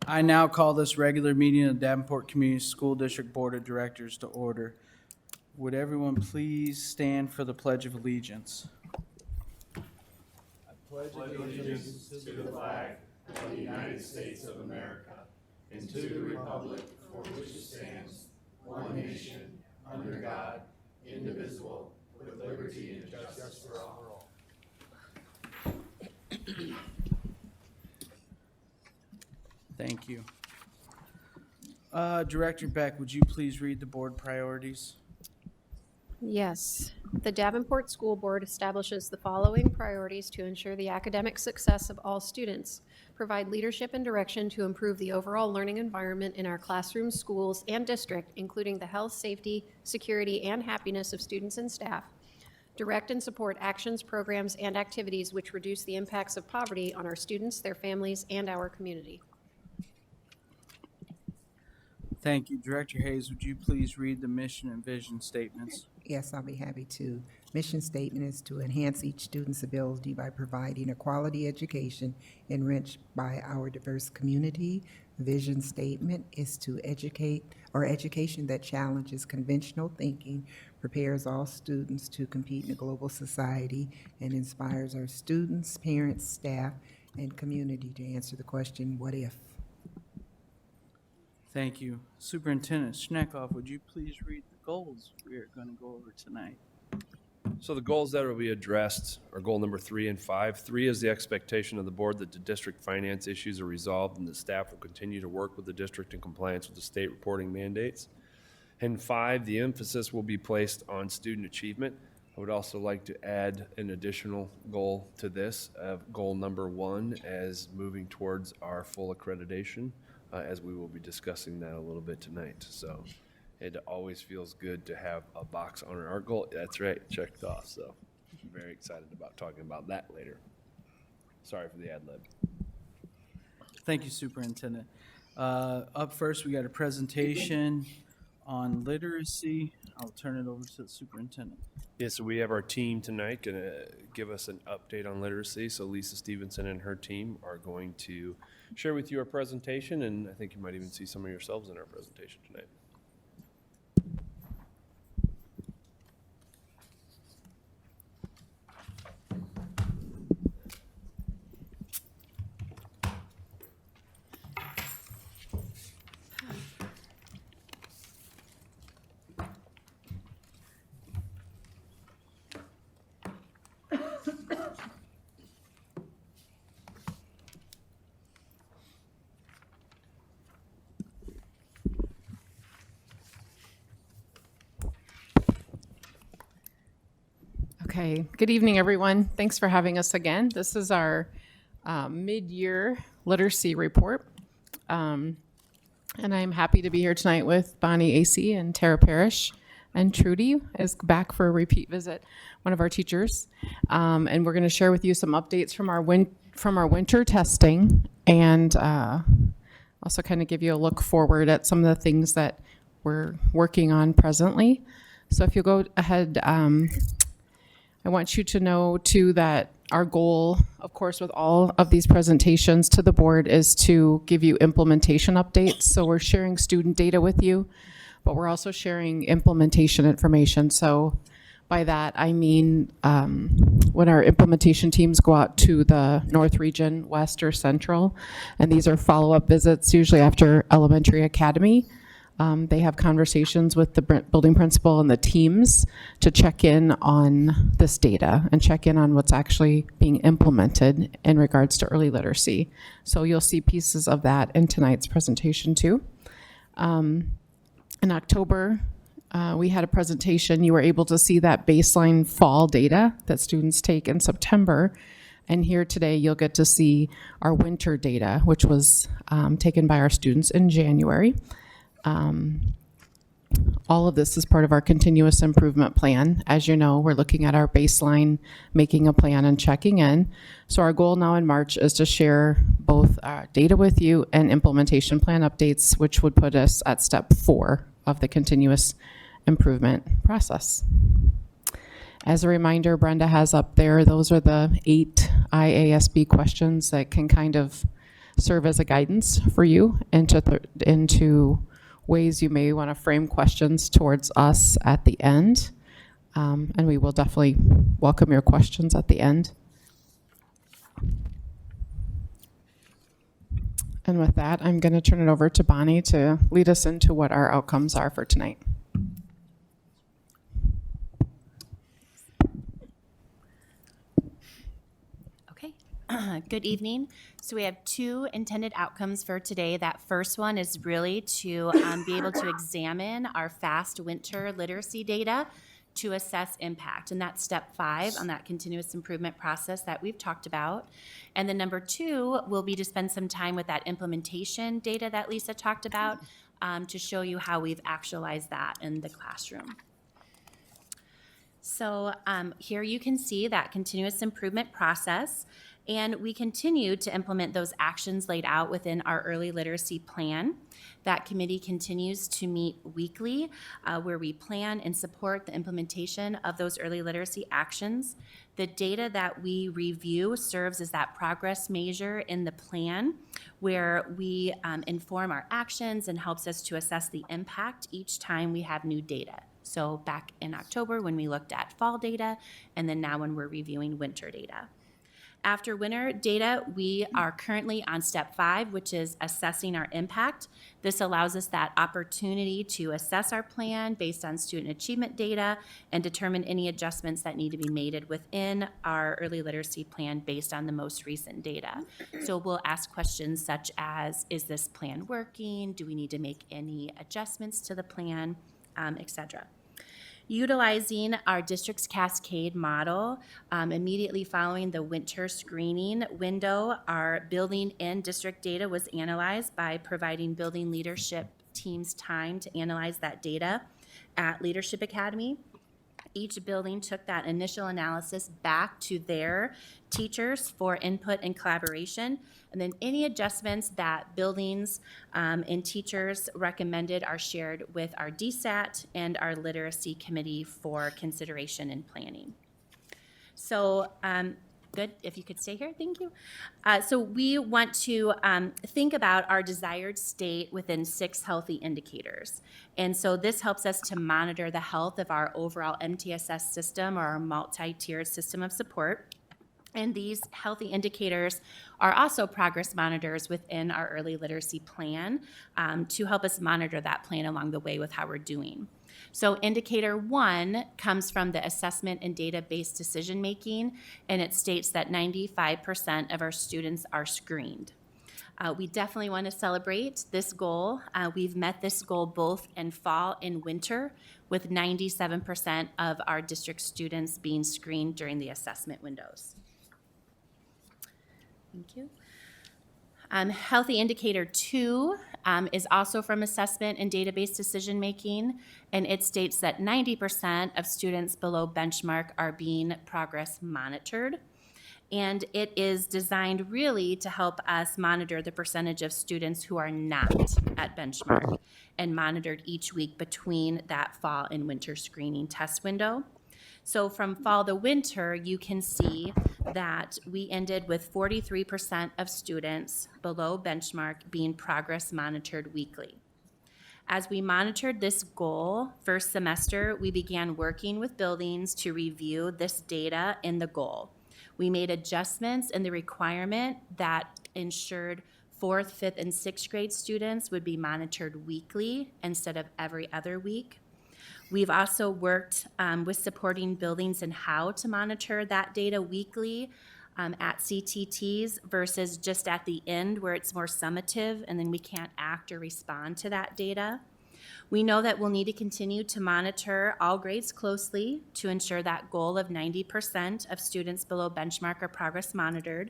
I now call this regular meeting of the Davenport Community School District Board of Directors to order. Would everyone please stand for the Pledge of Allegiance? Thank you. Director Beck, would you please read the board priorities? Yes. The Davenport School Board establishes the following priorities to ensure the academic success of all students. Provide leadership and direction to improve the overall learning environment in our classrooms, schools, and district, including the health, safety, security, and happiness of students and staff. Direct and support actions, programs, and activities which reduce the impacts of poverty on our students, their families, and our community. Thank you. Director Hayes, would you please read the mission and vision statements? Yes, I'll be happy to. Mission statement is to enhance each student's ability by providing a quality education enriched by our diverse community. Vision statement is to education that challenges conventional thinking, prepares all students to compete in a global society, and inspires our students, parents, staff, and community to answer the question, what if? Thank you. Superintendent Schneckhoff, would you please read the goals we are going to go over tonight? So the goals that will be addressed are goal number 3 and 5. 3 is the expectation of the board that the district finance issues are resolved and the staff will continue to work with the district in compliance with the state reporting mandates. And 5, the emphasis will be placed on student achievement. I would also like to add an additional goal to this, goal number 1, as moving towards our full accreditation, as we will be discussing that a little bit tonight. So it always feels good to have a box on our goal. That's right, checked off. So I'm very excited about talking about that later. Sorry for the ad lib. Thank you, Superintendent. Up first, we got a presentation on literacy. I'll turn it over to the superintendent. Yeah, so we have our team tonight going to give us an update on literacy. So Lisa Stevenson and her team are going to share with you our presentation, and I think you might even see some of yourselves in our presentation tonight. Okay, good evening, everyone. Thanks for having us again. This is our mid-year literacy report. And I'm happy to be here tonight with Bonnie Acey and Tara Parrish. And Trudy is back for a repeat visit, one of our teachers. And we're going to share with you some updates from our winter testing and also kind of give you a look forward at some of the things that we're working on presently. So if you'll go ahead, I want you to know, too, that our goal, of course, with all of these presentations to the board is to give you implementation updates. So we're sharing student data with you, but we're also sharing implementation information. So by that, I mean when our implementation teams go out to the North Region, West, or Central, and these are follow-up visits, usually after elementary academy. They have conversations with the building principal and the teams to check in on this data and check in on what's actually being implemented in regards to early literacy. So you'll see pieces of that in tonight's presentation too. In October, we had a presentation. You were able to see that baseline fall data that students take in September. And here today, you'll get to see our winter data, which was taken by our students in January. All of this is part of our continuous improvement plan. As you know, we're looking at our baseline, making a plan, and checking in. So our goal now in March is to share both data with you and implementation plan updates, which would put us at step 4 of the continuous improvement process. As a reminder, Brenda has up there, those are the 8 IASB questions that can kind of serve as a guidance for you into ways you may want to frame questions towards us at the end. And we will definitely welcome your questions at the end. And with that, I'm going to turn it over to Bonnie to lead us into what our outcomes are for tonight. Okay, good evening. So we have two intended outcomes for today. That first one is really to be able to examine our fast winter literacy data to assess impact. And that's step 5 on that continuous improvement process that we've talked about. And then number 2 will be to spend some time with that implementation data that Lisa talked about to show you how we've actualized that in the classroom. So here you can see that continuous improvement process, and we continue to implement those actions laid out within our early literacy plan. That committee continues to meet weekly where we plan and support the implementation of those early literacy actions. The data that we review serves as that progress measure in the plan where we inform our actions and helps us to assess the impact each time we have new data. So back in October when we looked at fall data, and then now when we're reviewing winter data. After winter data, we are currently on step 5, which is assessing our impact. This allows us that opportunity to assess our plan based on student achievement data and determine any adjustments that need to be made within our early literacy plan based on the most recent data. So we'll ask questions such as, is this plan working? Do we need to make any adjustments to the plan, etc. Utilizing our district's cascade model, immediately following the winter screening window, our building and district data was analyzed by providing building leadership teams time to analyze that data at Leadership Academy. Each building took that initial analysis back to their teachers for input and collaboration. And then any adjustments that buildings and teachers recommended are shared with our DSAT and our literacy committee for consideration and planning. So good, if you could stay here, thank you. So we want to think about our desired state within 6 healthy indicators. And so this helps us to monitor the health of our overall MTSS system, or our multi-tiered system of support. And these healthy indicators are also progress monitors within our early literacy plan to help us monitor that plan along the way with how we're doing. So indicator 1 comes from the assessment and data-based decision-making, and it states that 95% of our students are screened. We definitely want to celebrate this goal. We've met this goal both in fall and winter, with 97% of our district students being screened during the assessment windows. Thank you. Healthy indicator 2 is also from assessment and database decision making, and it states that 90% of students below benchmark are being progress monitored. And it is designed really to help us monitor the percentage of students who are not at benchmark and monitored each week between that fall and winter screening test window. So from fall to winter, you can see that we ended with 43% of students below benchmark being progress monitored weekly. As we monitored this goal first semester, we began working with buildings to review this data in the goal. We made adjustments in the requirement that ensured 4th, 5th, and 6th grade students would be monitored weekly instead of every other week. We've also worked with supporting buildings and how to monitor that data weekly at CTTs versus just at the end where it's more summative and then we can't act or respond to that data. We know that we'll need to continue to monitor all grades closely to ensure that goal of 90% of students below benchmark are progress monitored.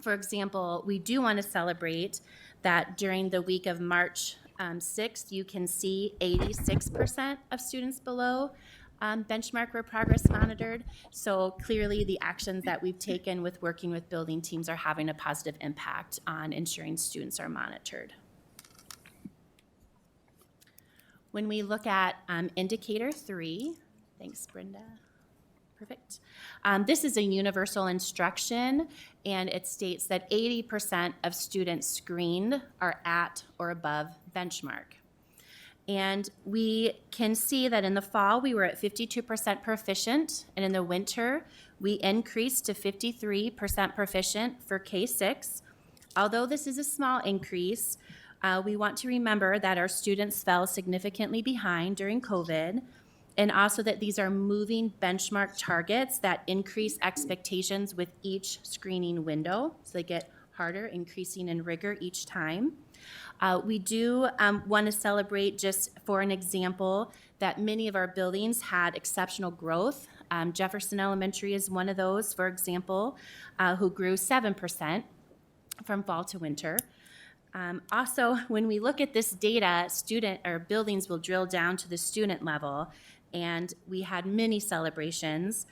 For example, we do want to celebrate that during the week of March 6th, you can see 86% of students below benchmark were progress monitored. So clearly the actions that we've taken with working with building teams are having a positive impact on ensuring students are monitored. When we look at indicator 3, thanks Brenda. Perfect. This is a universal instruction, and it states that 80% of students screened are at or above benchmark. And we can see that in the fall, we were at 52% proficient, and in the winter, we increased to 53% proficient for K-6. Although this is a small increase, we want to remember that our students fell significantly behind during COVID, and also that these are moving benchmark targets that increase expectations with each screening window. So they get harder, increasing in rigor each time. We do want to celebrate, just for an example, that many of our buildings had exceptional growth. Jefferson Elementary is one of those, for example, who grew 7% from fall to winter. Also, when we look at this data, buildings will drill down to the student level, and we had many celebrations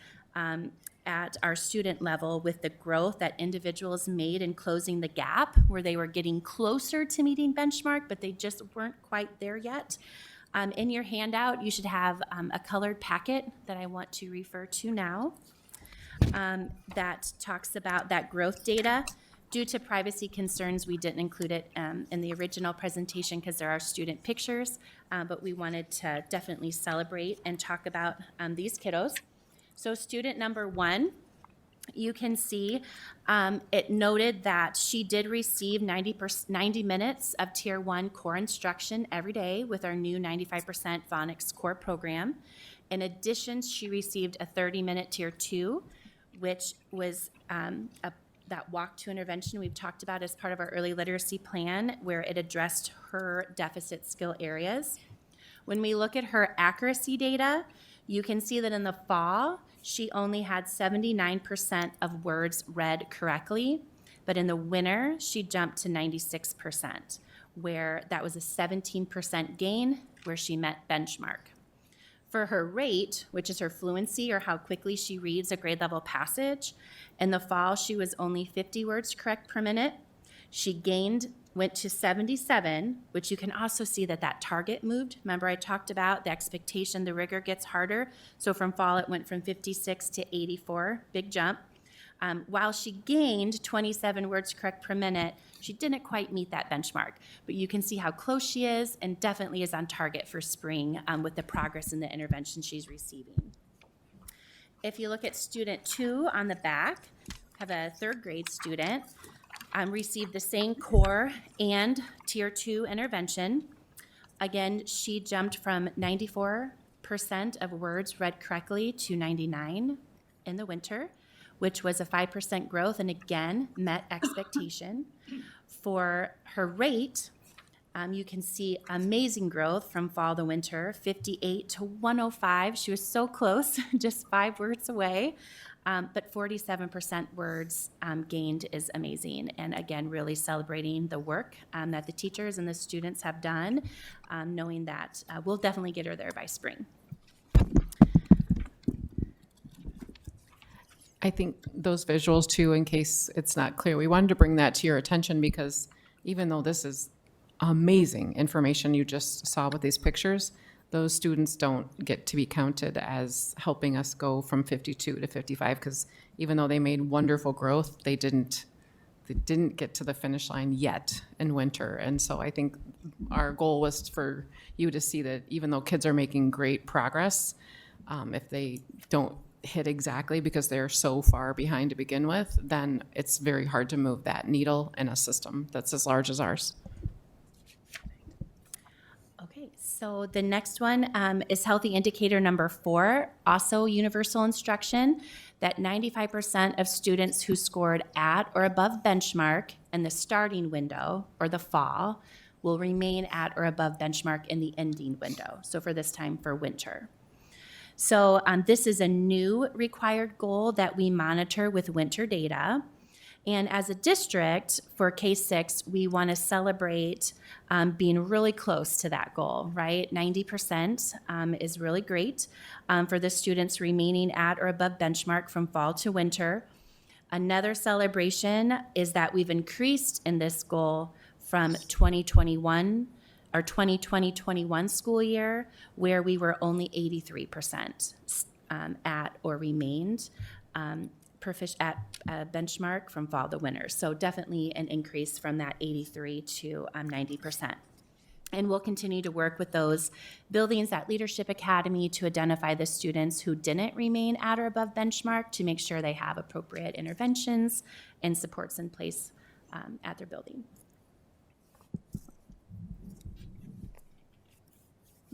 at our student level with the growth that individuals made in closing the gap, where they were getting closer to meeting benchmark, but they just weren't quite there yet. In your handout, you should have a colored packet that I want to refer to now that talks about that growth data. Due to privacy concerns, we didn't include it in the original presentation because there are student pictures, but we wanted to definitely celebrate and talk about these kiddos. So student number 1, you can see it noted that she did receive 90 minutes of Tier 1 core instruction every day with our new 95% phonics core program. In addition, she received a 30-minute Tier 2, which was that walk to intervention we've talked about as part of our early literacy plan, where it addressed her deficit skill areas. When we look at her accuracy data, you can see that in the fall, she only had 79% of words read correctly, but in the winter, she jumped to 96%, where that was a 17% gain, where she met benchmark. For her rate, which is her fluency or how quickly she reads a grade level passage, in the fall, she was only 50 words correct per minute. She went to 77, which you can also see that target moved. Remember, I talked about the expectation, the rigor gets harder. So from fall, it went from 56 to 84, big jump. While she gained 27 words correct per minute, she didn't quite meet that benchmark. But you can see how close she is, and definitely is on target for spring with the progress in the intervention she's receiving. If you look at student 2 on the back, have a 3rd grade student, received the same core and Tier 2 intervention. Again, she jumped from 94% of words read correctly to 99 in the winter, which was a 5% growth, and again, met expectation. For her rate, you can see amazing growth from fall to winter, 58 to 105. She was so close, just 5 words away. But 47% words gained is amazing. And again, really celebrating the work that the teachers and the students have done, knowing that we'll definitely get her there by spring. I think those visuals too, in case it's not clear, we wanted to bring that to your attention because even though this is amazing information you just saw with these pictures, those students don't get to be counted as helping us go from 52 to 55 because even though they made wonderful growth, they didn't get to the finish line yet in winter. And so I think our goal was for you to see that even though kids are making great progress, if they don't hit exactly because they're so far behind to begin with, then it's very hard to move that needle in a system that's as large as ours. Okay, so the next one is healthy indicator number 4, also universal instruction, that 95% of students who scored at or above benchmark in the starting window or the fall will remain at or above benchmark in the ending window. So for this time for winter. So this is a new required goal that we monitor with winter data. And as a district for K-6, we want to celebrate being really close to that goal, right? 90% is really great for the students remaining at or above benchmark from fall to winter. Another celebration is that we've increased in this goal from 2021 or 2020-21 school year, where we were only 83%. at or remained at benchmark from fall to winter. So definitely an increase from that 83 to 90%. And we'll continue to work with those buildings at Leadership Academy to identify the students who didn't remain at or above benchmark to make sure they have appropriate interventions and supports in place at their building.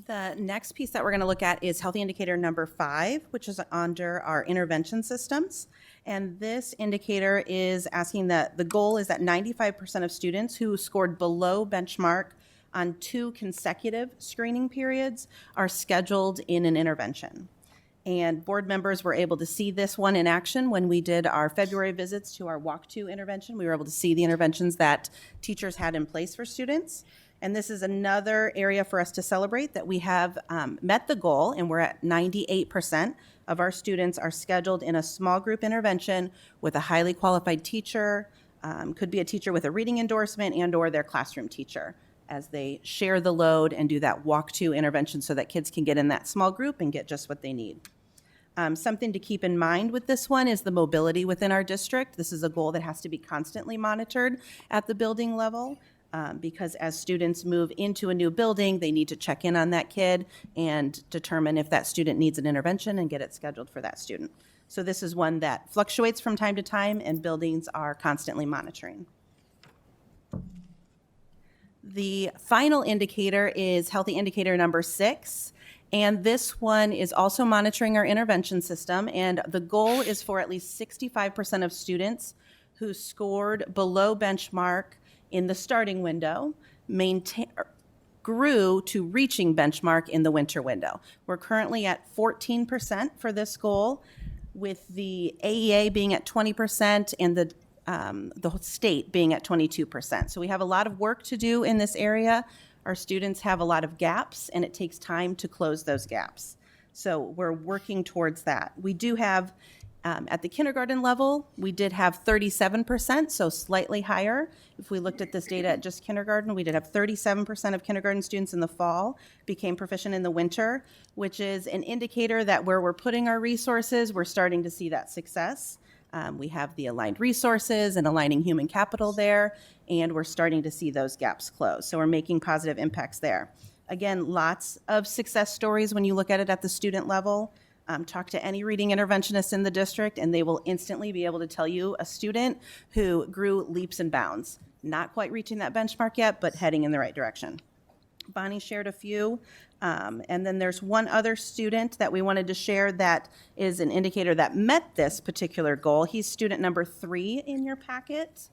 The next piece that we're going to look at is healthy indicator number 5, which is under our intervention systems. And this indicator is asking that the goal is that 95% of students who scored below benchmark on 2 consecutive screening periods are scheduled in an intervention. And board members were able to see this one in action when we did our February visits to our walk-to intervention. We were able to see the interventions that teachers had in place for students. And this is another area for us to celebrate that we have met the goal, and we're at 98% of our students are scheduled in a small group intervention with a highly qualified teacher, could be a teacher with a reading endorsement and or their classroom teacher, as they share the load and do that walk-to intervention so that kids can get in that small group and get just what they need. Something to keep in mind with this one is the mobility within our district. This is a goal that has to be constantly monitored at the building level. Because as students move into a new building, they need to check in on that kid and determine if that student needs an intervention and get it scheduled for that student. So this is one that fluctuates from time to time, and buildings are constantly monitoring. The final indicator is healthy indicator number 6. And this one is also monitoring our intervention system. And the goal is for at least 65% of students who scored below benchmark in the starting window, grew to reaching benchmark in the winter window. We're currently at 14% for this goal, with the AEA being at 20% and the state being at 22%. So we have a lot of work to do in this area. Our students have a lot of gaps, and it takes time to close those gaps. So we're working towards that. We do have at the kindergarten level, we did have 37%, so slightly higher. If we looked at this data at just kindergarten, we did have 37% of kindergarten students in the fall became proficient in the winter, which is an indicator that where we're putting our resources, we're starting to see that success. We have the aligned resources and aligning human capital there, and we're starting to see those gaps close. So we're making positive impacts there. Again, lots of success stories when you look at it at the student level. Talk to any reading interventionist in the district, and they will instantly be able to tell you a student who grew leaps and bounds. Not quite reaching that benchmark yet, but heading in the right direction. Bonnie shared a few. And then there's one other student that we wanted to share that is an indicator that met this particular goal. He's student number 3 in your packet.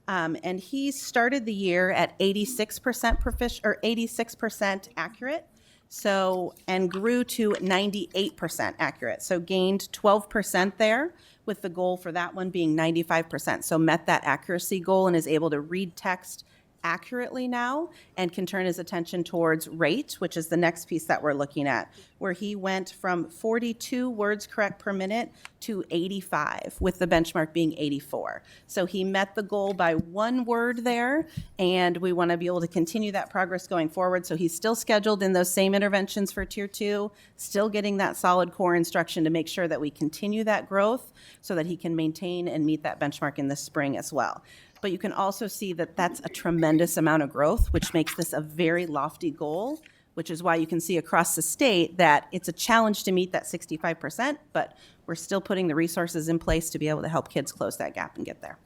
And he started the year at 86% proficient, or 86% accurate. So, and grew to 98% accurate. So gained 12% there, with the goal for that one being 95%. So met that accuracy goal and is able to read text accurately now and can turn his attention towards rate, which is the next piece that we're looking at, where he went from 42 words correct per minute to 85, with the benchmark being 84. So he met the goal by 1 word there, and we want to be able to continue that progress going forward. So he's still scheduled in those same interventions for Tier 2, still getting that solid core instruction to make sure that we continue that growth so that he can maintain and meet that benchmark in the spring as well. But you can also see that that's a tremendous amount of growth, which makes this a very lofty goal, which is why you can see across the state that it's a challenge to meet that 65%, but we're still putting the resources in place to be able to help kids close that gap and get there.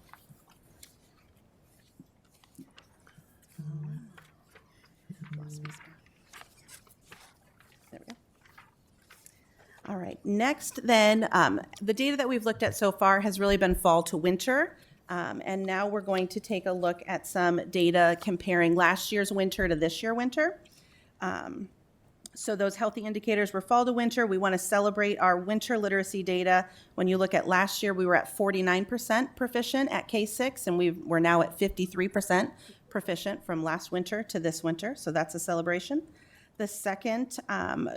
There we go. All right, next then, the data that we've looked at so far has really been fall to winter. And now we're going to take a look at some data comparing last year's winter to this year's winter. So those healthy indicators were fall to winter. We want to celebrate our winter literacy data. When you look at last year, we were at 49% proficient at K-6, and we're now at 53% proficient from last winter to this winter. So that's a celebration. The second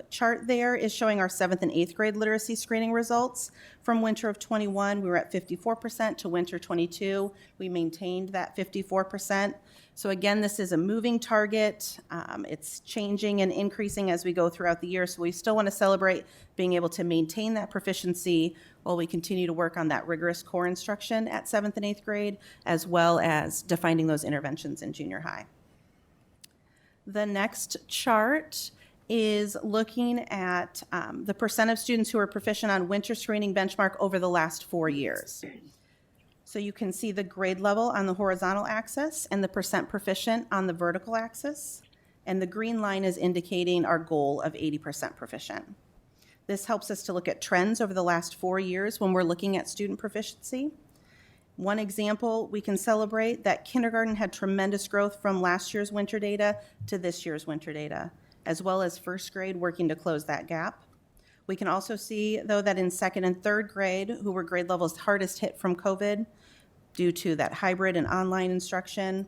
chart there is showing our 7th and 8th grade literacy screening results. From winter of 21, we were at 54%. To winter 22, we maintained that 54%. So again, this is a moving target. It's changing and increasing as we go throughout the year. So we still want to celebrate being able to maintain that proficiency while we continue to work on that rigorous core instruction at 7th and 8th grade, as well as defining those interventions in junior high. The next chart is looking at the percent of students who are proficient on winter screening benchmark over the last 4 years. So you can see the grade level on the horizontal axis and the percent proficient on the vertical axis. And the green line is indicating our goal of 80% proficient. This helps us to look at trends over the last 4 years when we're looking at student proficiency. One example, we can celebrate that kindergarten had tremendous growth from last year's winter data to this year's winter data, as well as first grade working to close that gap. We can also see, though, that in 2nd and 3rd grade, who were grade levels hardest hit from COVID due to that hybrid and online instruction,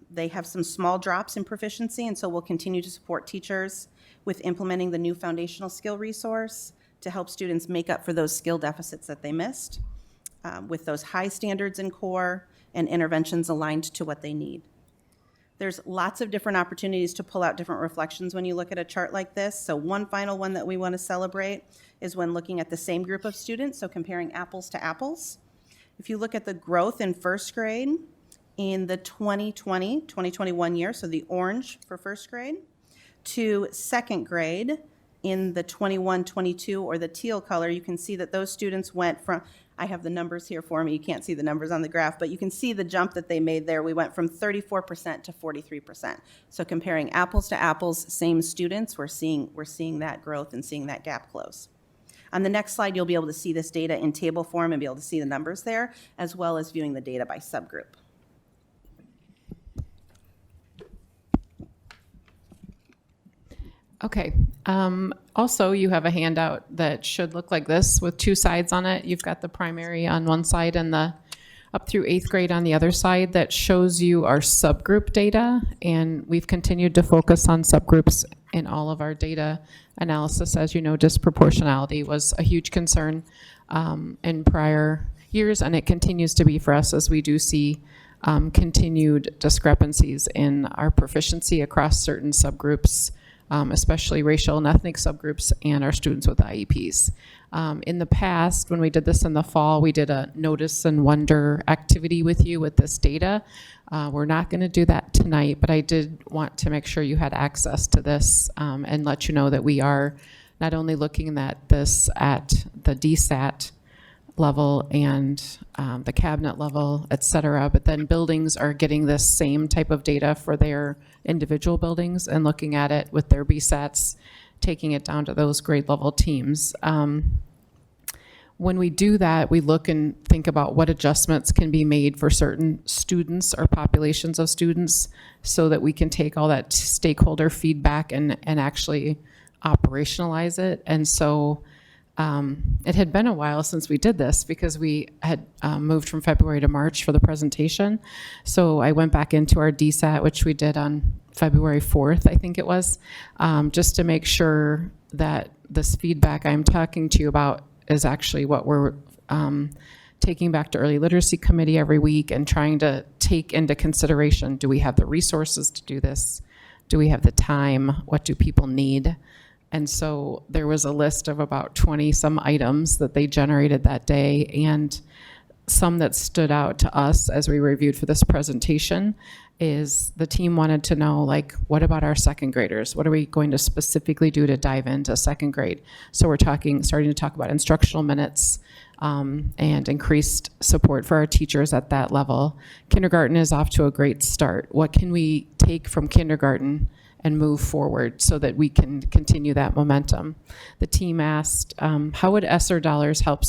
they have some small drops in proficiency, and so we'll continue to support teachers with implementing the new foundational skill resource to help students make up for those skill deficits that they missed, with those high standards in core and interventions aligned to what they need. There's lots of different opportunities to pull out different reflections when you look at a chart like this. So one final one that we want to celebrate is when looking at the same group of students, so comparing apples to apples. If you look at the growth in first grade in the 2020-2021 year, so the orange for first grade, to second grade in the 21-22, or the teal color, you can see that those students went from, I have the numbers here for me, you can't see the numbers on the graph, but you can see the jump that they made there. We went from 34% to 43%. So comparing apples to apples, same students, we're seeing that growth and seeing that gap close. On the next slide, you'll be able to see this data in table form and be able to see the numbers there, as well as viewing the data by subgroup. Okay. Also, you have a handout that should look like this with 2 sides on it. You've got the primary on one side and the up through 8th grade on the other side that shows you our subgroup data. And we've continued to focus on subgroups in all of our data analysis. As you know, disproportionality was a huge concern in prior years, and it continues to be for us as we do see continued discrepancies in our proficiency across certain subgroups, especially racial and ethnic subgroups, and our students with IEPs. In the past, when we did this in the fall, we did a notice and wonder activity with you with this data. We're not going to do that tonight, but I did want to make sure you had access to this and let you know that we are not only looking at this at the DSAT level and the cabinet level, et cetera, but then buildings are getting this same type of data for their individual buildings and looking at it with their BSATs, taking it down to those grade level teams. When we do that, we look and think about what adjustments can be made for certain students or populations of students so that we can take all that stakeholder feedback and actually operationalize it. And so it had been a while since we did this because we had moved from February to March for the presentation. So I went back into our DSAT, which we did on February 4th, I think it was, just to make sure that this feedback I'm talking to you about is actually what we're taking back to Early Literacy Committee every week and trying to take into consideration, do we have the resources to do this? Do we have the time? What do people need? And so there was a list of about 20 some items that they generated that day, and some that stood out to us as we reviewed for this presentation is the team wanted to know, like, what about our second graders? What are we going to specifically do to dive into second grade? So we're starting to talk about instructional minutes and increased support for our teachers at that level. Kindergarten is off to a great start. What can we take from kindergarten and move forward so that we can continue that momentum? The team asked, how would ESSER dollars help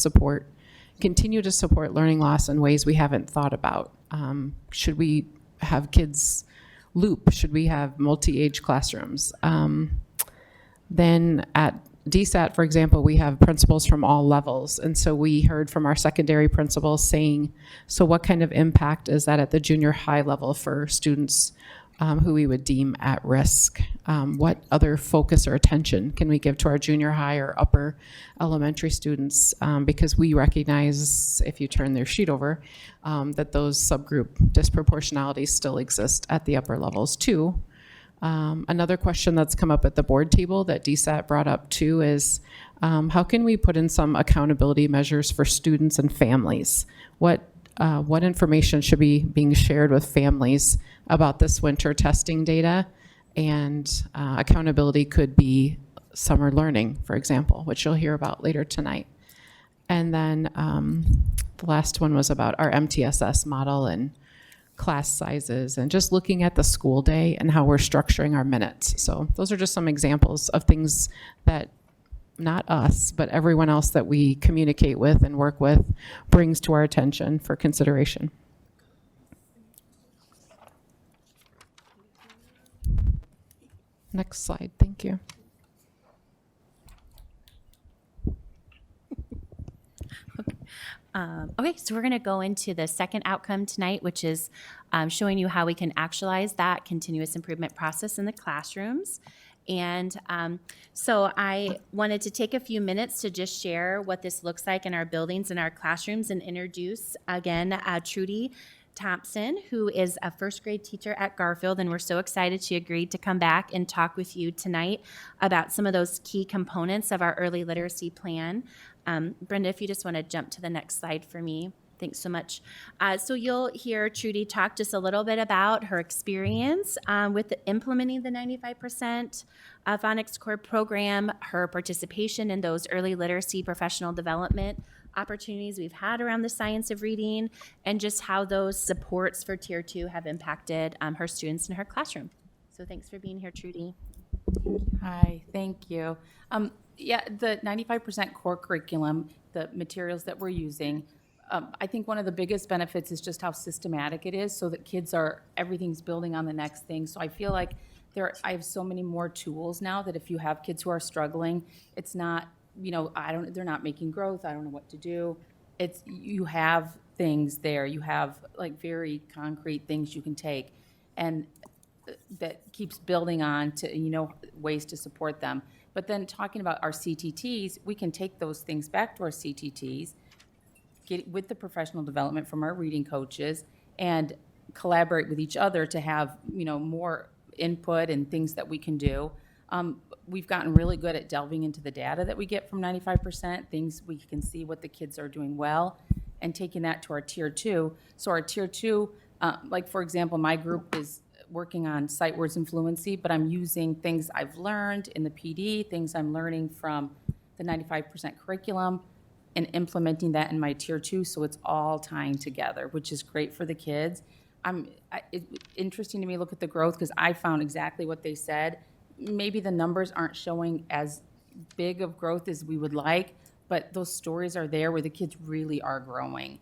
continue to support learning loss in ways we haven't thought about? Should we have kids loop? Should we have multi-age classrooms? Then at DSAT, for example, we have principals from all levels. And so we heard from our secondary principals saying, so what kind of impact is that at the junior high level for students who we would deem at risk. What other focus or attention can we give to our junior high or upper elementary students? Because we recognize, if you turn their sheet over, that those subgroup disproportionalities still exist at the upper levels too. Another question that's come up at the board table that DSAT brought up too is, how can we put in some accountability measures for students and families? What information should be being shared with families about this winter testing data? And accountability could be summer learning, for example, which you'll hear about later tonight. And then the last one was about our MTSS model and class sizes and just looking at the school day and how we're structuring our minutes. So those are just some examples of things that not us, but everyone else that we communicate with and work with brings to our attention for consideration. Next slide, thank you. Okay, so we're going to go into the second outcome tonight, which is showing you how we can actualize that continuous improvement process in the classrooms. And so I wanted to take a few minutes to just share what this looks like in our buildings and our classrooms and introduce, again, Trudy Thompson, who is a first grade teacher at Garfield, and we're so excited she agreed to come back and talk with you tonight about some of those key components of our early literacy plan. Brenda, if you just want to jump to the next slide for me. Thanks so much. So you'll hear Trudy talk just a little bit about her experience with implementing the 95% Phonics Core program, her participation in those early literacy professional development opportunities we've had around the science of reading, and just how those supports for Tier 2 have impacted her students in her classroom. So thanks for being here, Trudy. Hi, thank you. Yeah, the 95% core curriculum, the materials that we're using, I think one of the biggest benefits is just how systematic it is, so that kids everything's building on the next thing. So I feel like I have so many more tools now that if you have kids who are struggling, it's not, they're not making growth, I don't know what to do. You have things there, you have like very concrete things you can take, and that keeps building on to, ways to support them. But then talking about our CTTs, we can take those things back to our CTTs, get with the professional development from our reading coaches, and collaborate with each other to have, more input and things that we can do. We've gotten really good at delving into the data that we get from 95%, things we can see what the kids are doing well, and taking that to our Tier 2. So our Tier 2, like for example, my group is working on sight words and fluency, but I'm using things I've learned in the PD, things I'm learning from the 95% curriculum, and implementing that in my Tier 2, so it's all tying together, which is great for the kids. It's interesting to me, look at the growth, because I found exactly what they said. Maybe the numbers aren't showing as big of growth as we would like, but those stories are there where the kids really are growing.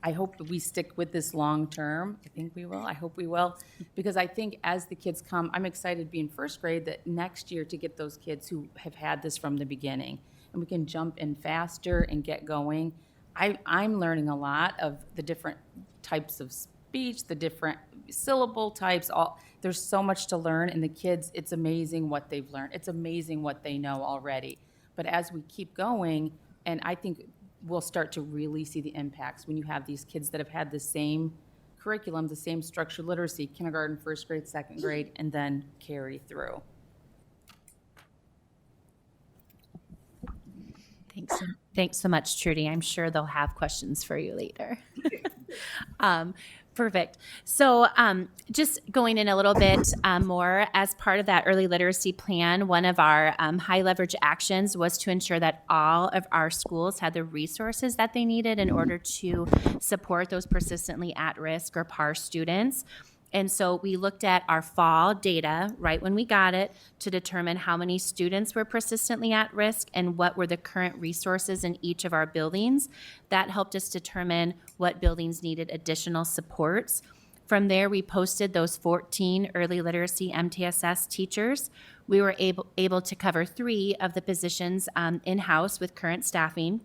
I hope that we stick with this long term. I think we will. I hope we will. Because I think as the kids come, I'm excited being first grade that next year to get those kids who have had this from the beginning. And we can jump in faster and get going. I'm learning a lot of the different types of speech, the different syllable types. There's so much to learn, and the kids, it's amazing what they've learned. It's amazing what they know already. But as we keep going, and I think we'll start to really see the impacts when you have these kids that have had the same curriculum, the same structured literacy, kindergarten, first grade, second grade, and then carry through. Thanks so much, Trudy. I'm sure they'll have questions for you later. Perfect. So just going in a little bit more, as part of that early literacy plan, one of our high leverage actions was to ensure that all of our schools had the resources that they needed in order to support those persistently at risk or PAR students. And so we looked at our fall data right when we got it to determine how many students were persistently at risk and what were the current resources in each of our buildings. That helped us determine what buildings needed additional supports. From there, we posted those 14 early literacy MTSS teachers. We were able to cover 3 of the positions in-house with current staffing.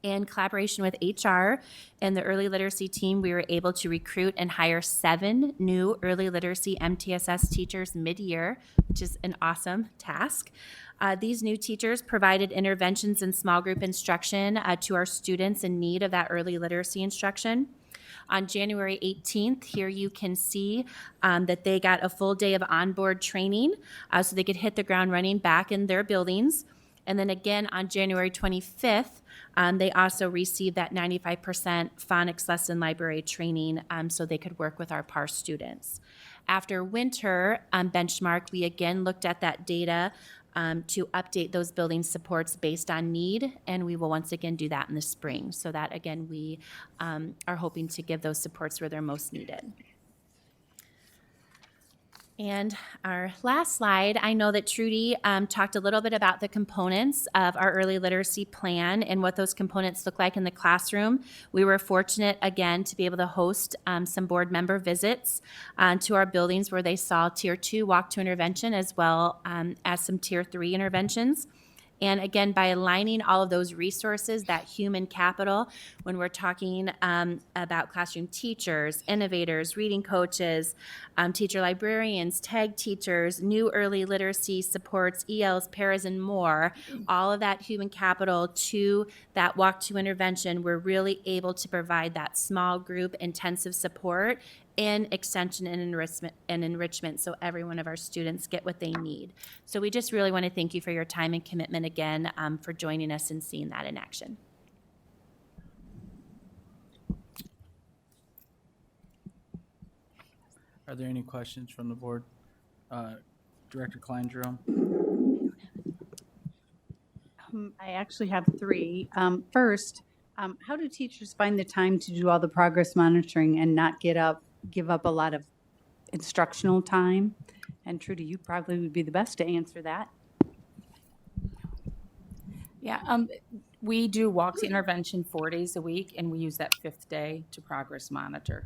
In collaboration with HR and the early literacy team, we were able to recruit and hire 7 new early literacy MTSS teachers mid-year, which is an awesome task. These new teachers provided interventions in small group instruction to our students in need of that early literacy instruction. On January 18th, here you can see that they got a full day of onboard training so they could hit the ground running back in their buildings. And then again on January 25th, they also received that 95% phonics lesson library training so they could work with our PAR students. After winter benchmark, we again looked at that data to update those building supports based on need, and we will once again do that in the spring. So that again, we are hoping to give those supports where they're most needed. And our last slide, I know that Trudy talked a little bit about the components of our early literacy plan and what those components look like in the classroom. We were fortunate, again, to be able to host some board member visits to our buildings where they saw Tier 2 walk-to intervention as well as some Tier 3 interventions. And again, by aligning all of those resources, that human capital, when we're talking about classroom teachers, innovators, reading coaches, teacher librarians, tag teachers, new early literacy supports, ELs, paras, and more, all of that human capital to that walk-to intervention, we're really able to provide that small group intensive support in extension and enrichment so every one of our students get what they need. So we just really want to thank you for your time and commitment again for joining us and seeing that in action. Are there any questions from the board? Director Klein-Jerome? I actually have 3. First, how do teachers find the time to do all the progress monitoring and not give up a lot of instructional time? And Trudy, you probably would be the best to answer that. Yeah, we do walk-to intervention 4 days a week, and we use that 5th day to progress monitor.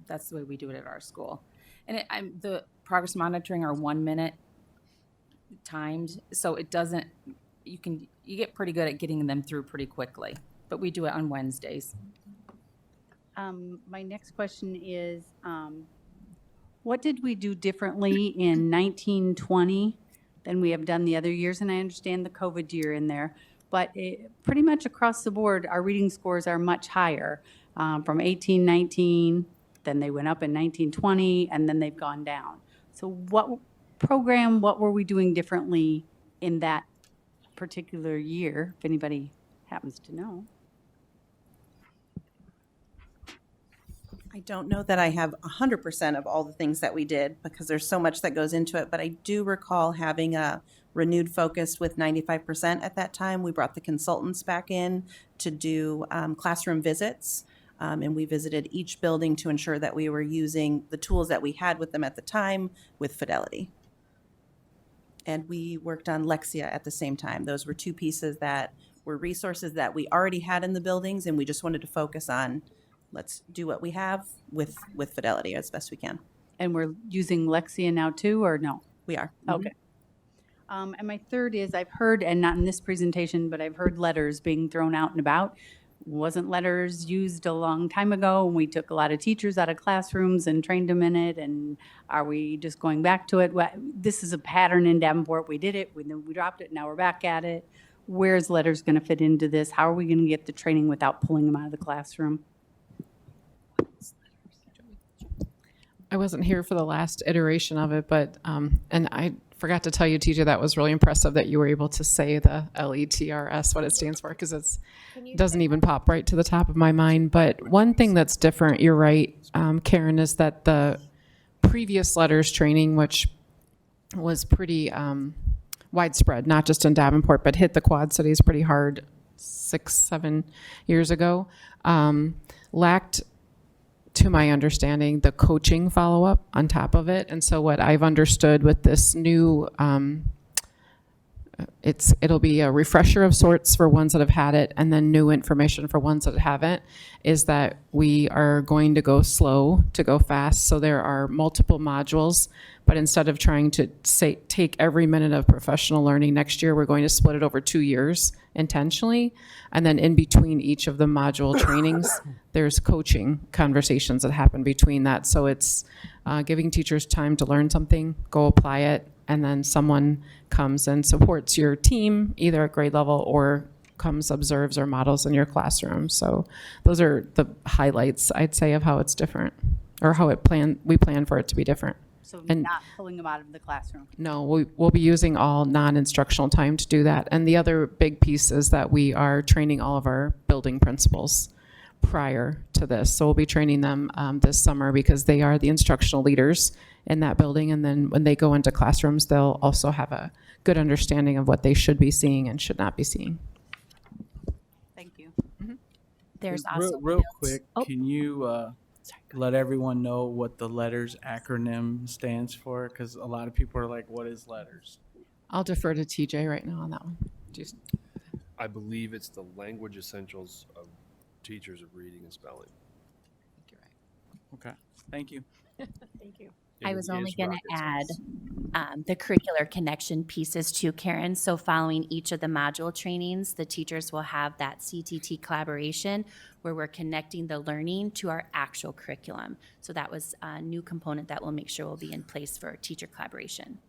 That's the way we do it at our school. And the progress monitoring are 1 minute timed, so it doesn't, you get pretty good at getting them through pretty quickly, but we do it on Wednesdays. My next question is, what did we do differently in 1920 than we have done the other years? And I understand the COVID year in there, but pretty much across the board, our reading scores are much higher from 1819, then they went up in 1920, and then they've gone down. So what were we doing differently in that particular year, if anybody happens to know? I don't know that I have 100% of all the things that we did because there's so much that goes into it, but I do recall having a renewed focus with 95% at that time. We brought the consultants back in to do classroom visits, and we visited each building to ensure that we were using the tools that we had with them at the time with fidelity. And we worked on Lexia at the same time. Those were 2 pieces that were resources that we already had in the buildings, and we just wanted to focus on let's do what we have with fidelity as best we can. And we're using Lexia now too, or no? We are. Okay. And my third is I've heard, and not in this presentation, but I've heard letters being thrown out and about. Wasn't letters used a long time ago when we took a lot of teachers out of classrooms and trained them in it? And are we just going back to it? This is a pattern in Davenport. We did it, we dropped it, now we're back at it. Where's letters going to fit into this? How are we going to get the training without pulling them out of the classroom? I wasn't here for the last iteration of it, but, and I forgot to tell you, TJ, that was really impressive that you were able to say the LETRS, what it stands for, because it doesn't even pop right to the top of my mind. But one thing that's different, you're right, Karen, is that the previous letters training, which was pretty widespread, not just in Davenport, but hit the Quad Cities pretty hard 6-7 years ago, lacked, to my understanding, the coaching follow-up on top of it. And so what I've understood with this new it'll be a refresher of sorts for ones that have had it, and then new information for ones that haven't, is that we are going to go slow to go fast. So there are multiple modules, but instead of trying to take every minute of professional learning next year, we're going to split it over 2 years intentionally. And then in between each of the module trainings, there's coaching conversations that happen between that. So it's giving teachers time to learn something, go apply it, and then someone comes and supports your team, either at grade level or comes, observes, or models in your classroom. So those are the highlights, I'd say, of how it's different, or how we plan for it to be different. So And- not pulling them out of the classroom. No, we'll be using all non-instructional time to do that. And the other big piece is that we are training all of our building principals prior to this. So we'll be training them this summer, because they are the instructional leaders in that building. And then when they go into classrooms, they'll also have a good understanding of what they should be seeing and should not be seeing. Thank you. There's Real, also real quick, Oh. can you let everyone know what the letters acronym stands for? Because a lot of people are like, what is letters? I'll defer to TJ right now on that one. Just- I believe it's the language essentials of teachers of reading and spelling. Okay, thank you. Thank you. I was only going to Rocket add science. the curricular connection pieces too, Karen. So following each of the module trainings, the teachers will have that CTT collaboration where we're connecting the learning to our actual curriculum. So that was a new component that we'll make sure will be in place for teacher collaboration.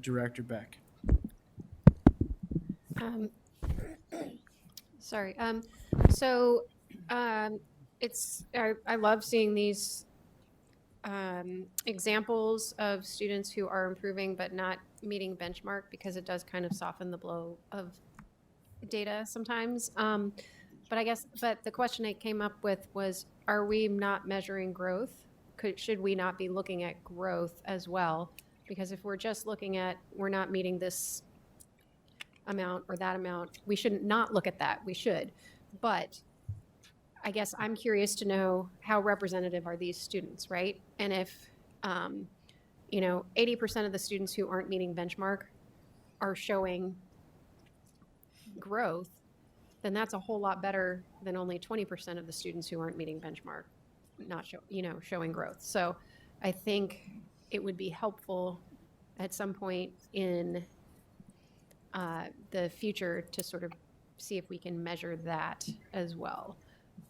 Director Beck. Sorry. I love seeing these examples of students who are improving but not meeting benchmark, because it does kind of soften the blow of data sometimes. But the question I came up with was, are we not measuring growth? Should we not be looking at growth as well? Because if we're just looking at, we're not meeting this amount or that amount, we shouldn't not look at that. We should. But I guess I'm curious to know, how representative are these students, right? And if, 80% of the students who aren't meeting benchmark are showing growth, then that's a whole lot better than only 20% of the students who aren't meeting benchmark not showing growth. So I think it would be helpful at some point in the future to sort of see if we can measure that as well.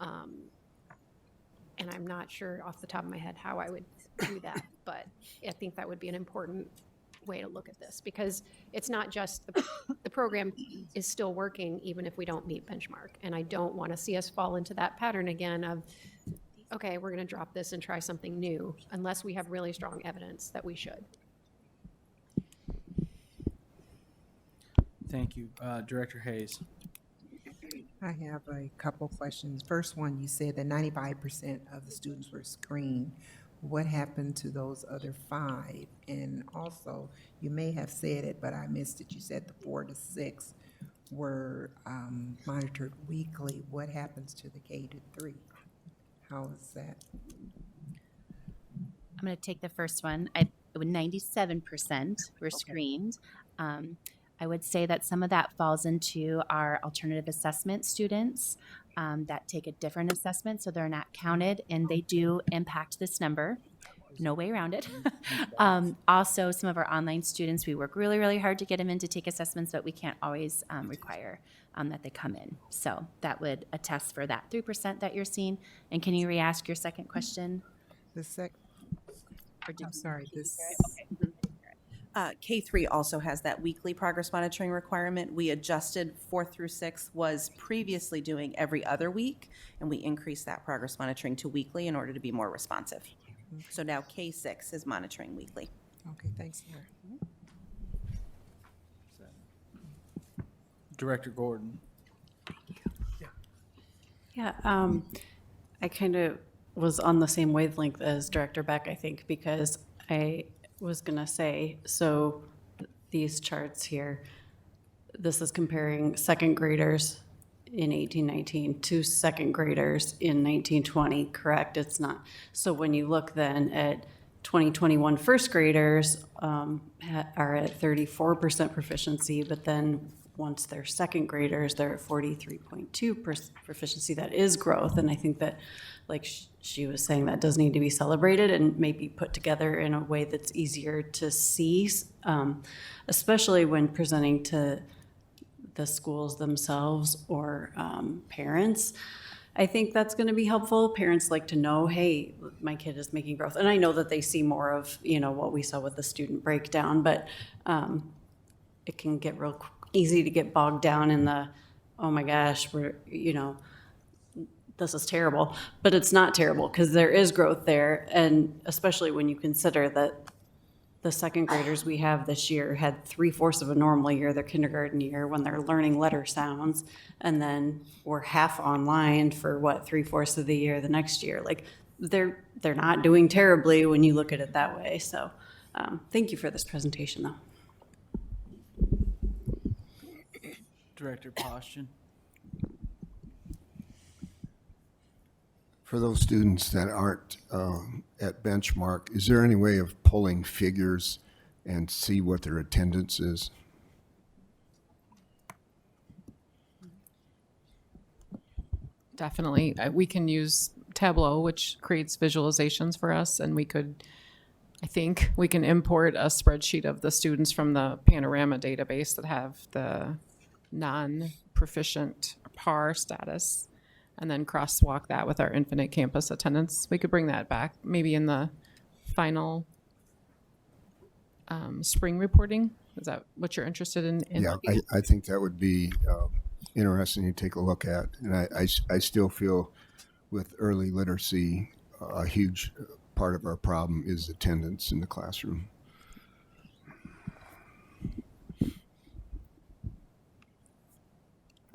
And I'm not sure off the top of my head how I would do that, but I think that would be an important way to look at this, because it's not just the program is still working even if we don't meet benchmark. And I don't want to see us fall into that pattern again of, okay, we're going to drop this and try something new, unless we have really strong evidence that we should. Thank you. Director Hayes. I have a couple questions. First one, you said that 95% of the students were screened. What happened to those other 5? And also, you may have said it, but I missed it. You said the 4 to 6 were monitored weekly. What happens to the K to 3? How is that? I'm going to take the first one. 97% were screened. I would say that some of that falls into our alternative assessment students that take a different assessment, so they're not counted, and they do impact this number. No way around it. Also, some of our online students, we work really, really hard to get them in to take assessments, but we can't always require that they come in. So that would attest for that 3% that you're seeing. And can you re-ask your second question? I'm sorry, this. K3 also has that weekly progress monitoring requirement. We adjusted 4 through 6 was previously doing every other week, and we increased that progress monitoring to weekly in order to be more responsive. So now K6 is monitoring weekly. Okay, thanks, Sarah. Director Gordon. Yeah, I kind of was on the same wavelength as Director Beck, I think, because I was going to say, so these charts here, this is comparing second graders in 1819 to second graders in 1920, correct? It's not. So when you look then at 2021 first graders are at 34% proficiency, but then once they're second graders, they're at 43.2% proficiency. That is growth, and I think that, like she was saying, that does need to be celebrated and maybe put together in a way that's easier to see, especially when presenting to the schools themselves or parents. I think that's going to be helpful. Parents like to know, hey, my kid is making growth. And I know that they see more of, what we saw with the student breakdown, but it can get real easy to get bogged down in the, oh my gosh, this is terrible. But it's not terrible because there is growth there. And especially when you consider that the second graders we have this year had 3/4 of a normal year, their kindergarten year, when they're learning letter sounds, and then we're half online for 3/4 of the year the next year. Like they're not doing terribly when you look at it that way. So thank you for this presentation, though. Director Poston. For those students that aren't at benchmark, is there any way of pulling figures and see what their attendance is? Definitely. We can use Tableau, which creates visualizations for us, and I think we can import a spreadsheet of the students from the Panorama database that have the non-proficient PAR status, and then crosswalk that with our Infinite Campus attendance. We could bring that back maybe in the final spring reporting. Is that what you're interested in? Yeah, I think that would be interesting to take a look at. And I still feel with early literacy, a huge part of our problem is attendance in the classroom.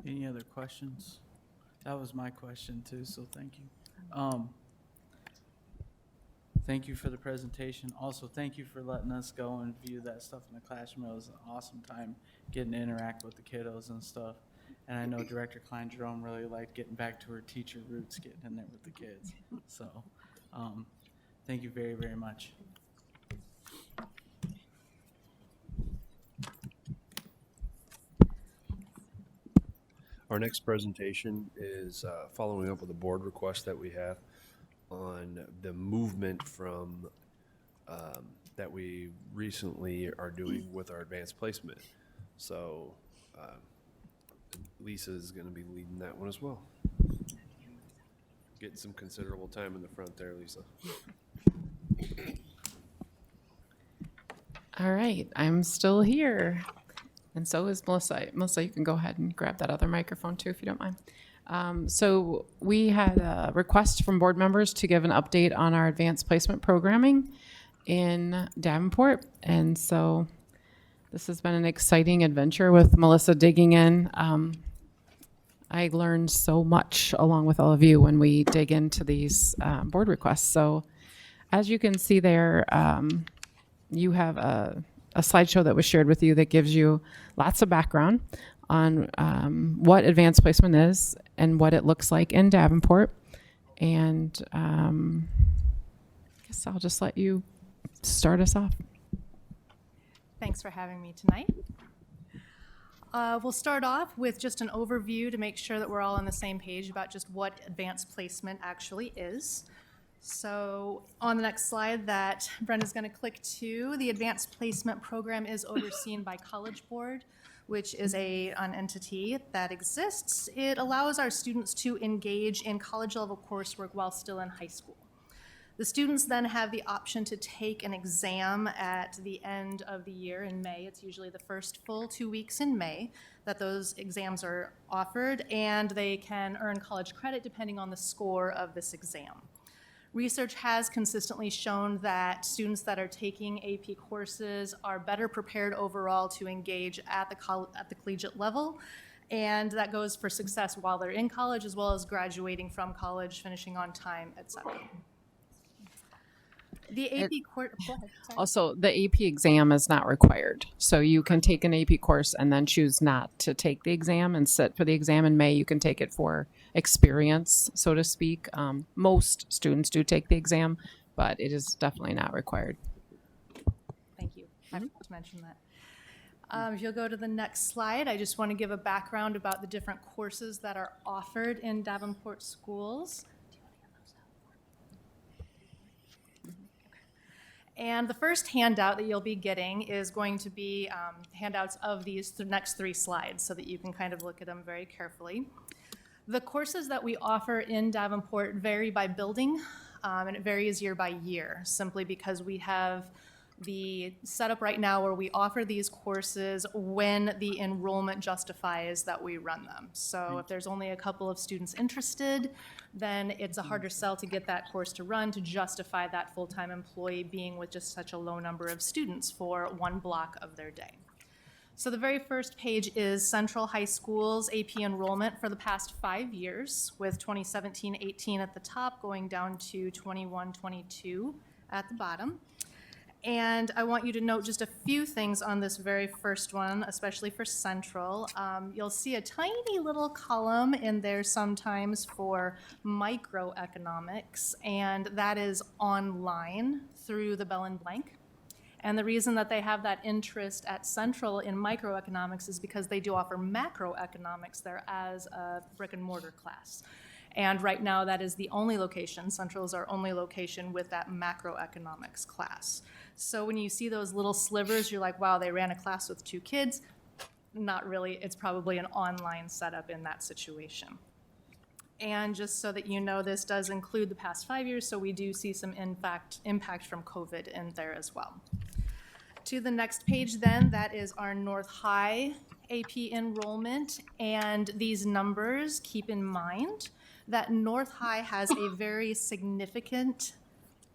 Any other questions? That was my question too, so thank you. Thank you for the presentation. Also, thank you for letting us go and view that stuff in the classroom. It was an awesome time getting to interact with the kiddos and stuff. And I know Director Klein-Jerome really liked getting back to her teacher roots, getting in there with the kids. So thank you very, very much. Our next presentation is following up with a board request that we have on the movement from that we recently are doing with our advanced placement. So Lisa is going to be leading that one as well. Getting some considerable time in the front there, Lisa. All right, I'm still here. And so is Melissa. Melissa, you can go ahead and grab that other microphone too, if you don't mind. So we had a request from board members to give an update on our advanced placement programming in Davenport. And so this has been an exciting adventure with Melissa digging in. I learned so much along with all of you when we dig into these board requests. So as you can see there, you have a slideshow that was shared with you that gives you lots of background on what advanced placement is and what it looks like in Davenport. And I guess I'll just let you start us off. Thanks for having me tonight. We'll start off with just an overview to make sure that we're all on the same page about just what advanced placement actually is. So on the next slide that Brenda's going to click to, the advanced placement program is overseen by College Board, which is an entity that exists. It allows our students to engage in college level coursework while still in high school. The students then have the option to take an exam at the end of the year in May. It's usually the first full 2 weeks in May that those exams are offered, and they can earn college credit depending on the score of this exam. Research has consistently shown that students that are taking AP courses are better prepared overall to engage at the collegiate level, and that goes for success while they're in college as well as graduating from college, finishing on time, etc. The AP course. Go ahead. Sorry. Also, the AP exam is not required. So you can take an AP course and then choose not to take the exam and sit for the exam in May. You can take it for experience, so to speak. Most students do take the exam but it is definitely not required. Thank you. I forgot to mention that. If you'll go to the next slide, I just want to give a background about the different courses that are offered in Davenport schools. And the first handout that you'll be getting is going to be handouts of these next 3 slides so that you can kind of look at them very carefully. The courses that we offer in Davenport vary by building, and it varies year by year, simply because we have the setup right now where we offer these courses when the enrollment justifies that we run them. So if there's only a couple of students interested, then it's a harder sell to get that course to run to justify that full-time employee being with just such a low number of students for one block of their day. So the very first page is Central High School's AP enrollment for the past 5 years, with 2017-18 at the top, going down to 21-22 at the bottom. And I want you to note just a few things on this very first one, especially for Central. You'll see a tiny little column in there sometimes for microeconomics, and that is online through the Bell and Blank. And the reason that they have that interest at Central in microeconomics is because they do offer macroeconomics there as a brick and mortar class. And right now that is the only location, Central is our only location with that macroeconomics class. So when you see those little slivers, you're like, wow, they ran a class with 2 kids. Not really, it's probably an online setup in that situation. And just so that you know, this does include the past 5 years, so we do see some impact from COVID in there as well. To the next page then, that is our North High AP enrollment. And these numbers, keep in mind that North High has a very significant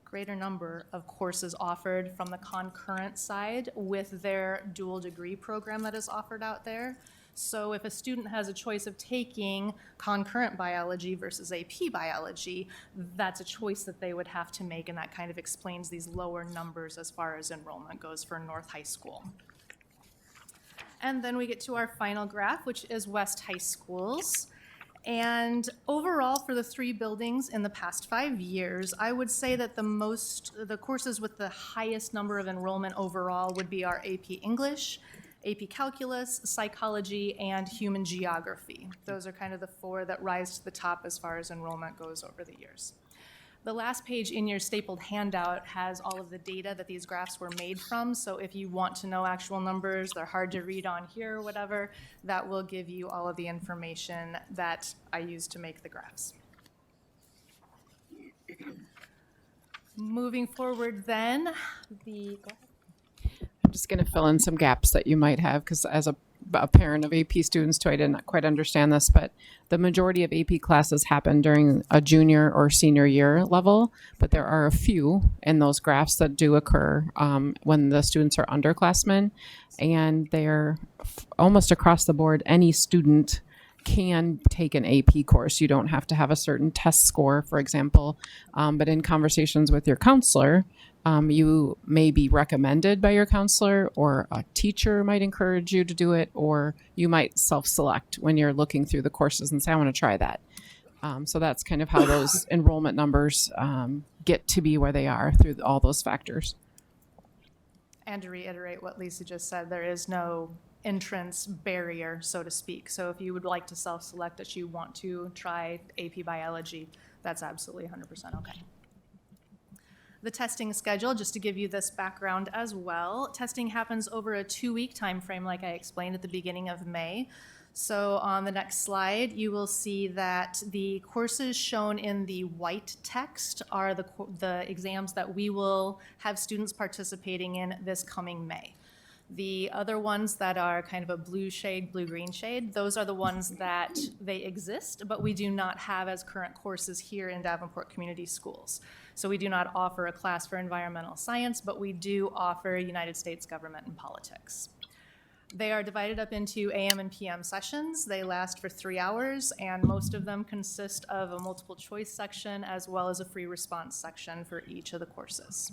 greater number of courses offered from the concurrent side with their dual degree program that is offered out there. So if a student has a choice of taking concurrent biology versus AP biology, that's a choice that they would have to make, and that kind of explains these lower numbers as far as enrollment goes for North High School. And then we get to our final graph, which is West High Schools. And overall, for the 3 buildings in the past 5 years, I would say that the courses with the highest number of enrollment overall would be our AP English, AP Calculus, Psychology, and Human Geography. Those are kind of the 4 that rise to the top as far as enrollment goes over the years. The last page in your stapled handout has all of the data that these graphs were made from, so if you want to know actual numbers, they're hard to read on here or whatever, that will give you all of the information that I use to make the graphs. Moving forward then, go ahead. I'm just going to fill in some gaps that you might have, because as a parent of AP students too, I didn't quite understand this, but the majority of AP classes happen during a junior or senior year level, but there are a few in those graphs that do occur when the students are underclassmen, and they're almost across the board. Any student can take an AP course. You don't have to have a certain test score, for example, but in conversations with your counselor, you may be recommended by your counselor, or a teacher might encourage you to do it, or you might self-select when you're looking through the courses and say, I want to try that. So that's kind of how those enrollment numbers get to be where they are through all those factors. And to reiterate what Lisa just said, there is no entrance barrier, so to speak. So if you would like to self-select that you want to try AP Biology, that's absolutely 100% okay. The testing schedule, just to give you this background as well, testing happens over a 2-week time frame, like I explained at the beginning of May. So on the next slide, you will see that the courses shown in the white text are the exams that we will have students participating in this coming May. The other ones that are kind of a blue shade, blue-green shade, those are the ones that they exist, but we do not have as current courses here in Davenport Community Schools. So we do not offer a class for environmental science, but we do offer United States government and politics. They are divided up into AM and PM sessions. They last for 3 hours, and most of them consist of a multiple choice section as well as a free response section for each of the courses.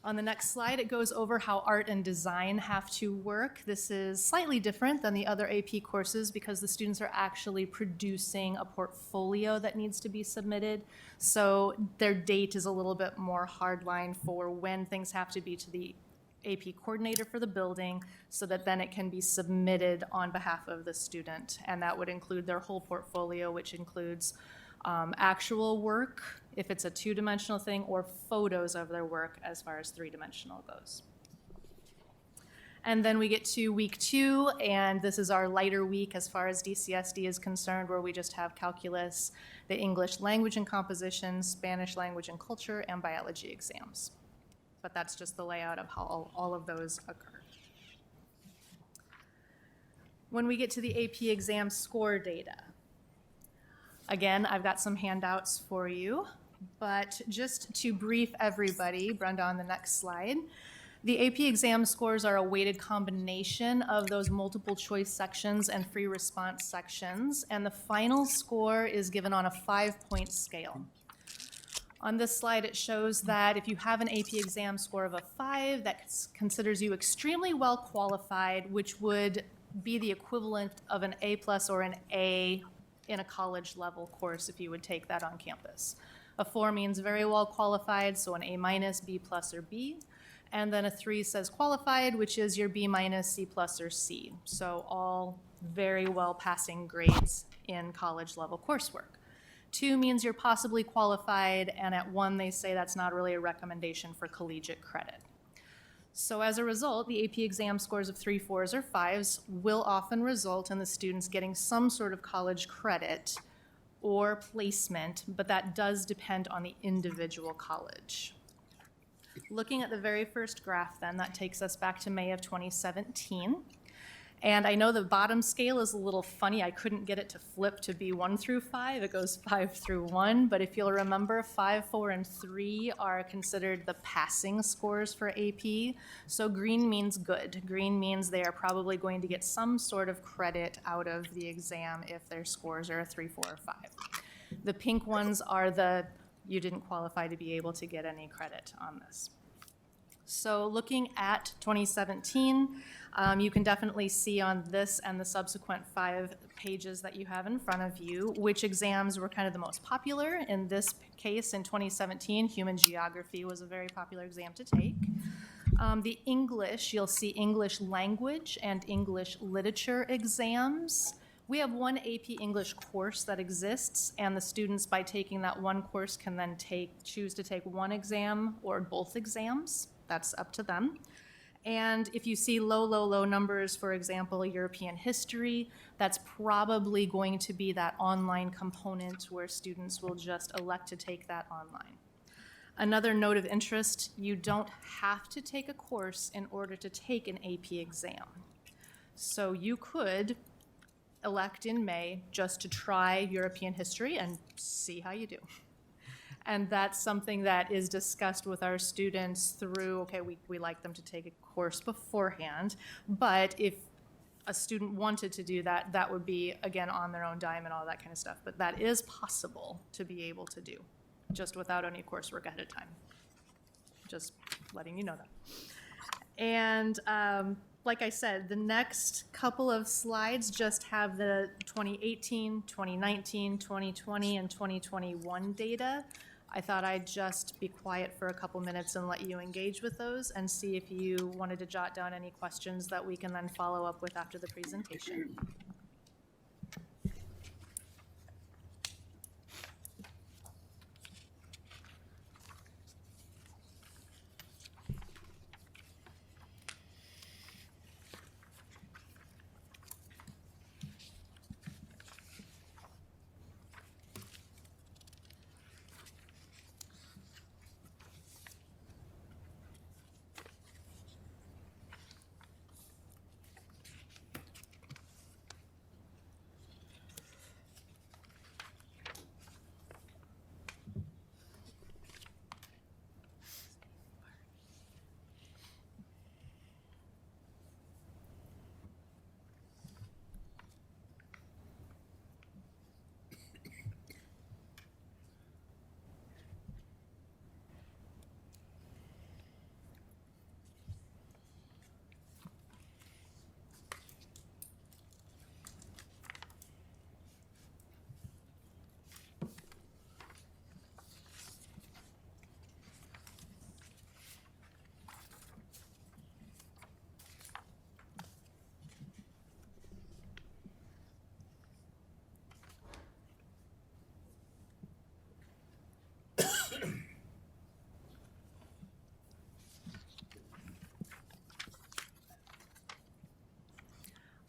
On the next slide, it goes over how art and design have to work. This is slightly different than the other AP courses because the students are actually producing a portfolio that needs to be submitted. So their date is a little bit more hardline for when things have to be to the AP coordinator for the building so that then it can be submitted on behalf of the student. And that would include their whole portfolio, which includes actual work, if it's a two-dimensional thing, or photos of their work as far as three-dimensional goes. And then we get to week 2, and this is our lighter week as far as DCSD is concerned, where we just have calculus, the English language and composition, Spanish language and culture, and biology exams. But that's just the layout of how all of those occur. When we get to the AP exam score data, again, I've got some handouts for you, but just to brief everybody, Brenda, on the next slide, the AP exam scores are a weighted combination of those multiple choice sections and free response sections, and the final score is given on a 5-point scale. On this slide, it shows that if you have an AP exam score of a 5, that considers you extremely well qualified, which would be the equivalent of an A+ or an A in a college level course if you would take that on campus. A 4 means very well qualified, so an A-, B+, or B. And then a 3 says qualified, which is your B-, C+, or C. So all very well passing grades in college level coursework. 2 means you're possibly qualified, and at 1 they say that's not really a recommendation for collegiate credit. So as a result, the AP exam scores of 3, 4s, or 5s will often result in the students getting some sort of college credit or placement, but that does depend on the individual college. Looking at the very first graph then, that takes us back to May of 2017. And I know the bottom scale is a little funny. I couldn't get it to flip to be 1 through 5. It goes 5 through 1. But if you'll remember, 5, 4, and 3 are considered the passing scores for AP. So green means good. Green means they are probably going to get some sort of credit out of the exam if their scores are a 3, 4, or 5. The pink ones are the you didn't qualify to be able to get any credit on this. So looking at 2017, you can definitely see on this and the subsequent 5 pages that you have in front of you which exams were kind of the most popular. In this case, in 2017, human geography was a very popular exam to take. The English, you'll see English language and English literature exams. We have one AP English course that exists, and the students, by taking that one course, can then choose to take one exam or both exams. That's up to them. And if you see low numbers, for example, European history, that's probably going to be that online component where students will just elect to take that online. Another note of interest, you don't have to take a course in order to take an AP exam. So you could elect in May just to try European history and see how you do. And that's something that is discussed with our students through, okay, we like them to take a course beforehand, but if a student wanted to do that, that would be, again, on their own dime and all that kind of stuff. But that is possible to be able to do, just without any coursework ahead of time. Just letting you know that. And like I said, the next couple of slides just have the 2018, 2019, 2020, and 2021 data. I thought I'd just be quiet for a couple minutes and let you engage with those and see if you wanted to jot down any questions that we can then follow up with after the presentation.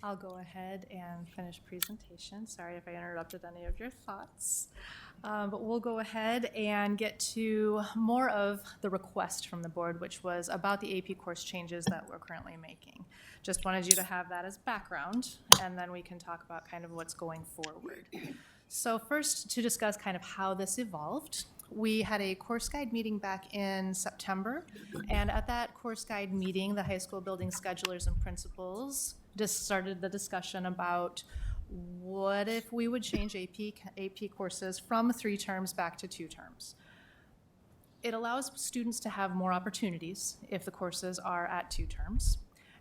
I'll go ahead and finish presentation. Sorry if I interrupted any of your thoughts. But we'll go ahead and get to more of the request from the board, which was about the AP course changes that we're currently making. Just wanted you to have that as background, and then we can talk about kind of what's going forward. So first, to discuss kind of how this evolved, we had a course guide meeting back in September, and at that course guide meeting, the high school building schedulers and principals just started the discussion about what if we would change AP courses from 3 terms back to 2 terms. It allows students to have more opportunities if the courses are at 2 terms.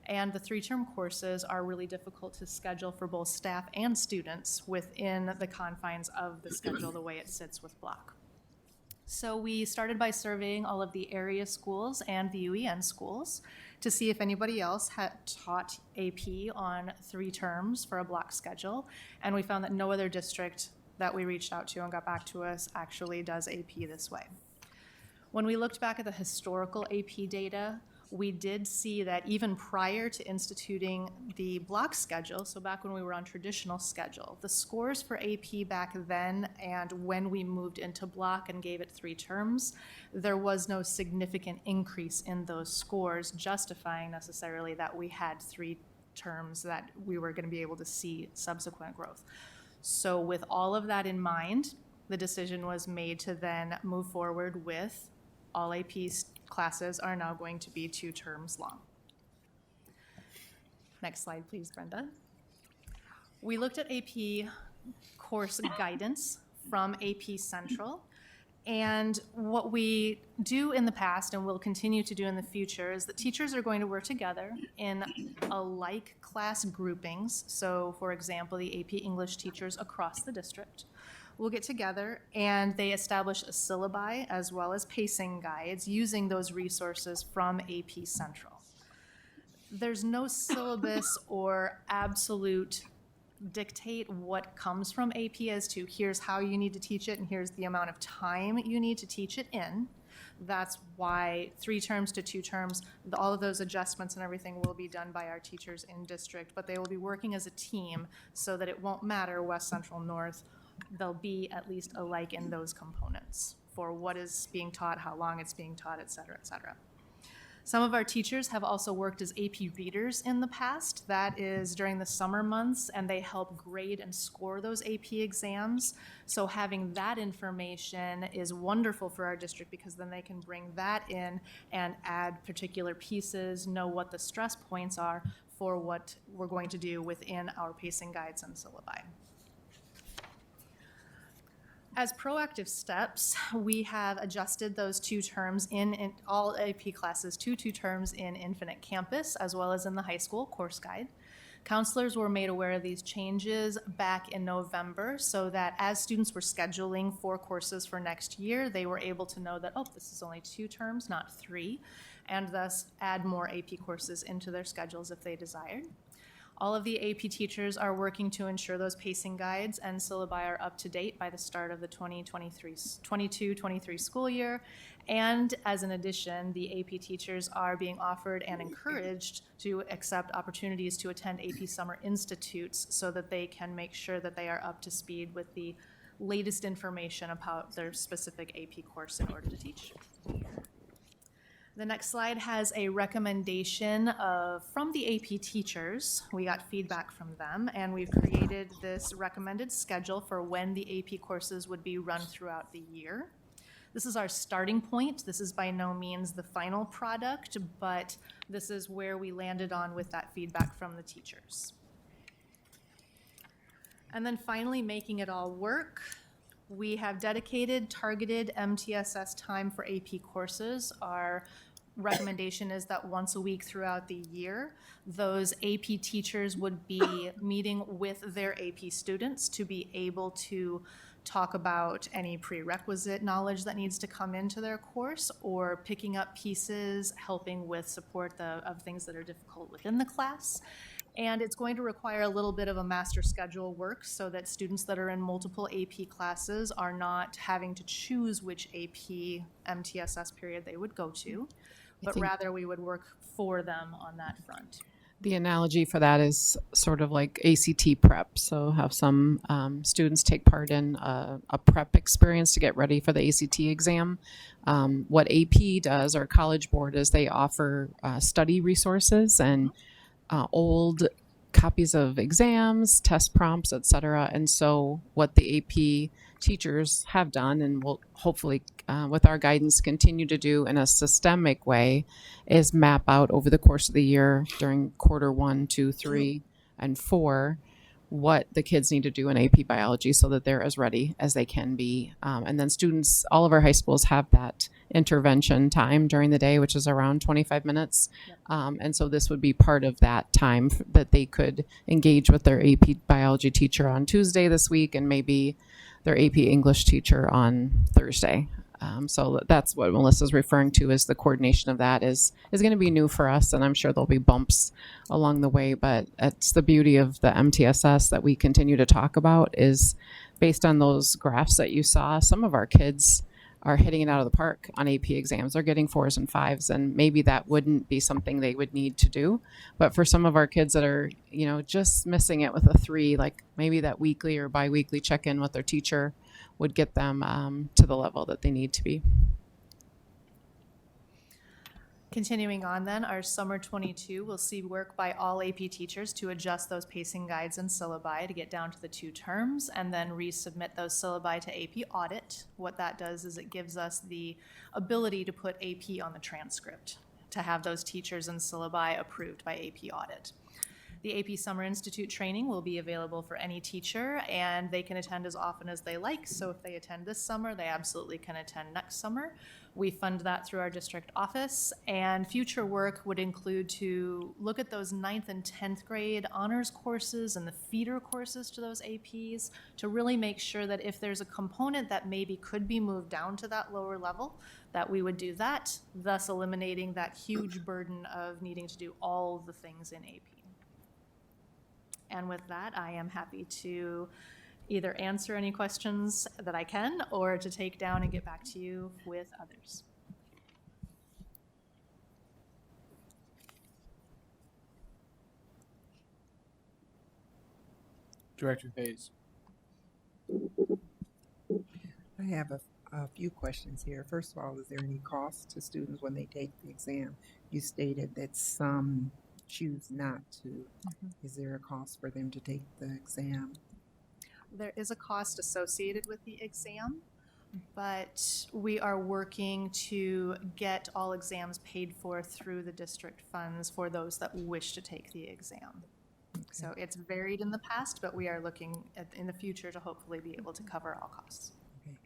And the 3-term courses are really difficult to schedule for both staff and students within the confines of the schedule, the way it sits with block. So we started by surveying all of the area schools and the UEN schools to see if anybody else had taught AP on 3 terms for a block schedule. And we found that no other district that we reached out to and got back to us actually does AP this way. When we looked back at the historical AP data, we did see that even prior to instituting the block schedule, so back when we were on traditional schedule, the scores for AP back then and when we moved into block and gave it 3 terms, there was no significant increase in those scores justifying necessarily that we had 3 terms that we were going to be able to see subsequent growth. So with all of that in mind, the decision was made to then move forward with all AP classes are now going to be 2 terms long. Next slide, please, Brenda. We looked at AP course guidance from AP Central. And what we do in the past and will continue to do in the future is that teachers are going to work together in alike class groupings. So, for example, the AP English teachers across the district will get together and they establish a syllabi as well as pacing guides using those resources from AP Central. There's no syllabus or absolute dictate what comes from AP as to here's how you need to teach it and here's the amount of time you need to teach it in. That's why 3 terms to 2 terms, all of those adjustments and everything will be done by our teachers in district, but they will be working as a team so that it won't matter West, Central, North. They'll be at least alike in those components for what is being taught, how long it's being taught, et cetera, et cetera. Some of our teachers have also worked as AP readers in the past. That is during the summer months, and they help grade and score those AP exams. So having that information is wonderful for our district because then they can bring that in and add particular pieces, know what the stress points are for what we're going to do within our pacing guides and syllabi. As proactive steps, we have adjusted those 2 terms in all AP classes to 2 terms in Infinite Campus as well as in the high school course guide. Counselors were made aware of these changes back in November so that as students were scheduling for courses for next year, they were able to know that, oh, this is only 2 terms, not 3, and thus add more AP courses into their schedules if they desired. All of the AP teachers are working to ensure those pacing guides and syllabi are up to date by the start of the 22-23 school year. And as an addition, the AP teachers are being offered and encouraged to accept opportunities to attend AP Summer Institutes so that they can make sure that they are up to speed with the latest information about their specific AP course in order to teach. The next slide has a recommendation from the AP teachers. We got feedback from them, and we've created this recommended schedule for when the AP courses would be run throughout the year. This is our starting point. This is by no means the final product, but this is where we landed on with that feedback from the teachers. And then finally, making it all work. We have dedicated, targeted MTSS time for AP courses. Our recommendation is that once a week throughout the year, those AP teachers would be meeting with their AP students to be able to talk about any prerequisite knowledge that needs to come into their course or picking up pieces, helping with support of things that are difficult within the class. And it's going to require a little bit of a master schedule work so that students that are in multiple AP classes are not having to choose which AP MTSS period they would go to, but rather we would work for them on that front. The analogy for that is sort of like ACT prep. So have some students take part in a prep experience to get ready for the ACT exam. What AP does, or College Board, is they offer study resources and old copies of exams, test prompts, etc. And so what the AP teachers have done, and will hopefully with our guidance continue to do in a systemic way, is map out over the course of the year during quarter 1, 2, 3, and 4 what the kids need to do in AP biology so that they're as ready as they can be. And then students, all of our high schools have that intervention time during the day, which is around 25 minutes. And so this would be part of that time that they could engage with their AP biology teacher on Tuesday this week, and maybe their AP English teacher on Thursday. So that's what Melissa's referring to, is the coordination of that is going to be new for us, and I'm sure there'll be bumps along the way, but it's the beauty of the MTSS that we continue to talk about, is based on those graphs that you saw, some of our kids are hitting it out of the park on AP exams. They're getting 4s and 5s, and maybe that wouldn't be something they would need to do. But for some of our kids that are, just missing it with a 3, like maybe that weekly or biweekly check-in with their teacher would get them to the level that they need to be. Continuing on then, our summer 22 will see work by all AP teachers to adjust those pacing guides and syllabi to get down to the 2 terms, and then resubmit those syllabi to AP audit. What that does is it gives us the ability to put AP on the transcript, to have those teachers and syllabi approved by AP audit. The AP Summer Institute training will be available for any teacher, and they can attend as often as they like. So if they attend this summer, they absolutely can attend next summer. We fund that through our district office, and future work would include to look at those 9th and 10th grade honors courses and the feeder courses to those APs, to really make sure that if there's a component that maybe could be moved down to that lower level, that we would do that, thus eliminating that huge burden of needing to do all the things in AP. And with that, I am happy to either answer any questions that I can, or to take down and get back to you with others. Director Hayes. I have a few questions here. First of all, is there any cost to students when they take the exam? You stated that some choose not to. Is there a cost for them to take the exam? There is a cost associated with the exam, but we are working to get all exams paid for through the district funds for those that wish to take the exam. Okay. So it's varied in the past, but we are looking in the future to hopefully be able to cover all costs. Okay.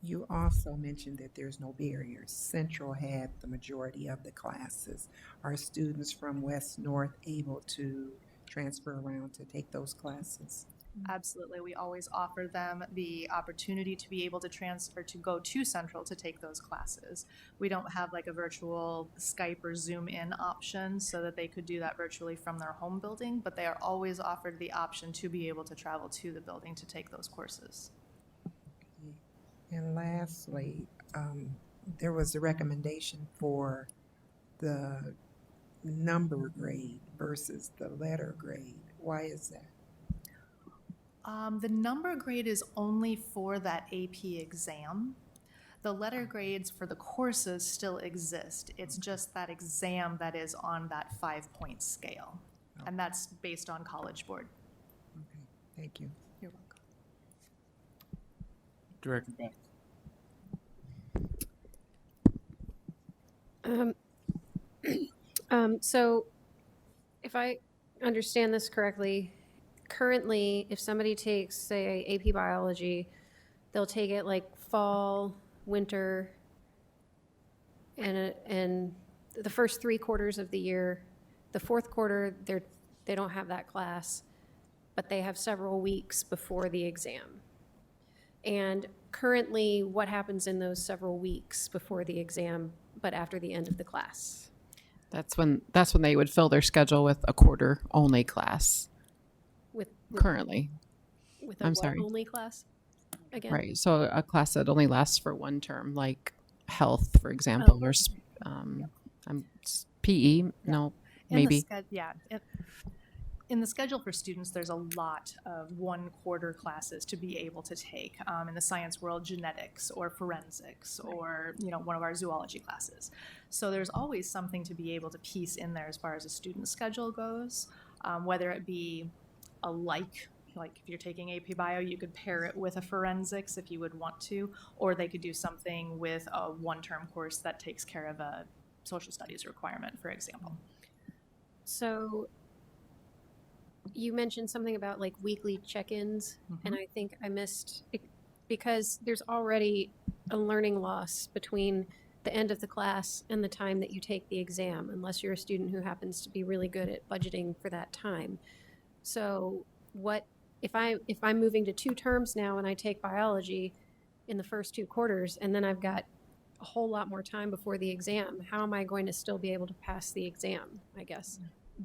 You also mentioned that there's no barriers. Central had the majority of the classes. Are students from West North able to transfer around to take those classes? Absolutely. We always offer them the opportunity to be able to transfer to go to Central to take those classes. We don't have like a virtual Skype or Zoom in option so that they could do that virtually from their home building, but they are always offered the option to be able to travel to the building to take those courses. And lastly, there was a recommendation for the number grade versus the letter grade. Why is that? The number grade is only for that AP exam. The letter grades for the courses still exist. It's just that exam that is on that 5-point scale. And that's based on College Board. Okay, thank you. You're welcome. Director Beck. So if I understand this correctly, currently, if somebody takes, say, AP biology, they'll take it like fall, winter, and the first 3 quarters of the year. The 4th quarter, they don't have that class, but they have several weeks before the exam. And currently, what happens in those several weeks before the exam, but after the end of the class? That's when they would fill their schedule with a quarter only class. With Currently. With a I'm what sorry. only class? Again? Right. So a class that only lasts for 1 term, like health, for example, or PE. No. maybe? In the schedule for students, there's a lot of 1-quarter classes to be able to take. In the science world, genetics or forensics or, one of our zoology classes. So there's always something to be able to piece in there as far as a student schedule goes, whether it be like if you're taking AP Bio, you could pair it with a forensics if you would want to, or they could do something with a 1-term course that takes care of a social studies requirement, for example. So you mentioned something about like weekly check-ins, and I think I missed it because there's already a learning loss between the end of the class and the time that you take the exam, unless you're a student who happens to be really good at budgeting for that time. So what if I'm moving to 2 terms now and I take biology in the first 2 quarters and then I've got a whole lot more time before the exam? How am I going to still be able to pass the exam, I guess?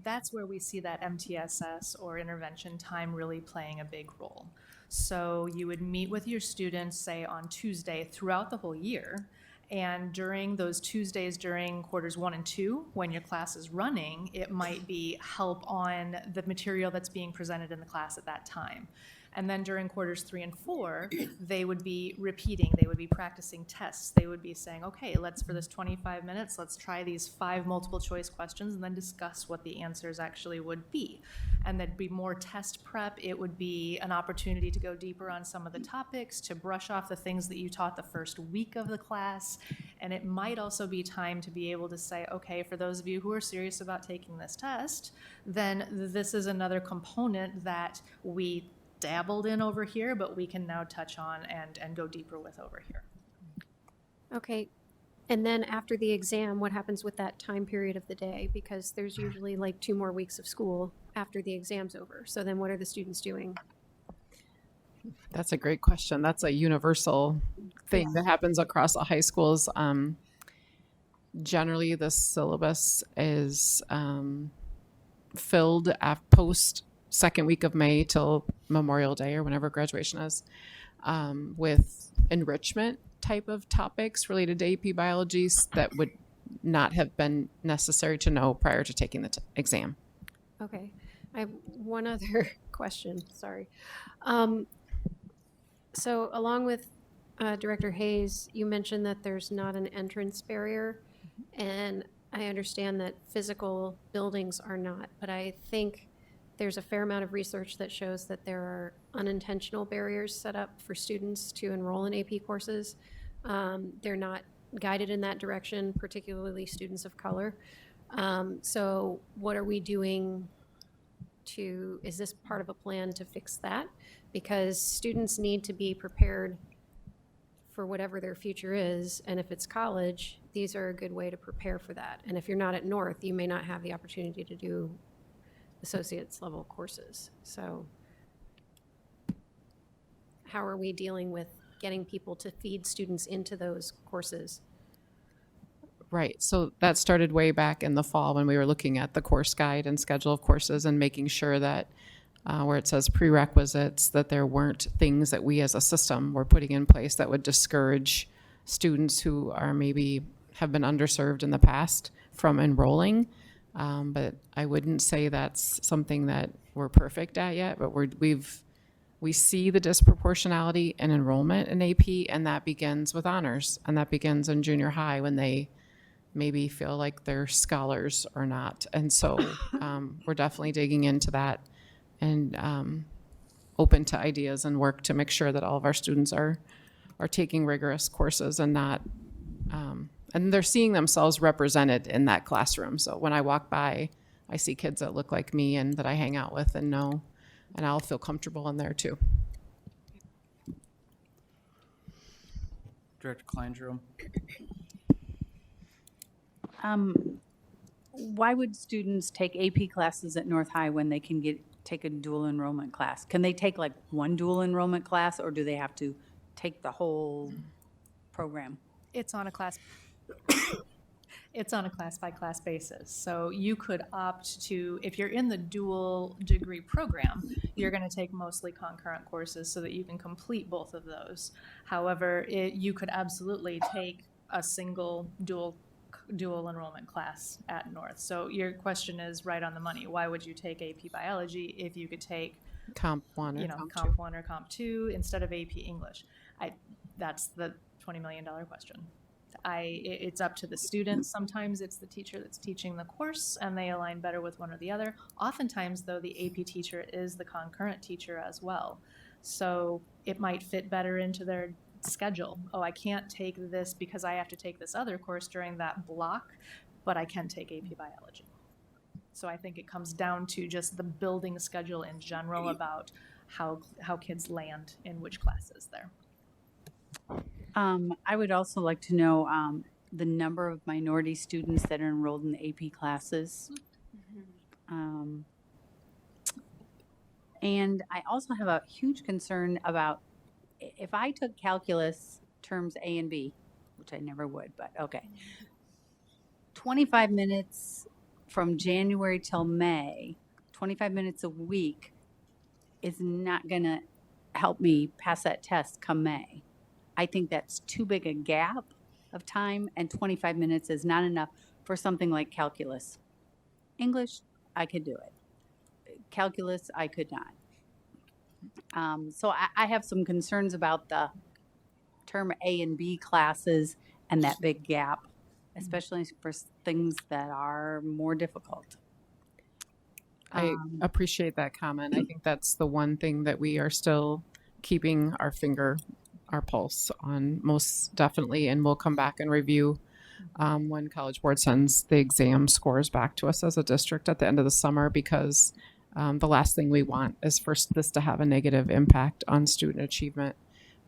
That's where we see that MTSS or intervention time really playing a big role. So you would meet with your students, say on Tuesday throughout the whole year, and during those Tuesdays during quarters 1 and 2, when your class is running, it might be help on the material that's being presented in the class at that time. And then during quarters 3 and 4, they would be repeating, they would be practicing tests. They would be saying, okay, for this 25 minutes, let's try these 5 multiple choice questions and then discuss what the answers actually would be. And there'd be more test prep. It would be an opportunity to go deeper on some of the topics, to brush off the things that you taught the first week of the class. And it might also be time to be able to say, okay, for those of you who are serious about taking this test, then this is another component that we dabbled in over here, but we can now touch on and go deeper with over here. Okay. And then after the exam, what happens with that time period of the day? Because there's usually like 2 more weeks of school after the exam's over. So then what are the students doing? That's a great question. That's a universal thing that happens across all high schools. Generally, the syllabus is filled post second week of May till Memorial Day or whenever graduation is, with enrichment type of topics related to AP biology that would not have been necessary to know prior to taking the exam. Okay. I have one other question. Sorry. So along with Director Hayes, you mentioned that there's not an entrance barrier, and I understand that physical buildings are not, but I think there's a fair amount of research that shows that there are unintentional barriers set up for students to enroll in AP courses. They're not guided in that direction, particularly students of color. So what are we doing is this part of a plan to fix that? Because students need to be prepared for whatever their future is, and if it's college, these are a good way to prepare for that. And if you're not at North, you may not have the opportunity to do associate's level courses. So how are we dealing with getting people to feed students into those courses? Right. So that started way back in the fall when we were looking at the course guide and schedule of courses and making sure that where it says prerequisites, that there weren't things that we as a system were putting in place that would discourage students who are maybe have been underserved in the past from enrolling. But I wouldn't say that's something that we're perfect at yet, but we see the disproportionality in enrollment in AP, and that begins with honors, and that begins in junior high when they maybe feel like they're scholars or not. And so we're definitely digging into that and open to ideas and work to make sure that all of our students are taking rigorous courses and not and they're seeing themselves represented in that classroom. So when I walk by, I see kids that look like me and that I hang out with and know, and I'll feel comfortable in there too. Director Klein-Jerome. Why would students take AP classes at North High when they can take a dual enrollment class? Can they take like one dual enrollment class, or do they have to take the whole program? It's on a class by class basis. So you could opt to, if you're in the dual degree program, you're going to take mostly concurrent courses so that you can complete both of those. However, you could absolutely take a single dual dual enrollment class at North. So your question is right on the money. Why would you take AP Biology if you could take, Comp 1 or you know, Comp 2. Comp 1 or Comp 2 instead of AP English? That's the $20 million question. It's up to the student. Sometimes it's the teacher that's teaching the course and they align better with one or the other. Oftentimes, though, the AP teacher is the concurrent teacher as well. So it might fit better into their schedule. Oh, I can't take this because I have to take this other course during that block, but I can take AP Biology. So I think it comes down to just the building schedule in general about how kids land in which classes there. I would also like to know the number of minority students that are enrolled in the AP classes. And I also have a huge concern about if I took calculus terms A and B, which I never would, but okay. 25 minutes from January till May, 25 minutes a week is not going to help me pass that test come May. I think that's too big a gap of time, and 25 minutes is not enough for something like calculus. English, I could do it. Calculus, I could not. So I have some concerns about the term A and B classes and that big gap, especially for things that are more difficult. I appreciate that comment. I think that's the one thing that we are still keeping our pulse on, most definitely, and we'll come back and review when College Board sends the exam scores back to us as a district at the end of the summer, because the last thing we want is for this to have a negative impact on student achievement.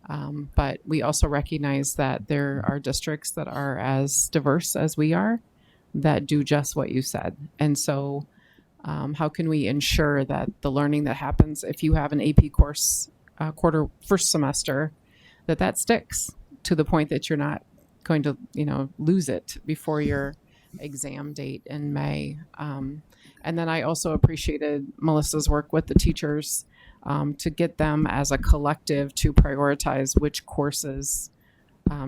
But we also recognize that there are districts that are as diverse as we are that do just what you said. And so how can we ensure that the learning that happens if you have an AP course first semester, that sticks to the point that you're not going to, lose it before your exam date in May. And then I also appreciated Melissa's work with the teachers to get them as a collective to prioritize which courses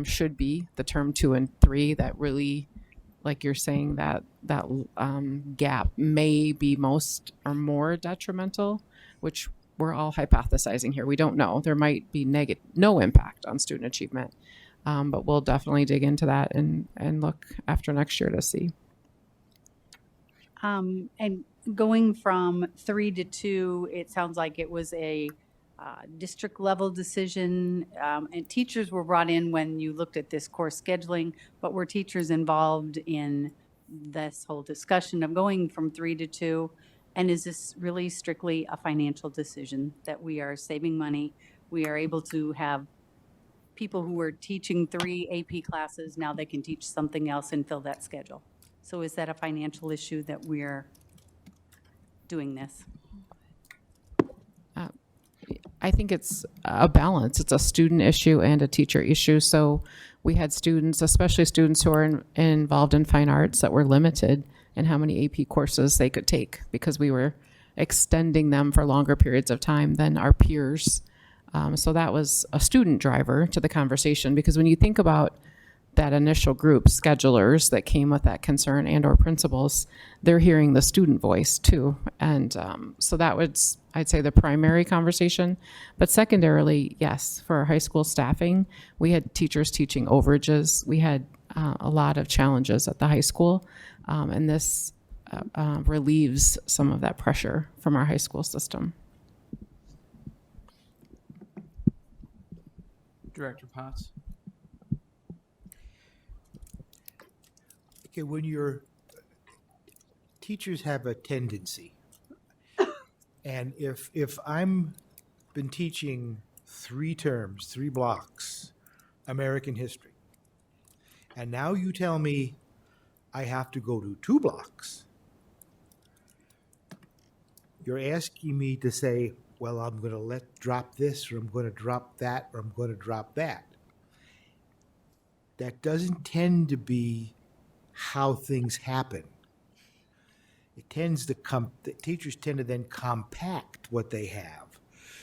should be the term 2 and 3 that really, like you're saying, that gap may be most or more detrimental, which we're all hypothesizing here. We don't know. There might be no impact on student achievement, but we'll definitely dig into that and look after next year to see. And going from 3 to 2, it sounds like it was a district level decision, and teachers were brought in when you looked at this course scheduling, but were teachers involved in this whole discussion of going from 3 to 2? And is this really strictly a financial decision that we are saving money? We are able to have people who were teaching 3 AP classes, now they can teach something else and fill that schedule. So is that a financial issue that we're doing this? I think it's a balance. It's a student issue and a teacher issue. So we had students, especially students who are involved in fine arts, that were limited in how many AP courses they could take because we were extending them for longer periods of time than our peers. So that was a student driver to the conversation, because when you think about that initial group, schedulers that came with that concern and or principals, they're hearing the student voice too. And so that was, I'd say, the primary conversation. But secondarily, yes, for our high school staffing, we had teachers teaching overages. We had a lot of challenges at the high school. And this relieves some of that pressure from our high school system. Director Potts. Okay, when your teachers have a tendency, and if I'm been teaching 3 terms, 3 blocks, American history, and now you tell me I have to go to 2 blocks, you're asking me to say, well, I'm going to drop this, or I'm going to drop that, or I'm going to drop that. That doesn't tend to be how things happen. It tends to the teachers tend to then compact what they have.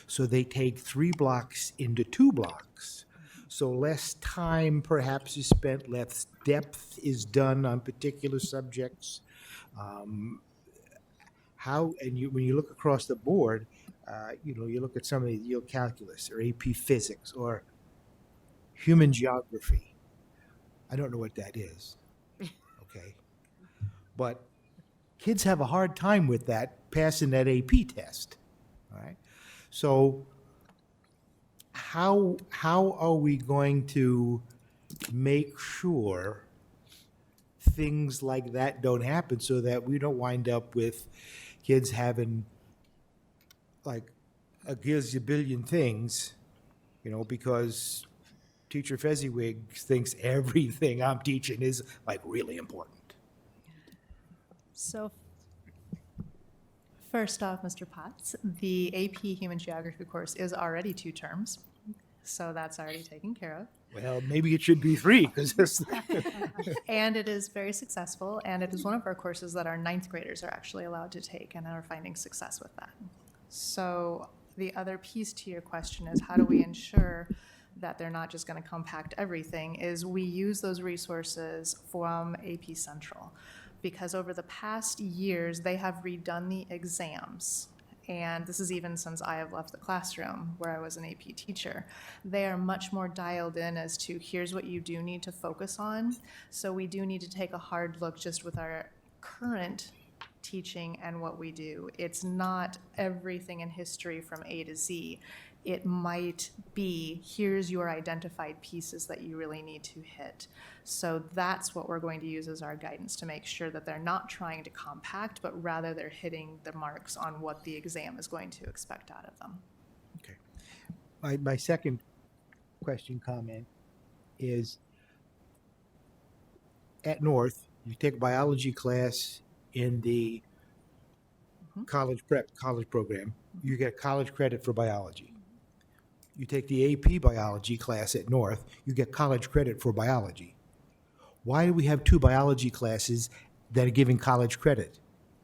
So they take 3 blocks into 2 blocks. So less time perhaps is spent, less depth is done on particular subjects. When you look across the board, you look at some of the calculus or AP physics or human geography. I don't know what that is. Okay. But kids have a hard time with that, passing that AP test. All right. So how are we going to make sure things like that don't happen so that we don't wind up with kids having like a gazillion things, because Teacher Fezziwig thinks everything I'm teaching is like really important. So first off, Mr. Potts, the AP Human Geography course is already 2 terms, so that's already taken care of. Well, maybe it should be 3 because And it is very successful, and it is one of our courses that our 9th graders are actually allowed to take and are finding success with that. So the other piece to your question is how do we ensure that they're not just going to compact everything, is we use those resources from AP Central. Because over the past years, they have redone the exams. And this is even since I have left the classroom where I was an AP teacher. They are much more dialed in as to here's what you do need to focus on. So we do need to take a hard look just with our current teaching and what we do. It's not everything in history from A to Z. It might be, here's your identified pieces that you really need to hit. So that's what we're going to use as our guidance to make sure that they're not trying to compact, but rather they're hitting the marks on what the exam is going to expect out of them. Okay. My second comment is, at North, you take a biology class in the college program, you get college credit for biology. You take the AP biology class at North, you get college credit for biology. Why do we have 2 biology classes that are giving college credit?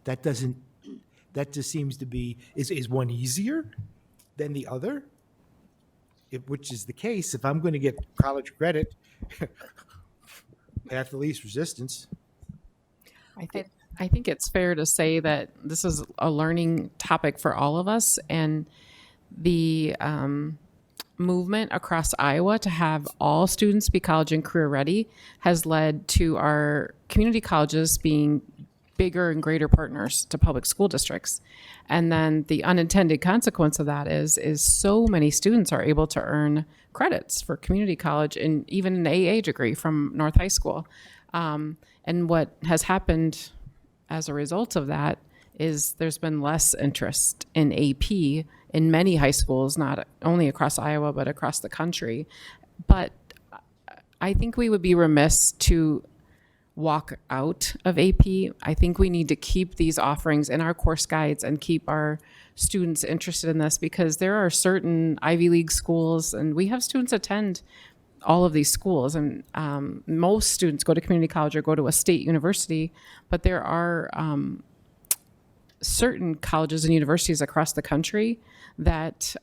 That just seems to be, is one easier than the other? Which is the case, if I'm going to get college credit, path of least resistance. I think it's fair to say that this is a learning topic for all of us, and the movement across Iowa to have all students be college and career ready has led to our community colleges being bigger and greater partners to public school districts. And then the unintended consequence of that is so many students are able to earn credits for community college and even an AA degree from North High School. And what has happened as a result of that is there's been less interest in AP in many high schools, not only across Iowa, but across the country. But I think we would be remiss to walk out of AP. I think we need to keep these offerings in our course guides and keep our students interested in this, because there are certain Ivy League schools, and we have students attend all of these schools, and most students go to community college or go to a state university, but there are certain colleges and universities across the country that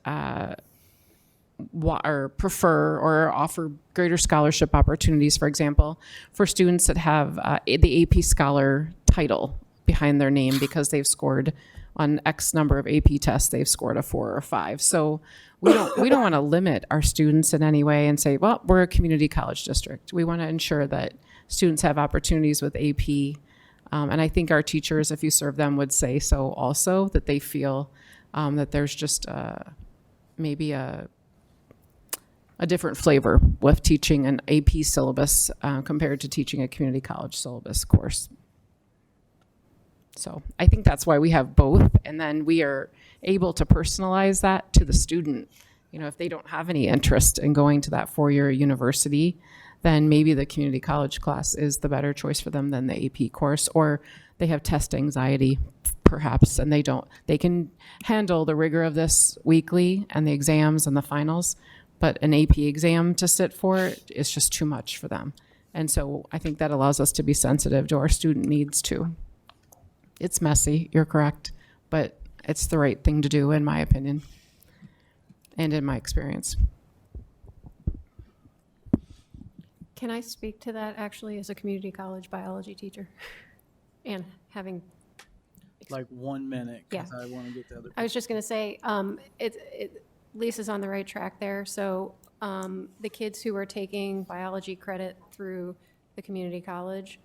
or prefer or offer greater scholarship opportunities, for example, for students that have the AP Scholar title behind their name because they've scored on X number of AP tests, they've scored a 4 or 5. So we don't want to limit our students in any way and say, well, we're a community college district. We want to ensure that students have opportunities with AP. And I think our teachers, if you serve them, would say so also, that they feel that there's just maybe a different flavor with teaching an AP syllabus compared to teaching a community college syllabus course. So I think that's why we have both, and then we are able to personalize that to the student. You know, if they don't have any interest in going to that 4-year university, then maybe the community college class is the better choice for them than the AP course, or they have test anxiety perhaps, and they can handle the rigor of this weekly and the exams and the finals, but an AP exam to sit for is just too much for them. And so I think that allows us to be sensitive to our student needs too. It's messy, you're correct, but it's the right thing to do in my opinion and in my experience. Can I speak to that actually as a community college biology teacher? And having, Like 1 minute, because Yeah. I want to get the other. I was just going to say, Lisa's on the right track there. So the kids who are taking biology credit through the community college,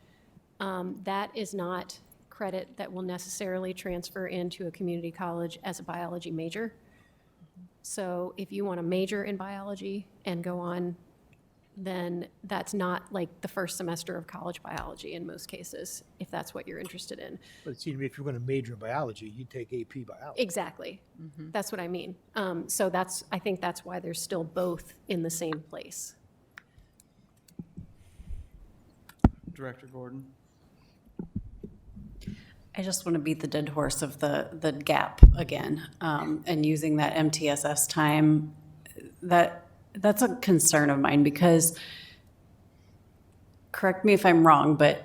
that is not credit that will necessarily transfer into a community college as a biology major. So if you want to major in biology and go on, then that's not like the first semester of college biology in most cases, if that's what you're interested in. But it seems to me if you're going to major in biology, you take AP biology. Exactly. That's what I mean. So I think that's why they're still both in the same place. Director Gordon. I just want to beat the dead horse of the gap again, and using that MTSS time. That's a concern of mine because, correct me if I'm wrong, but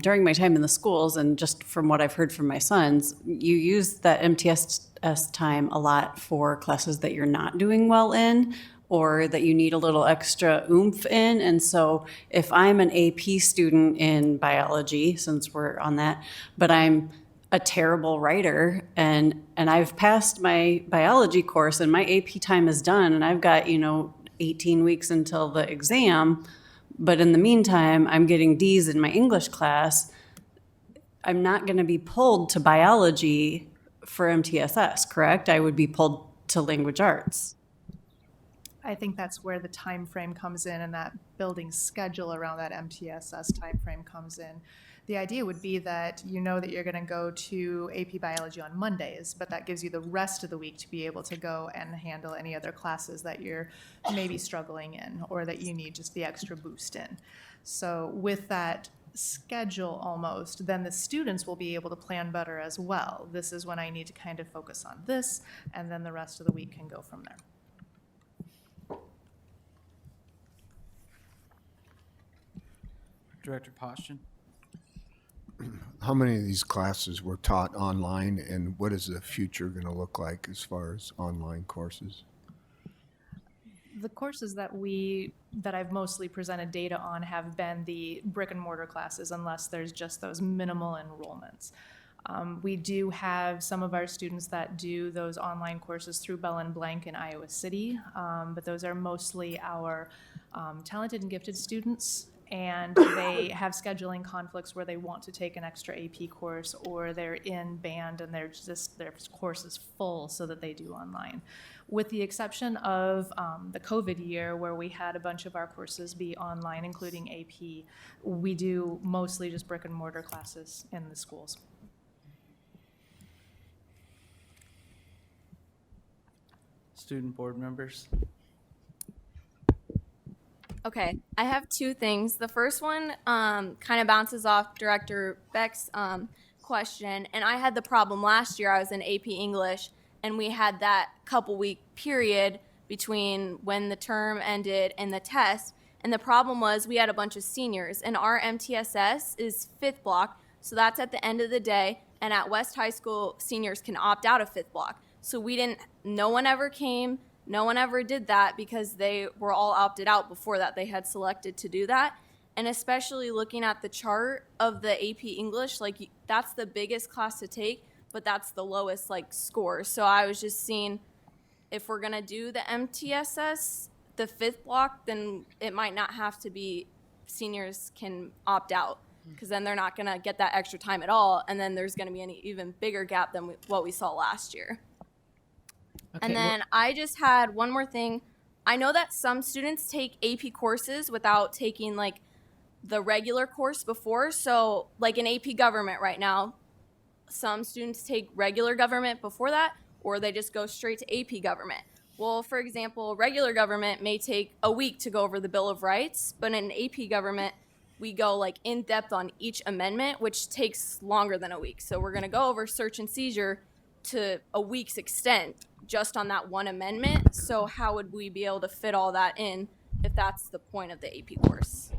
during my time in the schools and just from what I've heard from my sons, you use that MTSS time a lot for classes that you're not doing well in or that you need a little extra oomph in. And so if I'm an AP student in biology, since we're on that, but I'm a terrible writer and I've passed my biology course and my AP time is done and I've got, 18 weeks until the exam, but in the meantime, I'm getting D's in my English class, I'm not going to be pulled to biology for MTSS, correct? I would be pulled to language arts. I think that's where the time frame comes in and that building schedule around that MTSS time frame comes in. The idea would be that you know that you're going to go to AP Biology on Mondays, but that gives you the rest of the week to be able to go and handle any other classes that you're maybe struggling in or that you need just the extra boost in. So with that schedule almost, then the students will be able to plan better as well. This is when I need to kind of focus on this, and then the rest of the week can go from there. Director Poston. How many of these classes were taught online, and what is the future going to look like as far as online courses? The courses that I've mostly presented data on have been the brick and mortar classes, unless there's just those minimal enrollments. We do have some of our students that do those online courses through Bell and Blank in Iowa City, but those are mostly our talented and gifted students, and they have scheduling conflicts where they want to take an extra AP course, or they're in band and their course is full so that they do online. With the exception of the COVID year where we had a bunch of our courses be online, including AP, we do mostly just brick and mortar classes in the schools. Student board members. Okay, I have two things. The first one kind of bounces off Director Beck's question, and I had the problem last year. I was in AP English, and we had that couple-week period between when the term ended and the test, and the problem was we had a bunch of seniors, and our MTSS is fifth block, so that's at the end of the day, and at West High School, seniors can opt out of fifth block. So no one ever came. No one ever did that because they were all opted out before that. They had selected to do that. And especially looking at the chart of the AP English, like that's the biggest class to take, but that's the lowest score. So I was just seeing if we're going to do the MTSS, the fifth block, then it might not have to be seniors can opt out because then they're not going to get that extra time at all. And then there's going to be an even bigger gap than what we saw last year. Okay, And then I just had one more thing. I know that some students take AP courses without taking the regular course before. So in AP government right now, some students take regular government before that, or they just go straight to AP government. Well, for example, regular government may take a week to go over the Bill of Rights, but in AP government, we go in depth on each amendment, which takes longer than a week. So we're going to go over search and seizure to a week's extent just on that one amendment. So how would we be able to fit all that in if that's the point of the AP course?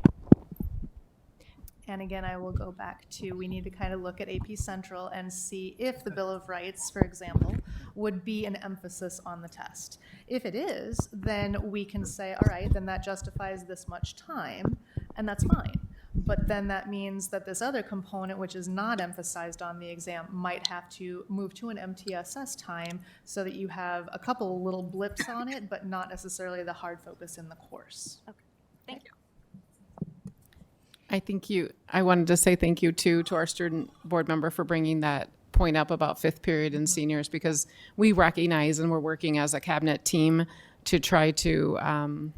And again, I will go back to, we need to kind of look at AP Central and see if the Bill of Rights, for example, would be an emphasis on the test. If it is, then we can say, all right, then that justifies this much time, and that's fine. But then that means that this other component, which is not emphasized on the exam, might have to move to an MTSS time so that you have a couple little blips on it, but not necessarily the hard focus in the course. Thank you. I wanted to say thank you too to our student board member for bringing that point up about fifth period and seniors, because we recognize and we're working as a cabinet team to try to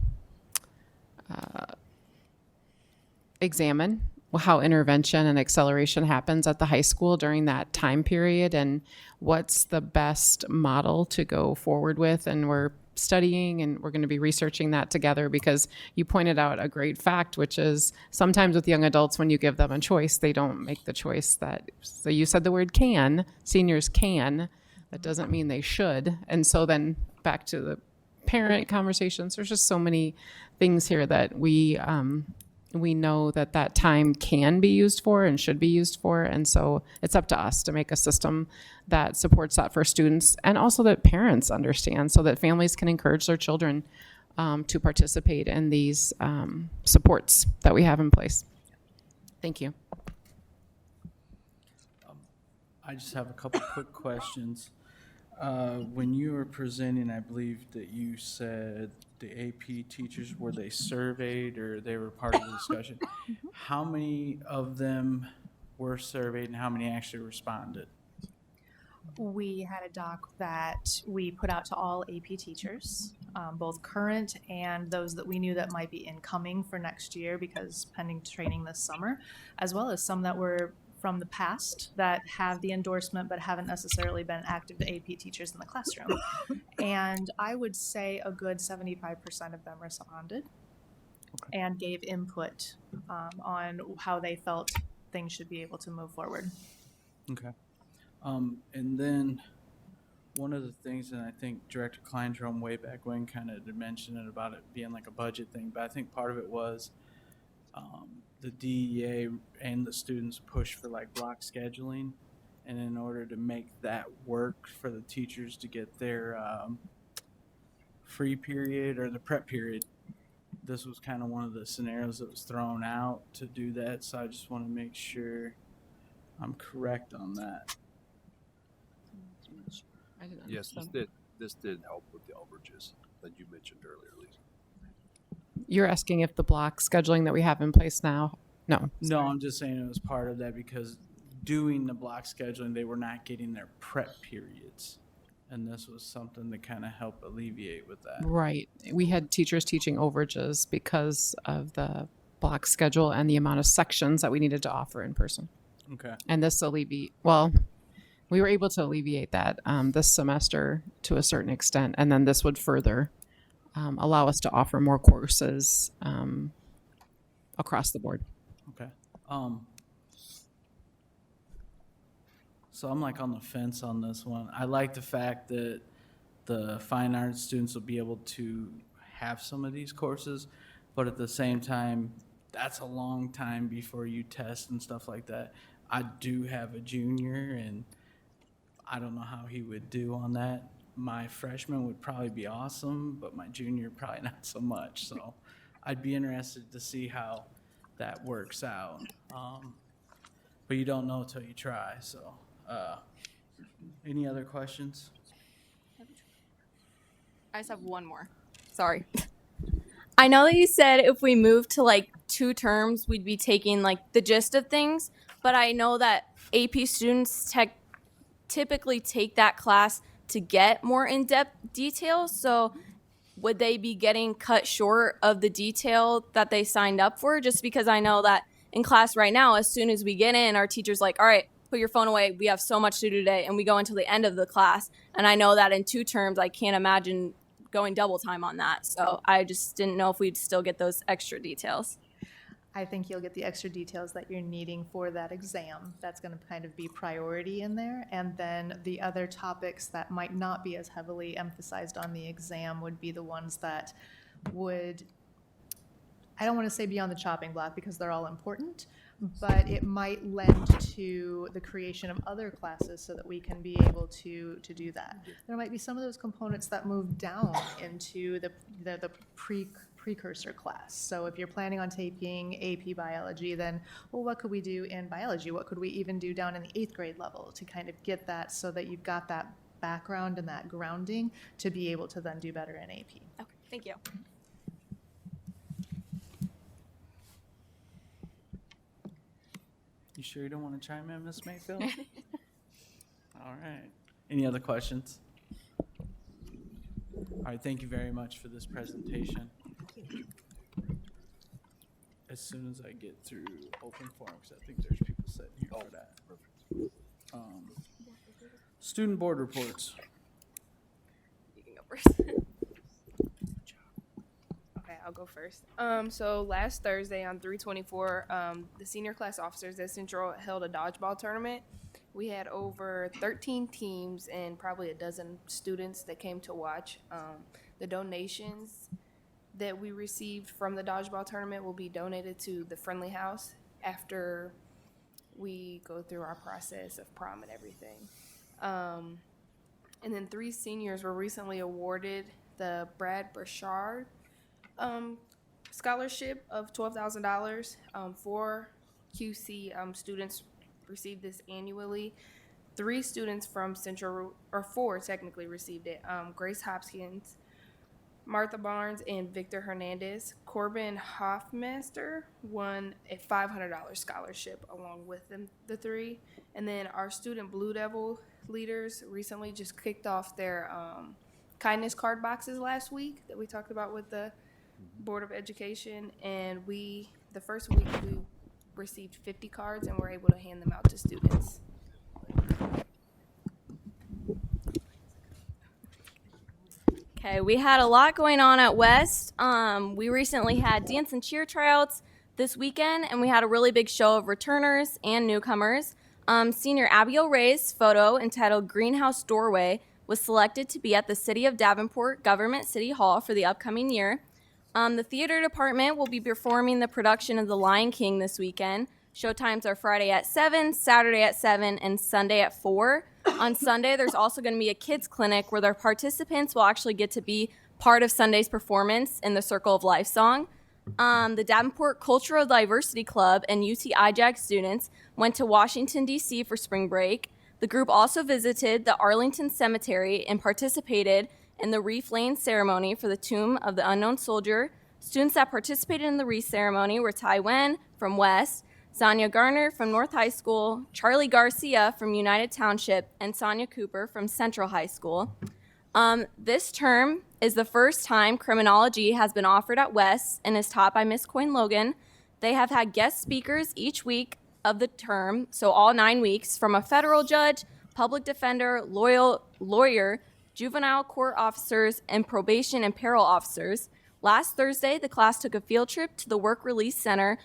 examine how intervention and acceleration happens at the high school during that time period and what's the best model to go forward with. And we're studying and we're going to be researching that together, because you pointed out a great fact, which is sometimes with young adults, when you give them a choice, they don't make the choice that, so you said the word can, seniors can, that doesn't mean they should. And so then back to the parent conversations, there's just so many things here that we know that that time can be used for and should be used for. And so it's up to us to make a system that supports that for students, and also that parents understand, so that families can encourage their children to participate in these supports that we have in place. Thank you. I just have a couple quick questions. When you were presenting, I believe that you said the AP teachers, were they surveyed or they were part of the discussion? How many of them were surveyed and how many actually responded? We had a doc that we put out to all AP teachers, both current and those that we knew that might be incoming for next year because pending training this summer, as well as some that were from the past that have the endorsement but haven't necessarily been active AP teachers in the classroom. And I would say a good 75% of them responded and gave input on how they felt things should be able to move forward. Okay. And then one of the things, and I think Director Kleindrom way back when kind of did mention it about it being like a budget thing, but I think part of it was the DEA and the students push for like block scheduling, and in order to make that work for the teachers to get their free period or the prep period, this was kind of one of the scenarios that was thrown out to do that. So I just want to make sure I'm correct on that. Yes, this did help with the overages that you mentioned earlier, Lisa. You're asking if the block scheduling that we have in place now? No. No, I'm just saying it was part of that because doing the block scheduling, they were not getting their prep periods. And this was something to kind of help alleviate with that. Right. We had teachers teaching overages because of the block schedule and the amount of sections that we needed to offer in person. Okay. And this we were able to alleviate that this semester to a certain extent, and then this would further allow us to offer more courses across the board. Okay. So I'm like on the fence on this one. I like the fact that the fine arts students will be able to have some of these courses, but at the same time, that's a long time before you test and stuff like that. I do have a junior, and I don't know how he would do on that. My freshman would probably be awesome, but my junior probably not so much. So I'd be interested to see how that works out. But you don't know until you try. So any other questions? I just have one more. Sorry. I know that you said if we move to like 2 terms, we'd be taking like the gist of things, but I know that AP students typically take that class to get more in-depth details. So would they be getting cut short of the detail that they signed up for? Just because I know that in class right now, as soon as we get in, our teacher's like, all right, put your phone away. We have so much to do today. And we go until the end of the class. And I know that in 2 terms, I can't imagine going double time on that. So I just didn't know if we'd still get those extra details. I think you'll get the extra details that you're needing for that exam. That's going to kind of be priority in there. And then the other topics that might not be as heavily emphasized on the exam would be the ones that would, I don't want to say beyond the chopping block because they're all important, but it might lend to the creation of other classes so that we can be able to do that. There might be some of those components that move down into the precursor class. So if you're planning on taking AP biology, then, well, what could we do in biology? What could we even do down in the 8th grade level to kind of get that so that you've got that background and that grounding to be able to then do better in AP. Okay, thank you. You sure you don't want to chime in, Ms. Mayfield? All right. Any other questions? All right, thank you very much for this presentation. As soon as I get through open forum, because I think there's people sitting here for that. Student board reports. You can go first. Okay, I'll go first. So last Thursday on 3/24, the senior class officers at Central held a dodgeball tournament. We had over 13 teams and probably a dozen students that came to watch. The donations that we received from the dodgeball tournament will be donated to the Friendly House after we go through our process of prom and everything. And then 3 seniors were recently awarded the Brachard scholarship of $12,000. 4 QC students receive this annually. 3 students from Central, or 4 technically, received it. Grace Hopkins, Martha Barnes, and Victor Hernandez. Corbin Hoffmaster won a $500 scholarship along with them, the 3. And then our student Blue Devil leaders recently just kicked off their kindness card boxes last week that we talked about with the Board of Education. And the first week we received 50 cards and were able to hand them out to students. Okay, we had a lot going on at West. We recently had dance and cheer tryouts this weekend, and we had a really big show of returners and newcomers. Senior Abigail Ray's photo entitled Greenhouse Doorway was selected to be at the City of Davenport Government City Hall for the upcoming year. The theater department will be performing the production of The Lion King this weekend. Showtimes are Friday at 7, Saturday at 7, and Sunday at 4. On Sunday, there's also going to be a kids clinic where their participants will actually get to be part of Sunday's performance in the Circle of Life song. The Davenport Cultural Diversity Club and UT IJAG students went to Washington, D.C. for spring break. The group also visited the Arlington Cemetery and participated in the wreath laying ceremony for the tomb of the unknown soldier. Students that participated in the wreath ceremony were Tai Wen from West, Zanya Garner from North High School, Charlie Garcia from United Township, and Sonia Cooper from Central High School. This term is the first time criminology has been offered at West and is taught by Ms. Coyne Logan. They have had guest speakers each week of the term, so all 9 weeks, from a federal judge, public defender, lawyer, juvenile court officers, and probation and parole officers. Last Thursday, the class took a field trip to the Work Release Center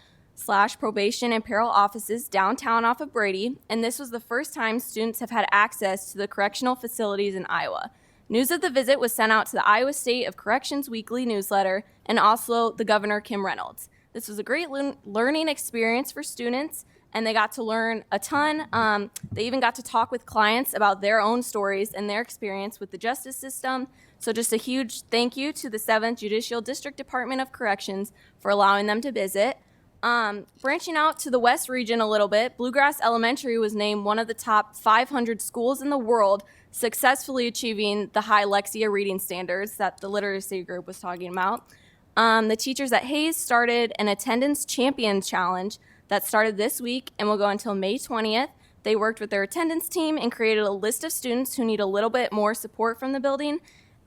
/ probation and parole offices downtown off of Brady, and this was the first time students have had access to the correctional facilities in Iowa. News of the visit was sent out to the Iowa State of Corrections Weekly newsletter and also the Governor Kim Reynolds. This was a great learning experience for students, and they got to learn a ton. They even got to talk with clients about their own stories and their experience with the justice system. So just a huge thank you to the 7th Judicial District Department of Corrections for allowing them to visit. Branching out to the West region a little bit, Bluegrass Elementary was named one of the top 500 schools in the world, successfully achieving the high Lexia reading standards that the literacy group was talking about. The teachers at Hayes started an attendance champion challenge that started this week and will go until May 20th. They worked with their attendance team and created a list of students who need a little bit more support from the building.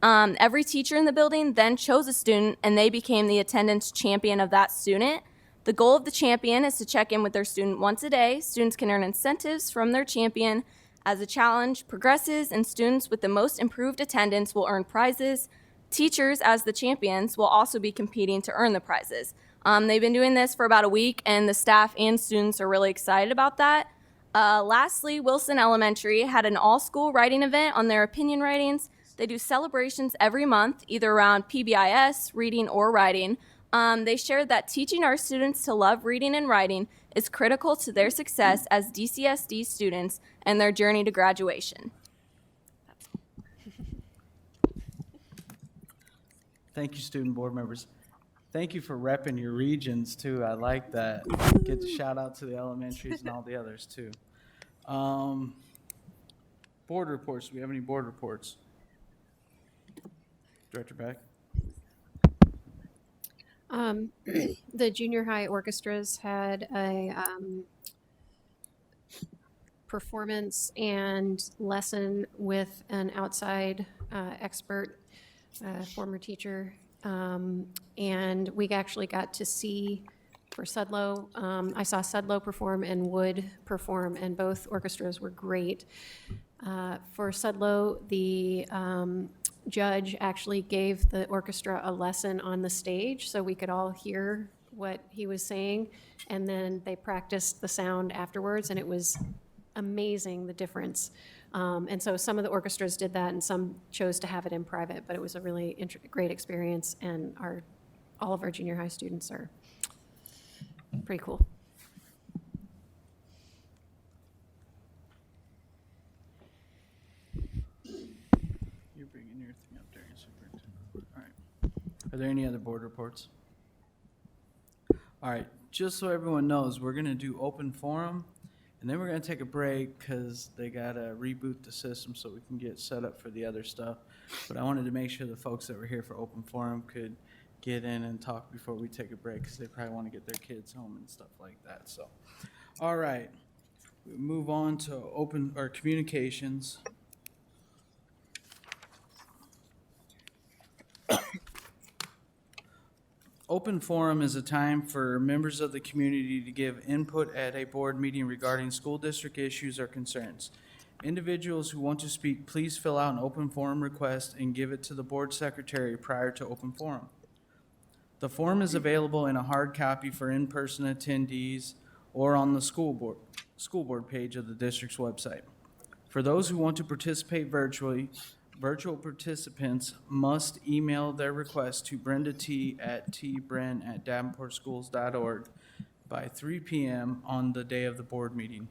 Every teacher in the building then chose a student, and they became the attendance champion of that student. The goal of the champion is to check in with their student once a day. Students can earn incentives from their champion as the challenge progresses, and students with the most improved attendance will earn prizes. Teachers, as the champions, will also be competing to earn the prizes. They've been doing this for about a week, and the staff and students are really excited about that. Lastly, Wilson Elementary had an all-school writing event on their opinion writings. They do celebrations every month, either around PBIS, reading, or writing. They shared that teaching our students to love reading and writing is critical to their success as DCSD students and their journey to graduation. Thank you, student board members. thank you for repping your regions too. I like that. Get to shout out to the elementaries and all the others too. Board reports. Do we have any board reports? Director Beck? The junior high orchestras had a performance and lesson with an outside expert, former teacher, and we actually got to see for Sudlow. I saw Sudlow perform and Wood perform, and both orchestras were great. For Sudlow, the judge actually gave the orchestra a lesson on the stage so we could all hear what he was saying, and then they practiced the sound afterwards, and it was amazing, the difference. And so some of the orchestras did that and some chose to have it in private, but it was a really great experience, and all of our junior high students are pretty cool. You're bringing your thing up there, Superintendent. All right. Are there any other board reports? All right, just so everyone knows, we're gonna do open forum, and then we're gonna take a break because they gotta reboot the system so we can get set up for the other stuff. But I wanted to make sure the folks that were here for open forum could get in and talk before we take a break, because they probably want to get their kids home and stuff like that. So, all right, we move on to communications. Open forum is a time for members of the community to give input at a board meeting regarding school district issues or concerns. Individuals who want to speak, please fill out an open forum request and give it to the board secretary prior to open forum. The form is available in a hard copy for in-person attendees or on the school board page of the district's website. For those who want to participate virtually, virtual participants must email their request to Brenda T. at tbren@davenportschools.org by 3 p.m. on the day of the board meeting.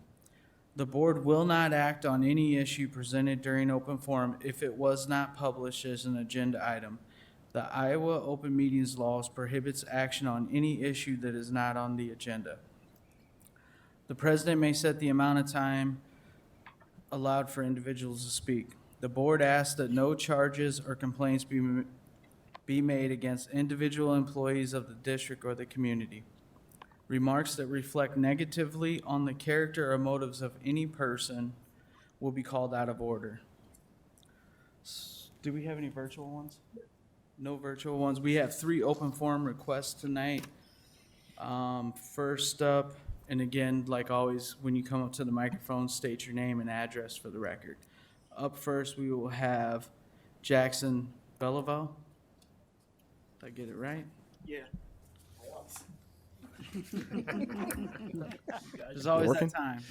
The board will not act on any issue presented during open forum if it was not published as an agenda item. The Iowa Open Meetings Laws prohibits action on any issue that is not on the agenda. The president may set the amount of time allowed for individuals to speak. The board asks that no charges or complaints be made against individual employees of the district or the community. Remarks that reflect negatively on the character or motives of any person will be called out of order. Do we have any virtual ones? No virtual ones. We have 3 open forum requests tonight. First up, and again, like always, when you come up to the microphone, state your name and address for the record. Up first, we will have Jackson Belleville. Did I get it right? Yeah. There's always Working? that time.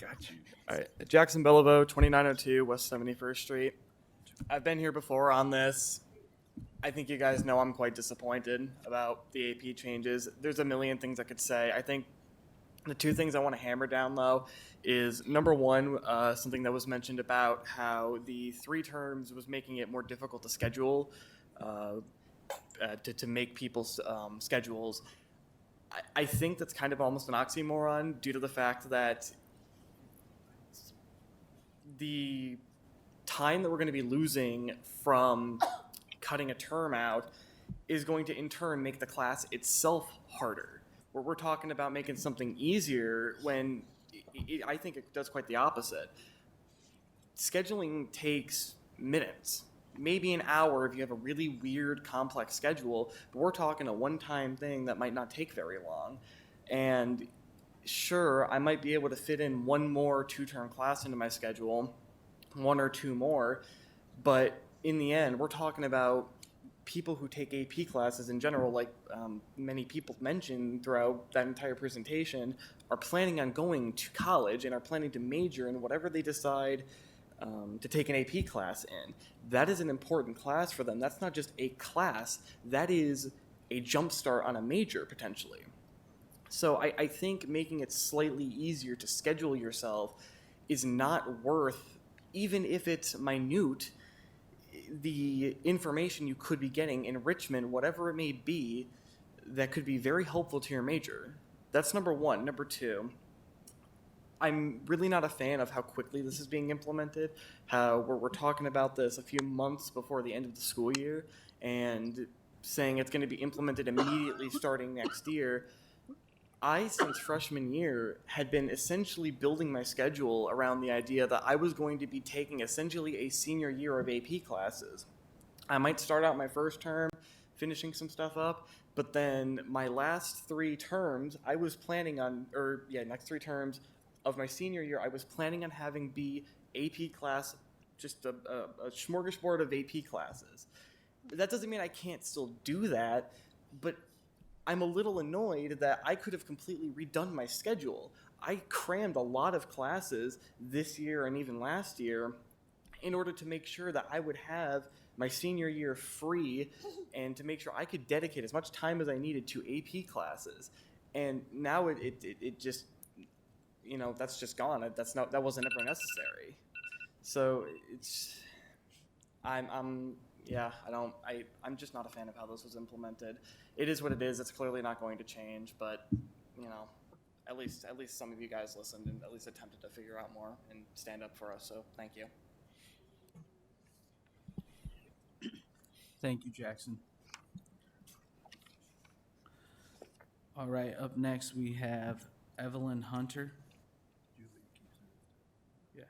Got you. All right. Jackson Belleville, 2902 West 71st Street. I've been here before on this. I think you guys know I'm quite disappointed about the AP changes. There's a million things I could say. I think the 2 things I want to hammer down, though, is number 1, something that was mentioned about how the 3 terms was making it more difficult to schedule, to make people's schedules. I think that's kind of almost an oxymoron due to the fact that the time that we're going to be losing from cutting a term out is going to in turn make the class itself harder. Where we're talking about making something easier when I think it does quite the opposite. Scheduling takes minutes, maybe an hour if you have a really weird, complex schedule, but we're talking a one-time thing that might not take very long. And sure, I might be able to fit in 1 more 2-term class into my schedule, 1 or 2 more, but in the end, we're talking about people who take AP classes in general, like many people mentioned throughout that entire presentation, are planning on going to college and are planning to major in whatever they decide to take an AP class in. That is an important class for them. That's not just a class. That is a jumpstart on a major, potentially. So I think making it slightly easier to schedule yourself is not worth, even if it's minute, the information you could be getting, enrichment, whatever it may be, that could be very helpful to your major. That's number one. Number two, I'm really not a fan of how quickly this is being implemented, how we're talking about this a few months before the end of the school year and saying it's going to be implemented immediately starting next year. I, since freshman year, had been essentially building my schedule around the idea that I was going to be taking essentially a senior year of AP classes. I might start out my first term finishing some stuff up, but then my last 3 terms, I was planning on, next 3 terms of my senior year, I was planning on having be AP class, just a smorgasbord of AP classes. That doesn't mean I can't still do that, but I'm a little annoyed that I could have completely redone my schedule. I crammed a lot of classes this year and even last year in order to make sure that I would have my senior year free and to make sure I could dedicate as much time as I needed to AP classes. And now it just, that's just gone. That wasn't ever necessary. So I'm just not a fan of how this was implemented. It is what it is. It's clearly not going to change, but at least some of you guys listened and at least attempted to figure out more and stand up for us. So thank you. Thank you, Jackson. All right, up next we have Evelyn Hunter. Yeah.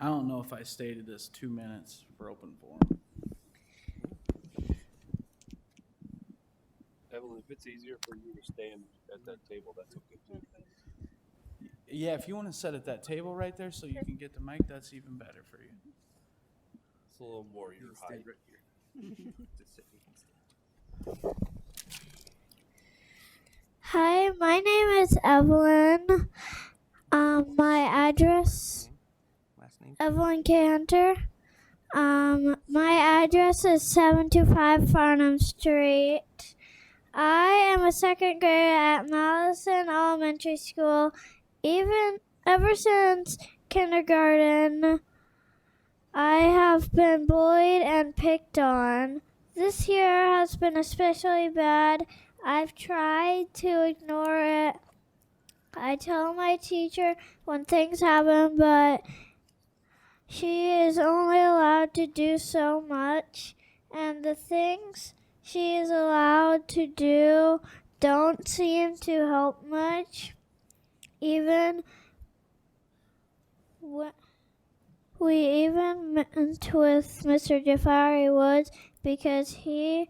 I don't know if I stated this 2 minutes for open forum. Evelyn, if it's easier for you to stand at that table, that's okay too. Yeah, if you want to sit at that table right there so you can get the mic, that's even better for you. It's a little more your height. Hi, my name is Evelyn. My address, Evelyn K. Hunter. My address is 725 Farnham Street. I am a second grader at Madison Elementary School. Ever since kindergarten, I have been bullied and picked on. This year has been especially bad. I've tried to ignore it. I tell my teacher when things happen, but she is only allowed to do so much, and the things she is allowed to do don't seem to help much. We even met with Mr. Jafari Woods because he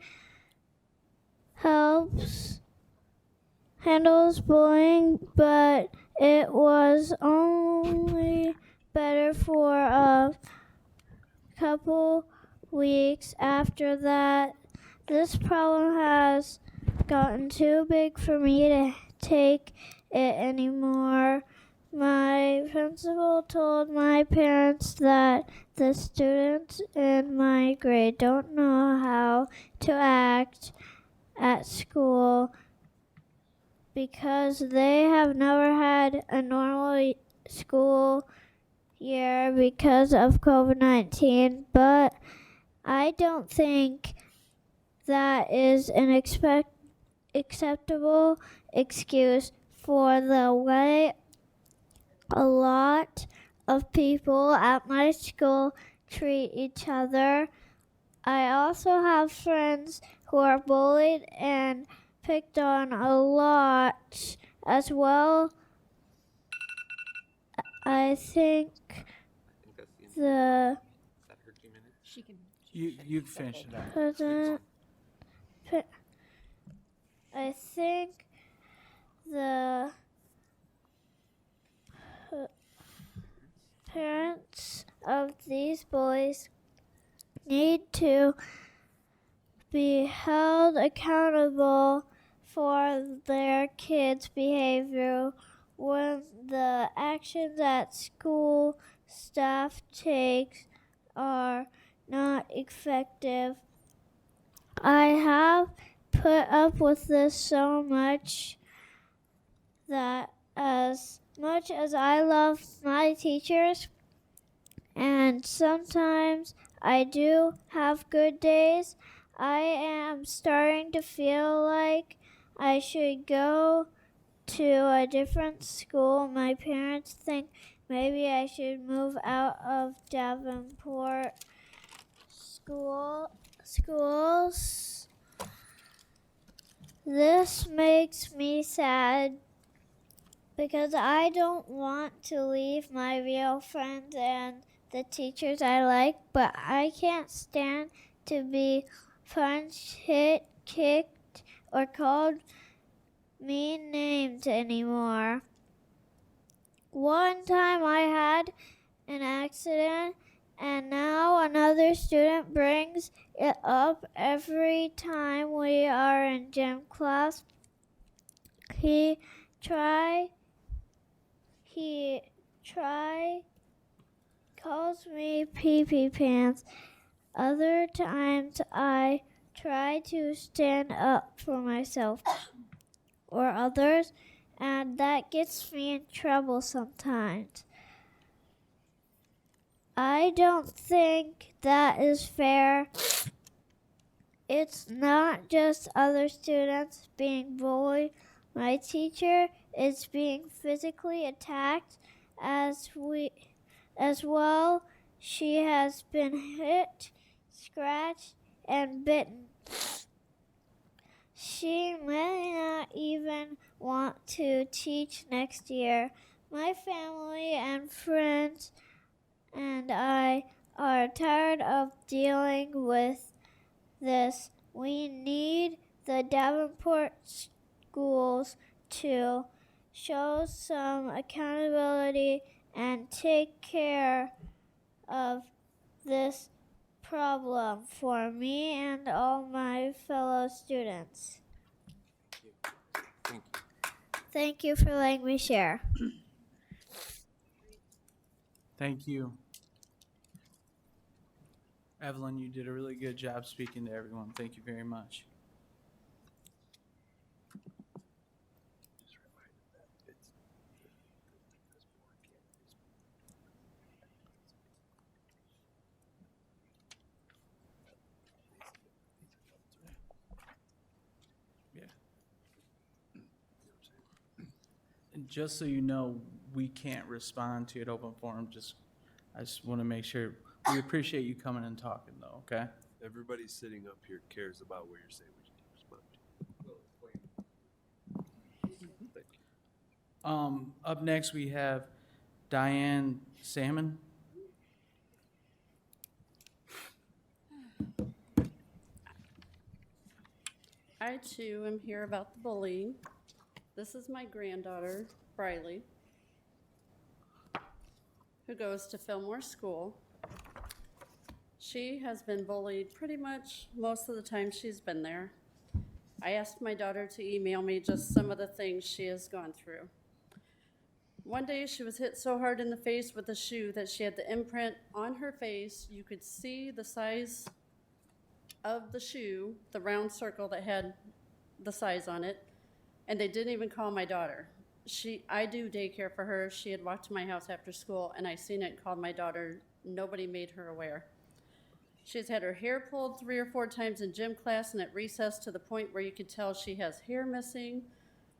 handles bullying, but it was only better for a couple weeks. After that, this problem has gotten too big for me to take it anymore. My principal told my parents that the students in my grade don't know how to act at school because they have never had a normal school year because of COVID-19, but I don't think that is an acceptable excuse for the way a lot of people at my school treat each other. I also have friends who are bullied and picked on a lot as well. I think the You can finish it out. I think the parents of these boys need to be held accountable for their kids' behavior when the actions that school staff takes are not effective. I have put up with this so much that as much as I love my teachers and sometimes I do have good days. I am starting to feel like I should go to a different school. My parents think maybe I should move out of Davenport schools. This makes me sad because I don't want to leave my real friends and the teachers I like, but I can't stand to be punched, hit, kicked, or called mean names anymore. One time I had an accident, and now another student brings it up every time we are in gym class. He calls me pee-pee pants. Other times I try to stand up for myself or others, and that gets me in trouble sometimes. I don't think that is fair. It's not just other students being bullied. My teacher is being physically attacked as well. She has been hit, scratched, and bitten. She may not even want to teach next year. My family and friends and I are tired of dealing with this. We need the Davenport schools to show some accountability and take care of this problem for me and all my fellow students. Thank you for letting me share. Thank you. Evelyn, you did a really good job speaking to everyone. Thank you very much. Yeah. And just so you know, we can't respond to it open forum. I just want to make sure. We appreciate you coming and talking, though, okay? Everybody sitting up here cares about what you're saying. Up next, we have Diane Salmon. I too am here about the bullying. This is my granddaughter, Briley, who goes to Fillmore School. She has been bullied pretty much most of the time she's been there. I asked my daughter to email me just some of the things she has gone through. One day she was hit so hard in the face with a shoe that she had the imprint on her face. You could see the size of the shoe, the round circle that had the size on it, and they didn't even call my daughter. I do daycare for her. She had walked to my house after school, and I seen it and called my daughter. Nobody made her aware. She's had her hair pulled 3 or 4 times in gym class and at recess to the point where you could tell she has hair missing.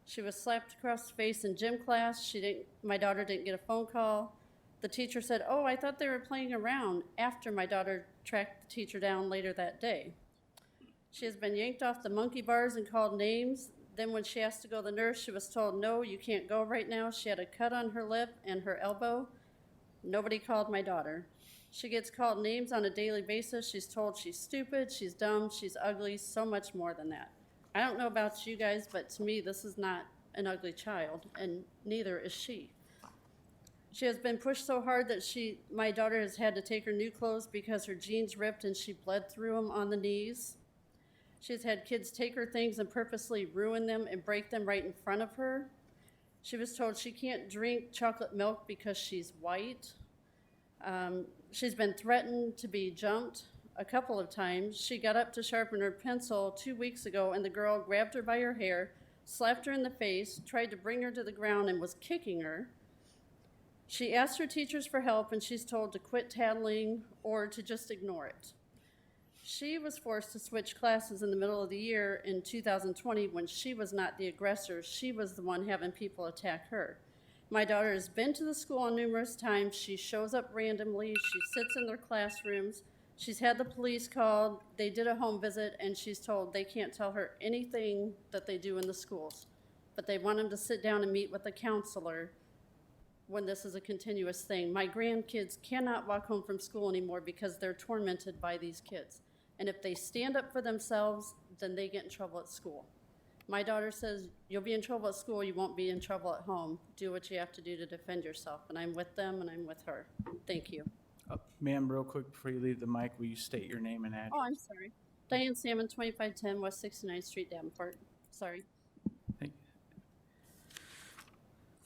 She was slapped across the face in gym class. My daughter didn't get a phone call. The teacher said, "Oh, I thought they were playing around," after my daughter tracked the teacher down later that day. She has been yanked off the monkey bars and called names. Then when she asked to go to the nurse, she was told, "No, you can't go right now." She had a cut on her lip and her elbow. Nobody called my daughter. She gets called names on a daily basis. She's told she's stupid, she's dumb, she's ugly, so much more than that. I don't know about you guys, but to me, this is not an ugly child, and neither is she. She has been pushed so hard that my daughter has had to take her new clothes because her jeans ripped and she bled through them on the knees. She's had kids take her things and purposely ruin them and break them right in front of her. She was told she can't drink chocolate milk because she's white. She's been threatened to be jumped a couple of times. She got up to sharpen her pencil 2 weeks ago, and the girl grabbed her by her hair, slapped her in the face, tried to bring her to the ground, and was kicking her. She asked her teachers for help, and she's told to quit tattling or to just ignore it. She was forced to switch classes in the middle of the year in 2020 when she was not the aggressor. She was the one having people attack her. My daughter has been to the school numerous times. She shows up randomly. She sits in their classrooms. She's had the police called. They did a home visit, and she's told they can't tell her anything that they do in the schools. But they want them to sit down and meet with a counselor when this is a continuous thing. My grandkids cannot walk home from school anymore because they're tormented by these kids. And if they stand up for themselves, then they get in trouble at school. My daughter says, you'll be in trouble at school, you won't be in trouble at home. Do what you have to do to defend yourself. And I'm with them and I'm with her. Thank you. Ma'am, real quick before you leave the mic, will you state your name and address? Oh, I'm sorry. Diane Salmon, 2510 West 69th Street, Davenport. Sorry.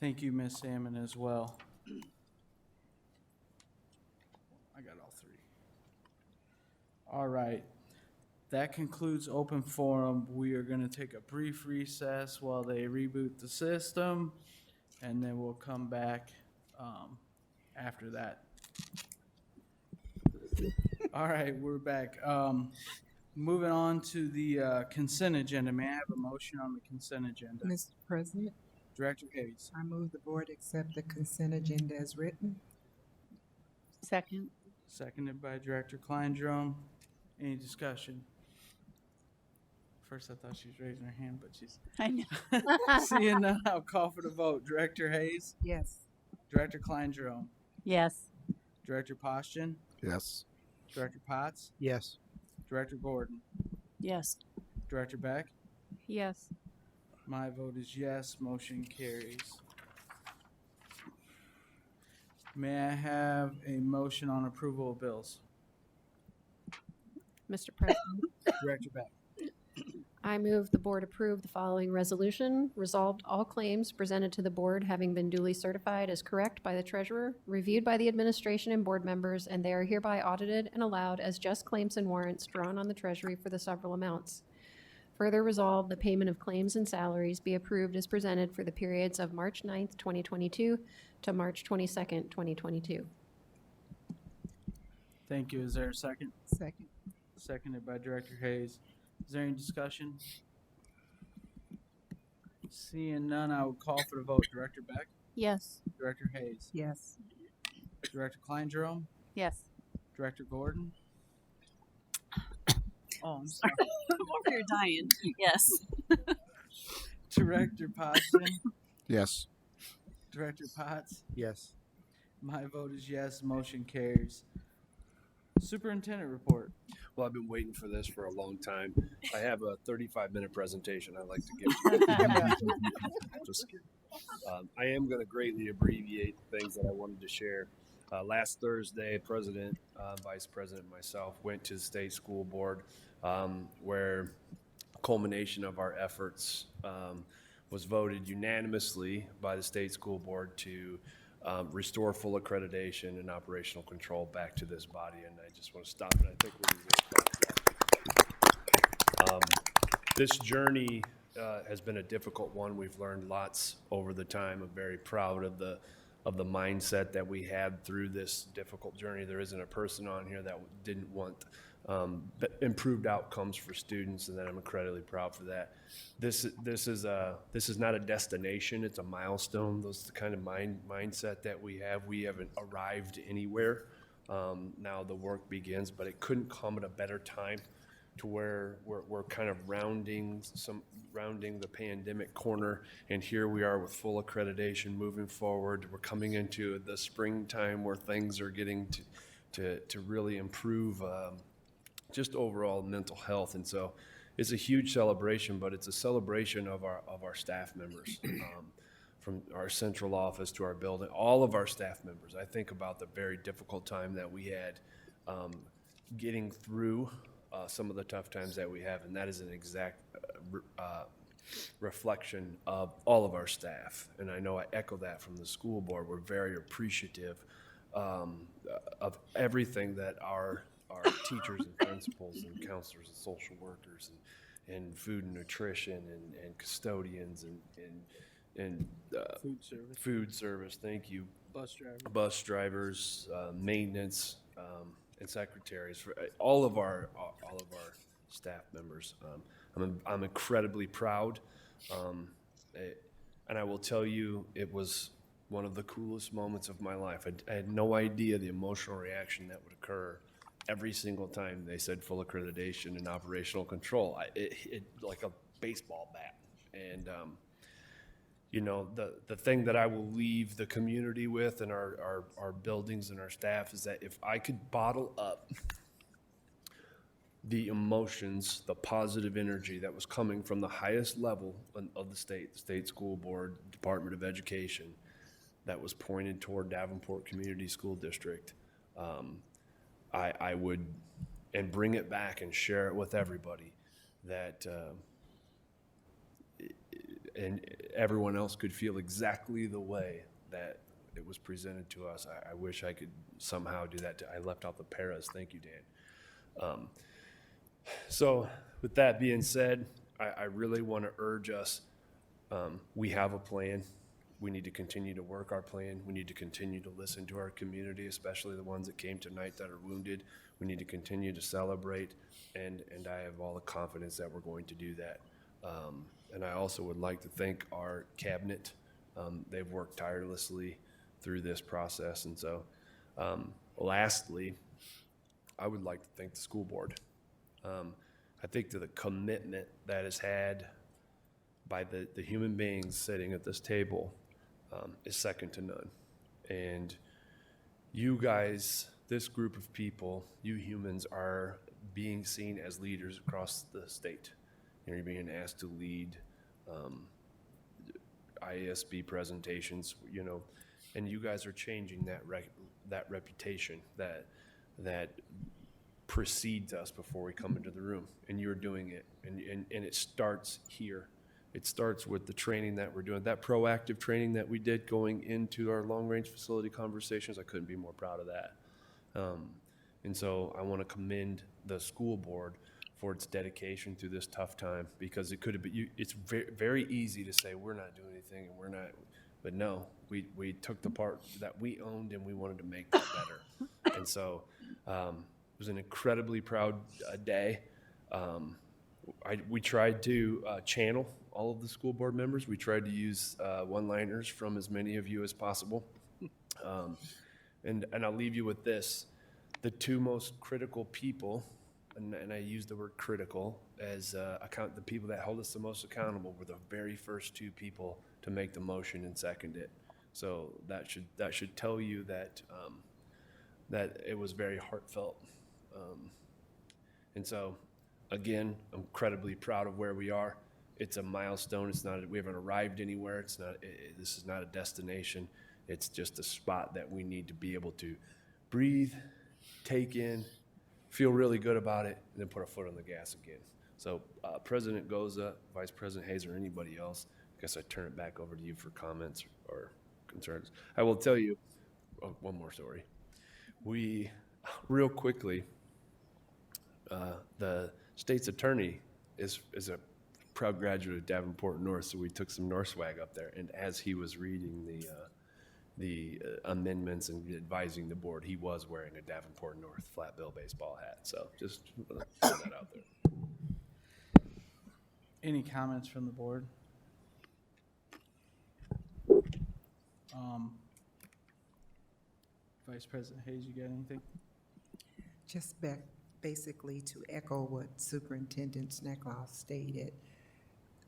Thank you, Ms. Salmon, as well. I got all three. All right. That concludes open forum. We are going to take a brief recess while they reboot the system, and then we'll come back after that. All right, we're back. Moving on to the consent agenda. May I have a motion on the consent agenda? Mr. President, Director Hayes. I move the board accept the consent agenda as written. Second. Seconded by Director Kleindrum. Any discussion? First, I thought she was raising her hand, but she's... I know. Seeing none, I'll call for the vote. Director Hayes? Yes. Director Kleindrum? Yes. Director Poston? Yes. Director Potts? Yes. Director Gordon? Yes. Director Beck? Yes. My vote is yes. Motion carries. May I have a motion on approval of bills? Mr. President, Director Beck. I move the board approve the following resolution. Resolved, all claims presented to the board having been duly certified as correct by the treasurer, reviewed by the administration and board members, and they are hereby audited and allowed as just claims and warrants drawn on the treasury for the several amounts. Further resolved, the payment of claims and salaries be approved as presented for the periods of March 9th, 2022 to March 22nd, 2022. Thank you. Is there a second? Second. Seconded by Director Hayes. Is there any discussion? Seeing none, I will call for the vote. Director Beck? Yes. Director Hayes? Yes. Director Kleindrum? Yes. Director Gordon? Oh, I'm sorry. I'm over here dying. Yes. Director Poston? Yes. Director Potts? Yes. My vote is yes. Motion carries. Superintendent report. Well, I've been waiting for this for a long time. I have a 35-minute presentation I'd like to give. Just kidding. I am going to greatly abbreviate things that I wanted to share. Last Thursday, President, Vice President, and myself went to the state school board where culmination of our efforts was voted unanimously by the state school board to restore full accreditation and operational control back to this body. And I just want to stop, and I think we're really proud of that. This journey has been a difficult one. We've learned lots over the time. I'm very proud of the mindset that we had through this difficult journey. There isn't a person on here that didn't want improved outcomes for students, and that I'm incredibly proud for that. This is not a destination; it's a milestone. Those are the kind of mindset that we have. We haven't arrived anywhere. Now the work begins, but it couldn't come at a better time, to where we're kind of rounding the pandemic corner, and here we are with full accreditation moving forward. We're coming into the springtime where things are getting to really improve just overall mental health. And so it's a huge celebration, but it's a celebration of our staff members, from our central office to our building, all of our staff members. I think about the very difficult time that we had getting through some of the tough times that we have, and that is an exact reflection of all of our staff. And I know I echo that from the school board. We're very appreciative of everything that our teachers and principals and counselors and social workers and food and nutrition and custodians and food service, thank you. Bus driver. Bus drivers, maintenance, and secretaries, for all of our staff members. I'm incredibly proud, and I will tell you, it was one of the coolest moments of my life. I had no idea the emotional reaction that would occur every single time they said full accreditation and operational control. It like a baseball bat, and you know, the thing that I will leave the community with and our buildings and our staff is that if I could bottle up the emotions, the positive energy that was coming from the highest level of the state school board, Department of Education, that was pointed toward Davenport Community School District, I would, and bring it back and share it with everybody, that and everyone else could feel exactly the way that it was presented to us. I wish I could somehow do that. I left out the paras. Thank you, Dan. So with that being said, I really want to urge us, we have a plan. We need to continue to work our plan. We need to continue to listen to our community, especially the ones that came tonight that are wounded. We need to continue to celebrate, and I have all the confidence that we're going to do that. And I also would like to thank our cabinet. They've worked tirelessly through this process. And so lastly, I would like to thank the school board. I think that the commitment that is had by the human beings sitting at this table is second to none. And you guys, this group of people, you humans, are being seen as leaders across the state. You're being asked to lead IASB presentations, you know, and you guys are changing that reputation that precedes us before we come into the room, and you're doing it, and it starts here. It starts with the training that we're doing, that proactive training that we did going into our long-range facility conversations. I couldn't be more proud of that. And so I want to commend the school board for its dedication through this tough time, because it could have been, it's very, very easy to say we're not doing anything and we're not, but no, we took the part that we owned and we wanted to make that better. And so it was an incredibly proud day. We tried to channel all of the school board members. We tried to use one-liners from as many of you as possible. And I'll leave you with this. The two most critical people, and I use the word critical as the people that hold us the most accountable, were the very first two people to make the motion and second it. So that should tell you that that it was very heartfelt. And so, again, I'm incredibly proud of where we are. It's a milestone. It's not. We haven't arrived anywhere. It's not. This is not a destination. It's just a spot that we need to be able to breathe, take in, feel really good about it, and then put our foot on the gas again. So President Goza, Vice President Hayes, or anybody else, I guess I turn it back over to you for comments or concerns. I will tell you one more story. We, real quickly, the state's attorney is a proud graduate of Davenport North, so we took some North swag up there, and as he was reading the amendments and advising the board, he was wearing a Davenport North flat bill baseball hat. So just put that out there. Any comments from the board? Vice President Hayes, you got anything? Just basically to echo what Superintendent Sneckloff stated,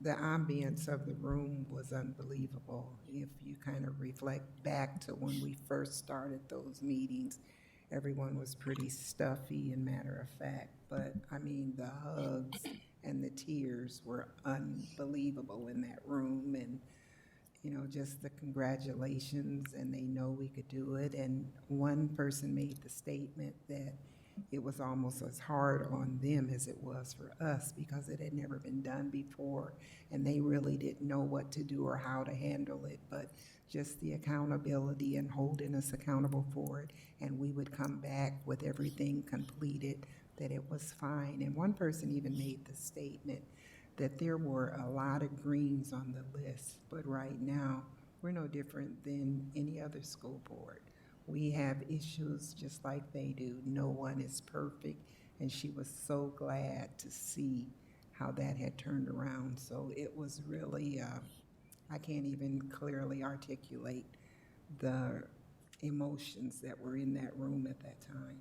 the ambience of the room was unbelievable. If you kind of reflect back to when we first started those meetings, everyone was pretty stuffy and matter of fact, but I mean, the hugs and the tears were unbelievable in that room, and you know, just the congratulations, and they know we could do it. And one person made the statement that it was almost as hard on them as it was for us, because it had never been done before and they really didn't know what to do or how to handle it. But just the accountability and holding us accountable for it, and we would come back with everything completed, that it was fine. And one person even made the statement that there were a lot of greens on the list, but right now, we're no different than any other school board. We have issues just like they do. No one is perfect, and she was so glad to see how that had turned around. So it was really, I can't even clearly articulate the emotions that were in that room at that time.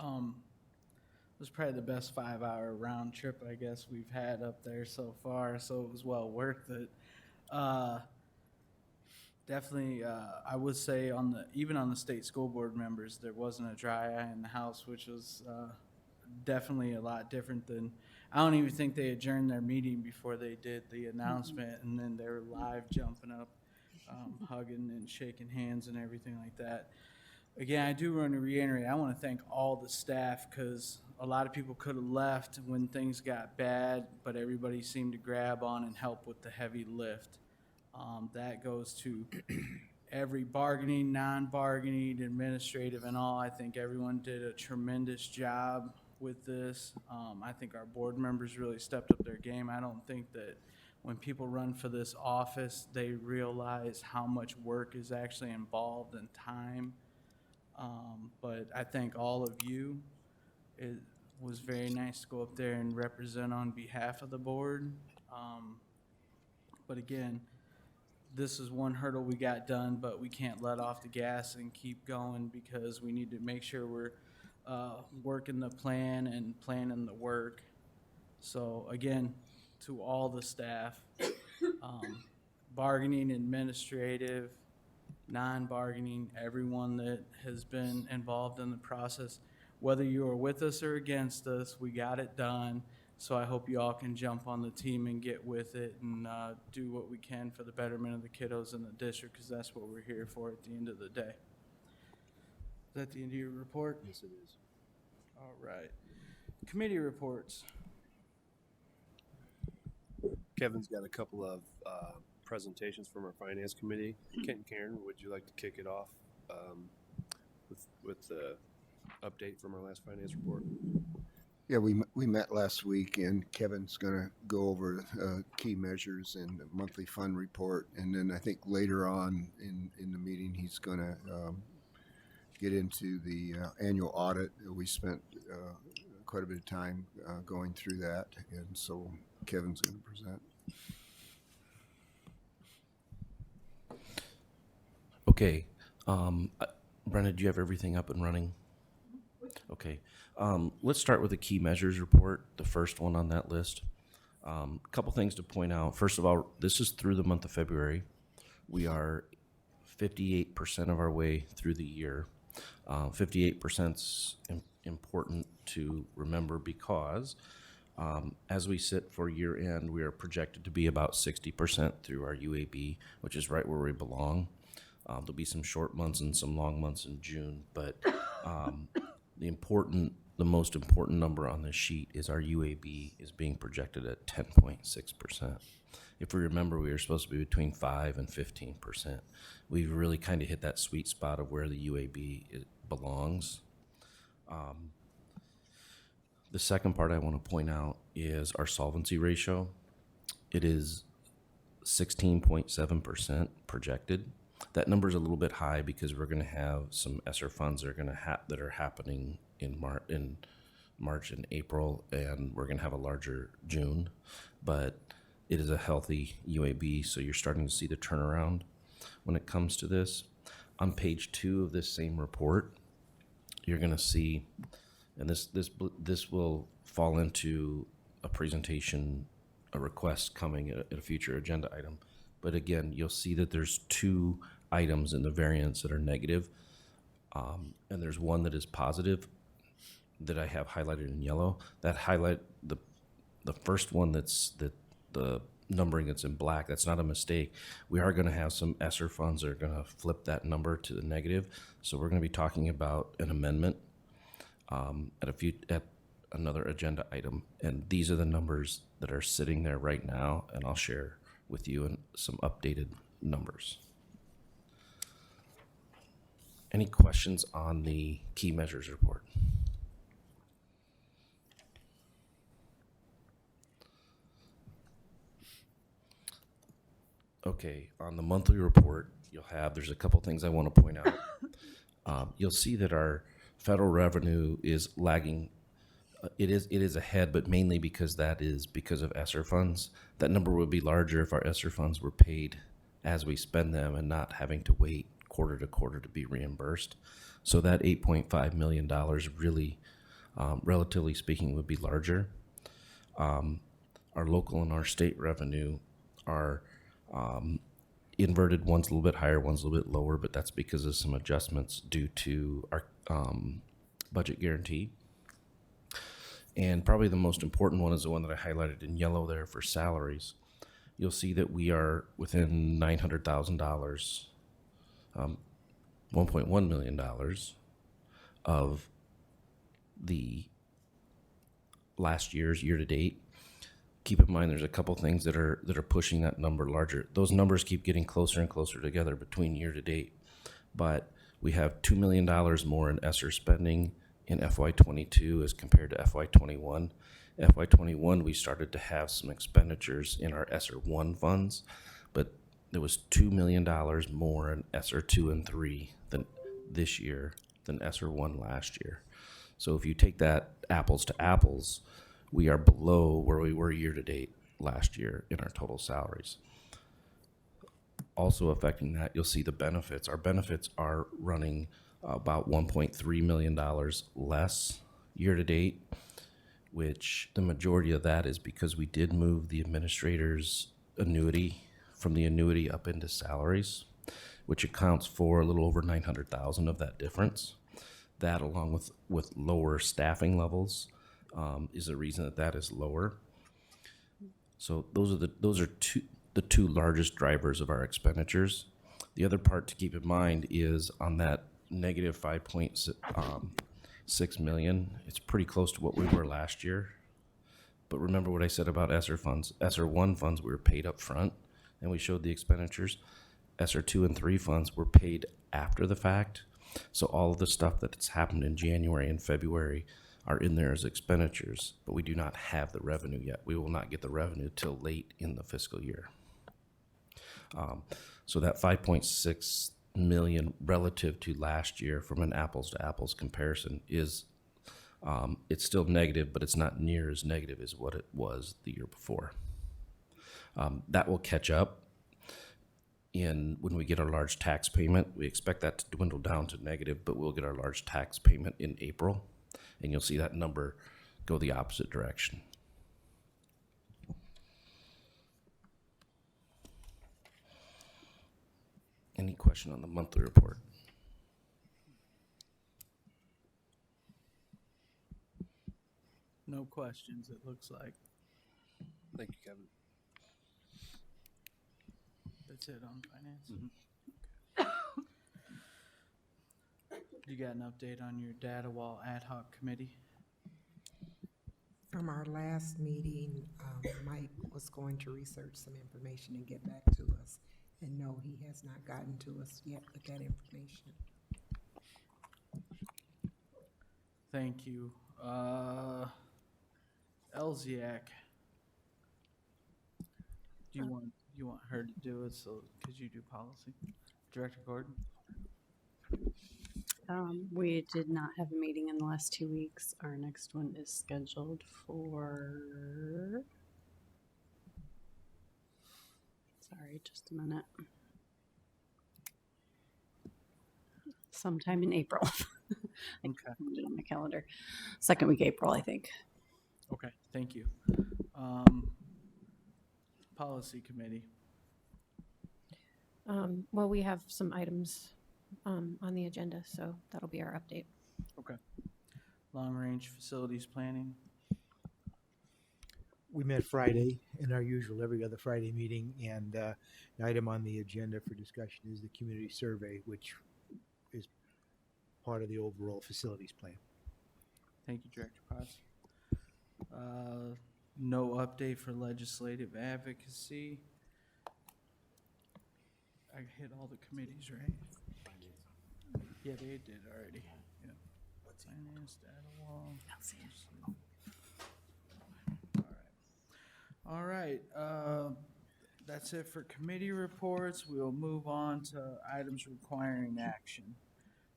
It was probably the best 5-hour round trip I guess we've had up there so far, so it was well worth it. Definitely, I would say even on the state school board members, there wasn't a dry eye in the house, which was definitely a lot different than, I don't even think they adjourned their meeting before they did the announcement, and then they were live jumping up, hugging and shaking hands and everything like that. Again, I do want to reiterate, I want to thank all the staff, because a lot of people could have left when things got bad, but everybody seemed to grab on and help with the heavy lift. That goes to every bargaining, non-bargaining, administrative, and all. I think everyone did a tremendous job with this. I think our board members really stepped up their game. I don't think that when people run for this office, they realize how much work is actually involved in time. But I thank all of you. It was very nice to go up there and represent on behalf of the board. But again, this is one hurdle we got done, but we can't let off the gas and keep going, because we need to make sure we're working the plan and planning the work. So again, to all the staff, bargaining, administrative, non-bargaining, everyone that has been involved in the process, whether you are with us or against us, we got it done. So I hope you all can jump on the team and get with it and do what we can for the betterment of the kiddos in the district, because that's what we're here for at the end of the day. Is that the end of your report? Yes, it is. All right. Committee reports. Kevin's got a couple of presentations from our finance committee. Kent and Karen, would you like to kick it off with the update from our last finance report? Yeah, we met last week, and Kevin's going to go over key measures and the monthly fund report, and then I think later on in the meeting he's going to get into the annual audit. We spent quite a bit of time going through that, and so Kevin's going to present. Okay, Brenna, do you have everything up and running? Okay, let's start with the key measures report, the first one on that list. A couple things to point out. First of all, this is through the month of February. We are 58% of our way through the year. 58% is important to remember, because as we sit for year end, we are projected to be about 60% through our UAB, which is right where we belong. There'll be some short months and some long months in June, but the most important number on this sheet is our UAB is being projected at 10.6%. If we remember, we were supposed to be between 5 and 15%. We've really kind of hit that sweet spot of where the UAB belongs. The second part I want to point out is our solvency ratio. It is 16.7% projected. That number is a little bit high because we're going to have some ESSER funds that are going to that are happening in March and April, and we're going to have a larger June. But it is a healthy UAB, so you're starting to see the turnaround when it comes to this. On page 2 of this same report, you're going to see, and this will fall into a presentation, a request coming at a future agenda item. But again, you'll see that there's 2 items in the variance that are negative, and there's one that is positive that I have highlighted in yellow. That highlight the first one that's the numbering that's in black. That's not a mistake. We are going to have some ESSER funds that are going to flip that number to the negative. So we're going to be talking about an amendment at another agenda item, and these are the numbers that are sitting there right now, and I'll share with you some updated numbers. Any questions on the key measures report? Okay, on the monthly report, there's a couple things I want to point out. You'll see that our federal revenue is lagging. It is ahead, but mainly because of ESSER funds. That number would be larger if our ESSER funds were paid as we spend them and not having to wait quarter to quarter to be reimbursed. So that $8.5 million really, relatively speaking, would be larger. Our local and our state revenue are inverted. One's a little bit higher, one's a little bit lower, but that's because of some adjustments due to our budget guarantee. And probably the most important one is the one that I highlighted in yellow there for salaries. You'll see that we are within $900,000, $1.1 million of the last year's year to date. Keep in mind, there's a couple things that are pushing that number larger. Those numbers keep getting closer and closer together between year to date, but we have $2 million more in ESSER spending in FY22 as compared to FY21. FY21, we started to have some expenditures in our ESSER 1 funds, but there was $2 million more in ESSER 2 and 3 than this year than ESSER 1 last year. So if you take that apples to apples, we are below where we were year to date last year in our total salaries. Also affecting that, you'll see the benefits. Our benefits are running about $1.3 million less year to date, which the majority of that is because we did move the administrator's annuity from the annuity up into salaries, which accounts for a little over $900,000 of that difference. That, along with lower staffing levels, is the reason that is lower. So those are the two largest drivers of our expenditures. The other part to keep in mind is on that negative $5.6 million. It's pretty close to what we were last year. But remember what I said about ESSER funds. ESSER 1 funds we were paid up front, and we showed the expenditures. ESSER 2 and 3 funds were paid after the fact. So all of the stuff that's happened in January and February are in there as expenditures, but we do not have the revenue yet. We will not get the revenue till late in the fiscal year. So that 5.6 million relative to last year from an apples to apples comparison is, it's still negative, but it's not near as negative as what it was the year before. That will catch up when we get our large tax payment. We expect that to dwindle down to negative, but we'll get our large tax payment in April, and you'll see that number go the opposite direction. Any question on the monthly report? No questions, it looks like. Thank you, Kevin. That's it on finance? You got an update on your data wall ad hoc committee? From our last meeting, Mike was going to research some information and get back to us. And no, he has not gotten to us yet with that information. Thank you. Elziak. Do you want her to do it, so could you do policy? Director Gordon? We did not have a meeting in the last 2 weeks. Our next one is scheduled for, sorry, just a minute. Sometime in April. I put it on my calendar. Second week April, I think. Okay, thank you. Policy committee. Well, we have some items on the agenda, so that'll be our update. Okay. Long-range facilities planning. We met Friday in our usual every other Friday meeting, and the item on the agenda for discussion is the community survey, which is part of the overall facilities plan. Thank you, Director Potts. No update for legislative advocacy. I hit all the committees, right? Yeah, they did already. Yeah. Finance, data wall. All right, that's it for committee reports. We'll move on to items requiring action.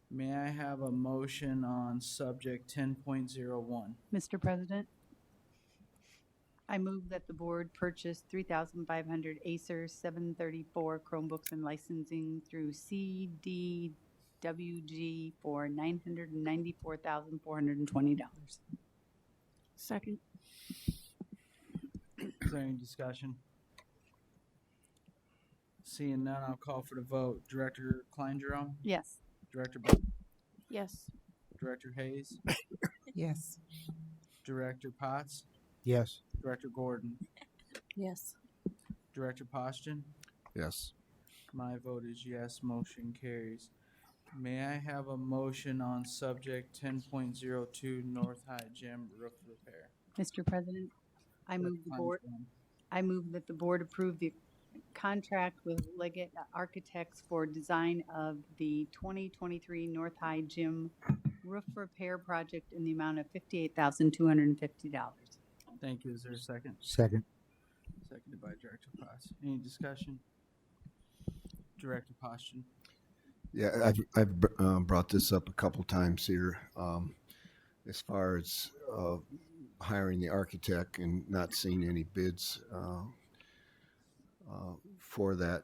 May I have a motion on subject 10.01? Mr. President, I move that the board purchase 3,500 Acer 734 Chromebooks and licensing through CDWG for $994,420. Second. Is there any discussion? Seeing none, I'll call for the vote. Director Klein Jerome? Yes. Director Buck? Yes. Director Hayes? Yes. Director Potts? Yes. Director Gordon? Yes. Director Poston? Yes. My vote is yes, motion carries. May I have a motion on subject 10.02 North High Gym roof repair? Mr. President, I move that the board approve the contract with Leggett Architects for design of the 2023 North High Gym roof repair project in the amount of $58,250. Thank you. Is there a second? Second. Seconded by Director Potts. Any discussion? Director Poston? Yeah, I've brought this up a couple times here. As far as hiring the architect and not seeing any bids for that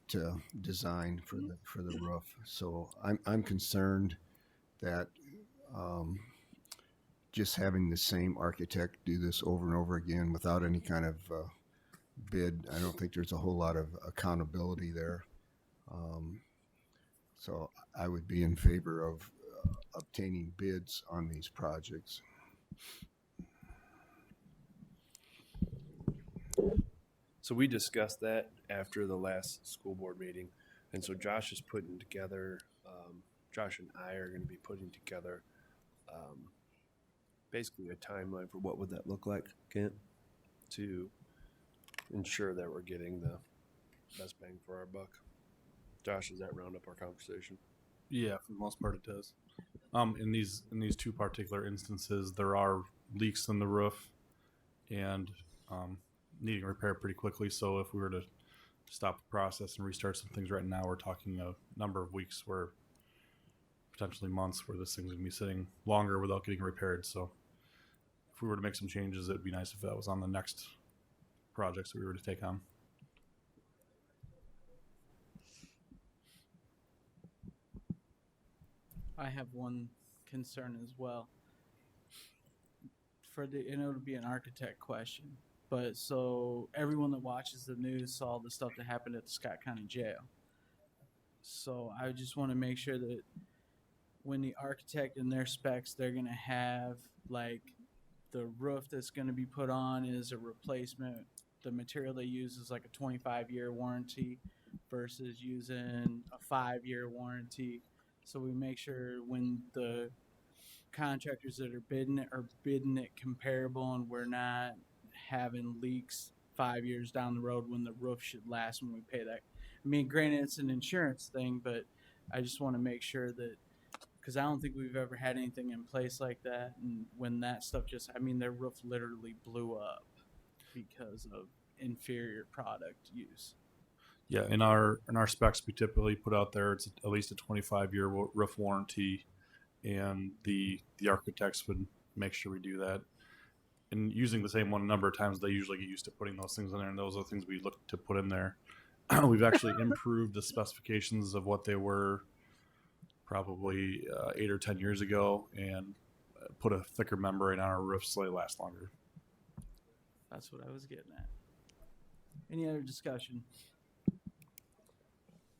design for the roof. So I'm concerned that just having the same architect do this over and over again without any kind of bid, I don't think there's a whole lot of accountability there. So I would be in favor of obtaining bids on these projects. So we discussed that after the last school board meeting. And so Josh is putting together, Josh and I are going to be putting together basically a timeline for what would that look like, Kent, to ensure that we're getting the best bang for our buck. Josh, does that round up our conversation? Yeah, for the most part it does. In these two particular instances, there are leaks in the roof and needing repair pretty quickly. So if we were to stop the process and restart some things right now, we're talking a number of weeks, where potentially months, where this thing's gonna be sitting longer without getting repaired. So if we were to make some changes, it'd be nice if that was on the next projects that we were to take on. I have one concern as well. And it'll be an architect question, but so everyone that watches the news saw the stuff that happened at the Scott County Jail. So I just want to make sure that when the architect and their specs, they're going to have like the roof that's going to be put on is a replacement. The material they use is like a 25-year warranty versus using a 5-year warranty. So we make sure when the contractors that are bidding it comparable, and we're not having leaks 5 years down the road when the roof should last when we pay that. I mean, granted, it's an insurance thing, but I just want to make sure that, because I don't think we've ever had anything in place like that. And when that stuff their roof literally blew up because of inferior product use. Yeah, in our specs, we typically put out there it's at least a 25-year roof warranty, and the architects would make sure we do that. And using the same one a number of times, they usually get used to putting those things in there, and those are the things we look to put in there. We've actually improved the specifications of what they were probably 8 or 10 years ago, and put a thicker membrane on our roofs so they last longer. That's what I was getting at. Any other discussion?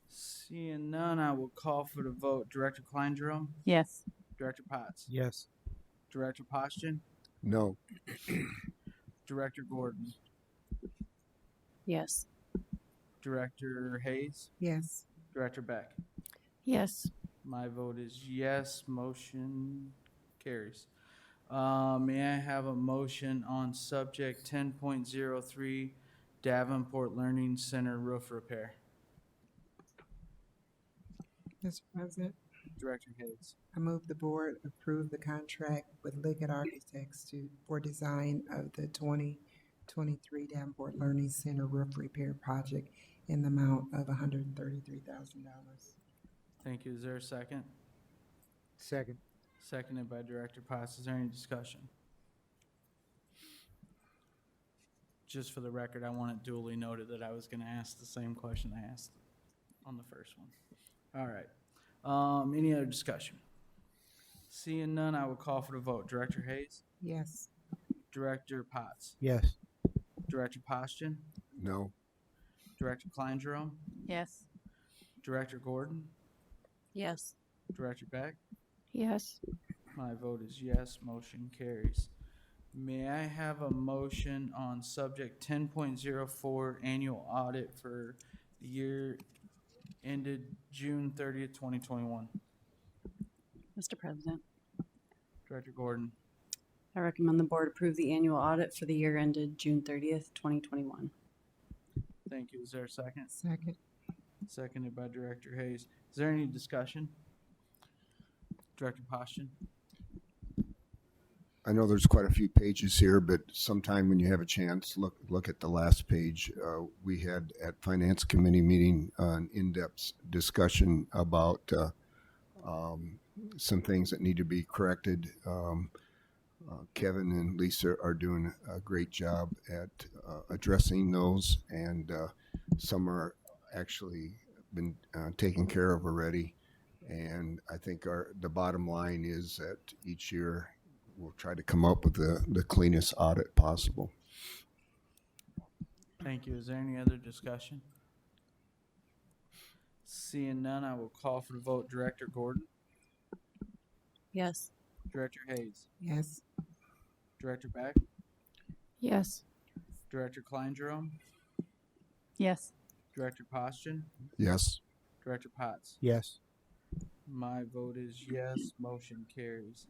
Seeing none, I will call for the vote. Director Klein Jerome? Yes. Director Potts? Yes. Director Poston? No. Director Gordon? Yes. Director Hayes? Yes. Director Beck? Yes. My vote is yes, motion carries. May I have a motion on subject 10.03 Davenport Learning Center roof repair? Mr. President, Director Hayes. I move the board approve the contract with Liggett Architects for design of the 2023 Davenport Learning Center roof repair project in the amount of $133,000. Thank you. Is there a second? Second. Seconded by Director Potts. Is there any discussion? Just for the record, I want it duly noted that I was going to ask the same question I asked on the first one. All right. Any other discussion? Seeing none, I will call for the vote. Director Hayes? Yes. Director Potts? Yes. Director Postian? No. Director Klein Jerome? Yes. Director Gordon? Yes. Director Beck? Yes. My vote is yes. Motion carries. May I have a motion on subject 10.04 annual audit for the year ended June 30th, 2021? Mr. President, Director Gordon. I recommend the board approve the annual audit for the year ended June 30th, 2021. Thank you. Is there a second? Second. Seconded by Director Hayes. Is there any discussion? Director Postian? I know there's quite a few pages here, but sometime when you have a chance, look at the last page. We had at Finance Committee meeting an in-depth discussion about some things that need to be corrected. Kevin and Lisa are doing a great job at addressing those, and some are actually been taken care of already. And I think the bottom line is that each year we'll try to come up with the cleanest audit possible. Thank you. Is there any other discussion? Seeing none, I will call for the vote. Director Gordon? Yes. Director Hayes? Yes. Director Beck? Yes. Director Klein Jerome? Yes. Director Postian? Yes. Director Potts? Yes. My vote is yes. Motion carries.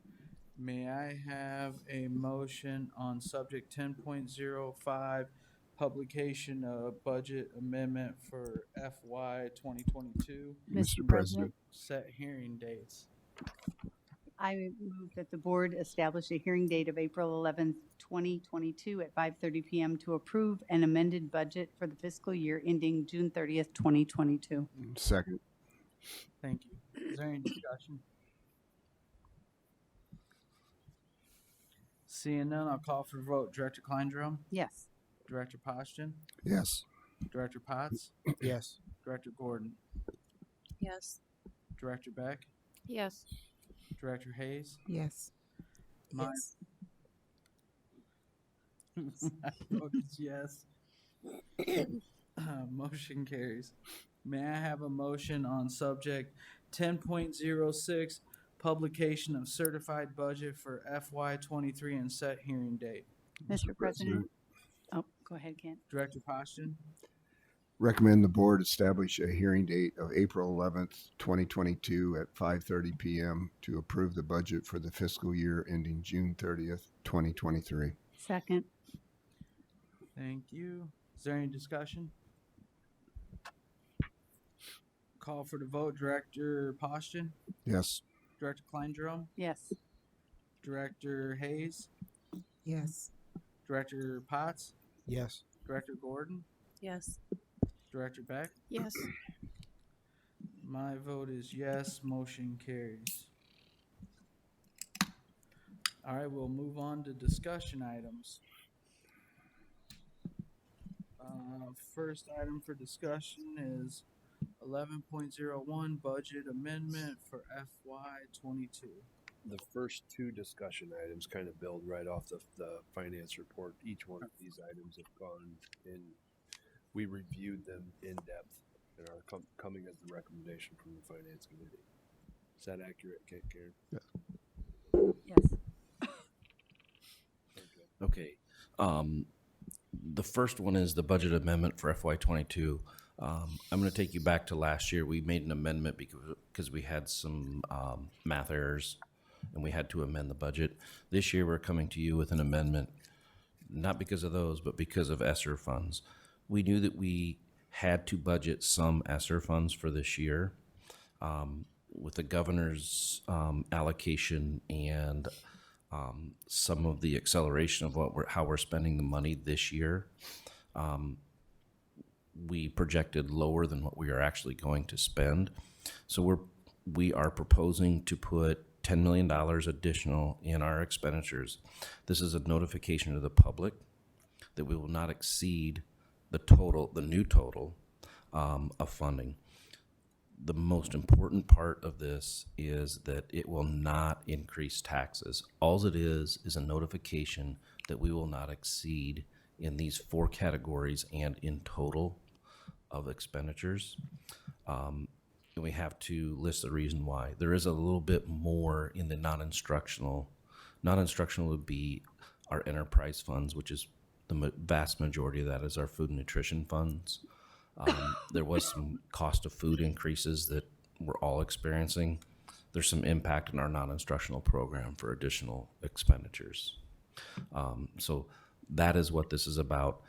May I have a motion on subject 10.05, publication of budget amendment for FY 2022? Mr. President. Set hearing dates. I move that the board establish a hearing date of April 11th, 2022 at 5:30 p.m. to approve an amended budget for the fiscal year ending June 30th, 2022. Second. Thank you. Is there any discussion? Seeing none, I'll call for the vote. Director Klein Jerome? Yes. Director Postian? Yes. Director Potts? Yes. Director Gordon? Yes. Director Beck? Yes. Director Hayes? Yes. My vote is yes. Motion carries. May I have a motion on subject 10.06, publication of certified budget for FY 23 and set hearing date? Mr. President. Oh, go ahead, Kent. Director Postian? Recommend the board establish a hearing date of April 11th, 2022 at 5:30 p.m. to approve the budget for the fiscal year ending June 30th, 2023. Second. Thank you. Is there any discussion? Call for the vote. Director Postian? Yes. Director Klein Jerome? Yes. Director Hayes? Yes. Director Potts? Yes. Director Gordon? Yes. Director Beck? Yes. My vote is yes. Motion carries. All right, we'll move on to discussion items. First item for discussion is 11.01 budget amendment for FY 22. The first two discussion items kind of build right off the finance report. Each one of these items have gone in. We reviewed them in depth and are coming as the recommendation from the finance committee. Is that accurate, Karen? Yes. Okay. The first one is the budget amendment for FY22. I'm going to take you back to last year. We made an amendment because we had some math errors and we had to amend the budget. This year we're coming to you with an amendment, not because of those, but because of ESSER funds. We knew that we had to budget some ESSER funds for this year. with the governor's allocation and some of the acceleration of how we're spending the money this year, we projected lower than what we are actually going to spend. So we are proposing to put $10 million additional in our expenditures. This is a notification to the public that we will not exceed the new total of funding. The most important part of this is that it will not increase taxes. All it is a notification that we will not exceed in these 4 categories and in total of expenditures. And we have to list the reason why. There is a little bit more in the non-instructional. Non-instructional would be our enterprise funds, which is the vast majority of that is our food and nutrition funds. There was some cost of food increases that we're all experiencing. There's some impact in our non-instructional program for additional expenditures. So that is what this is about.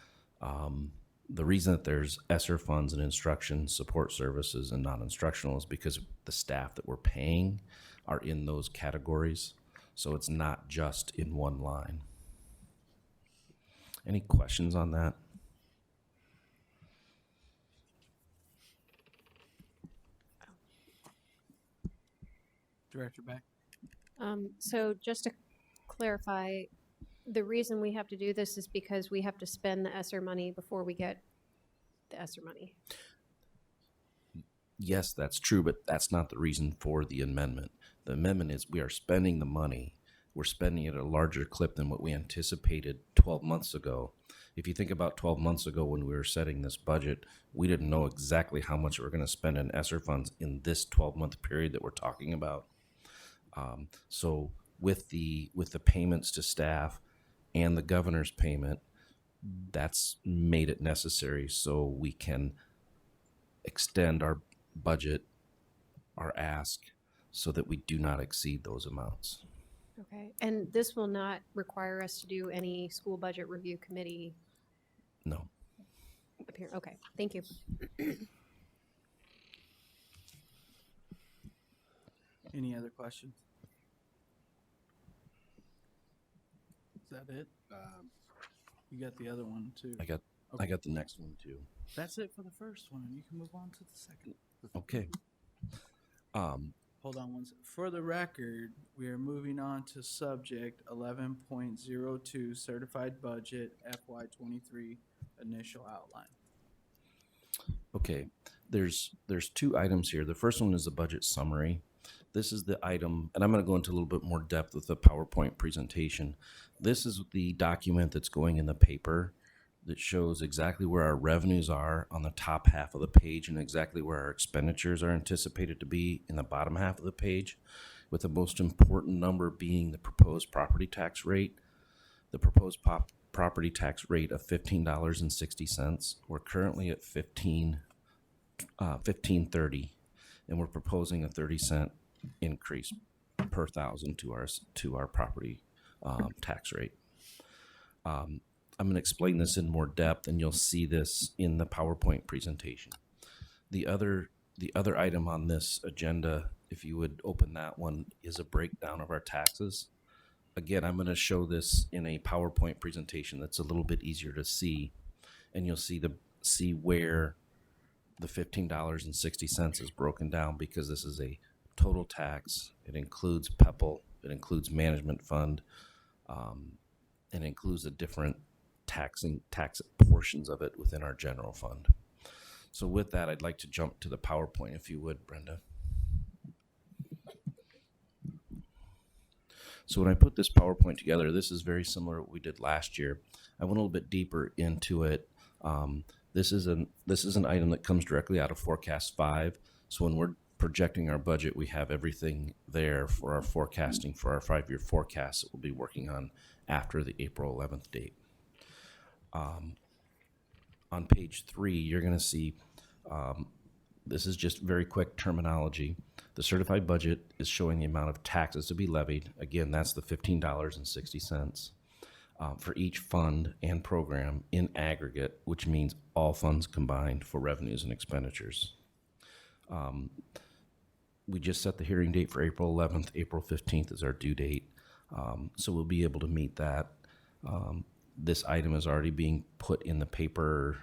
The reason that there's ESSER funds and instruction support services and non-instructional is because the staff that we're paying are in those categories. So it's not just in one line. Any questions on that? Director Beck? So just to clarify, the reason we have to do this is because we have to spend the ESSER money before we get the ESSER money. Yes, that's true, but that's not the reason for the amendment. The amendment is we are spending the money. We're spending it at a larger clip than what we anticipated 12 months ago. If you think about 12 months ago when we were setting this budget, we didn't know exactly how much we were going to spend in ESSER funds in this 12-month period that we're talking about. So with the payments to staff and the governor's payment, that's made it necessary so we can extend our budget, our ask, so that we do not exceed those amounts. Okay, and this will not require us to do any school budget review committee? No. Okay, thank you. Any other questions? Is that it? You got the other one too. I got the next one too. That's it for the first one. You can move on to the second. Okay. Hold on one second. For the record, we are moving on to subject 11.02 certified budget FY23 initial outline. Okay, there's 2 items here. The first one is the budget summary. This is the item, and I'm going to go into a little bit more depth with the PowerPoint presentation. This is the document that's going in the paper that shows exactly where our revenues are on the top half of the page and exactly where our expenditures are anticipated to be in the bottom half of the page, with the most important number being the proposed property tax rate. The proposed property tax rate of $15.60. We're currently at $15.30, and we're proposing a 30-cent increase per thousand to our property tax rate. I'm going to explain this in more depth, and you'll see this in the PowerPoint presentation. The other item on this agenda, if you would open that one, is a breakdown of our taxes. Again, I'm going to show this in a PowerPoint presentation that's a little bit easier to see, and you'll see where the $15.60 is broken down, because this is a total tax. It includes PEPL, it includes management fund, and includes the different tax portions of it within our general fund. So with that, I'd like to jump to the PowerPoint, if you would, Brenda. So when I put this PowerPoint together, this is very similar to what we did last year. I went a little bit deeper into it. This is an item that comes directly out of Forecast 5. So when we're projecting our budget, we have everything there for our forecasting for our 5-year forecast that we'll be working on after the April 11th date. On page 3, you're going to see this is just very quick terminology. The certified budget is showing the amount of taxes to be levied. Again, that's the $15.60 for each fund and program in aggregate, which means all funds combined for revenues and expenditures. we just set the hearing date for April 11th. April 15th is our due date. So we'll be able to meet that. This item is already being put in the paper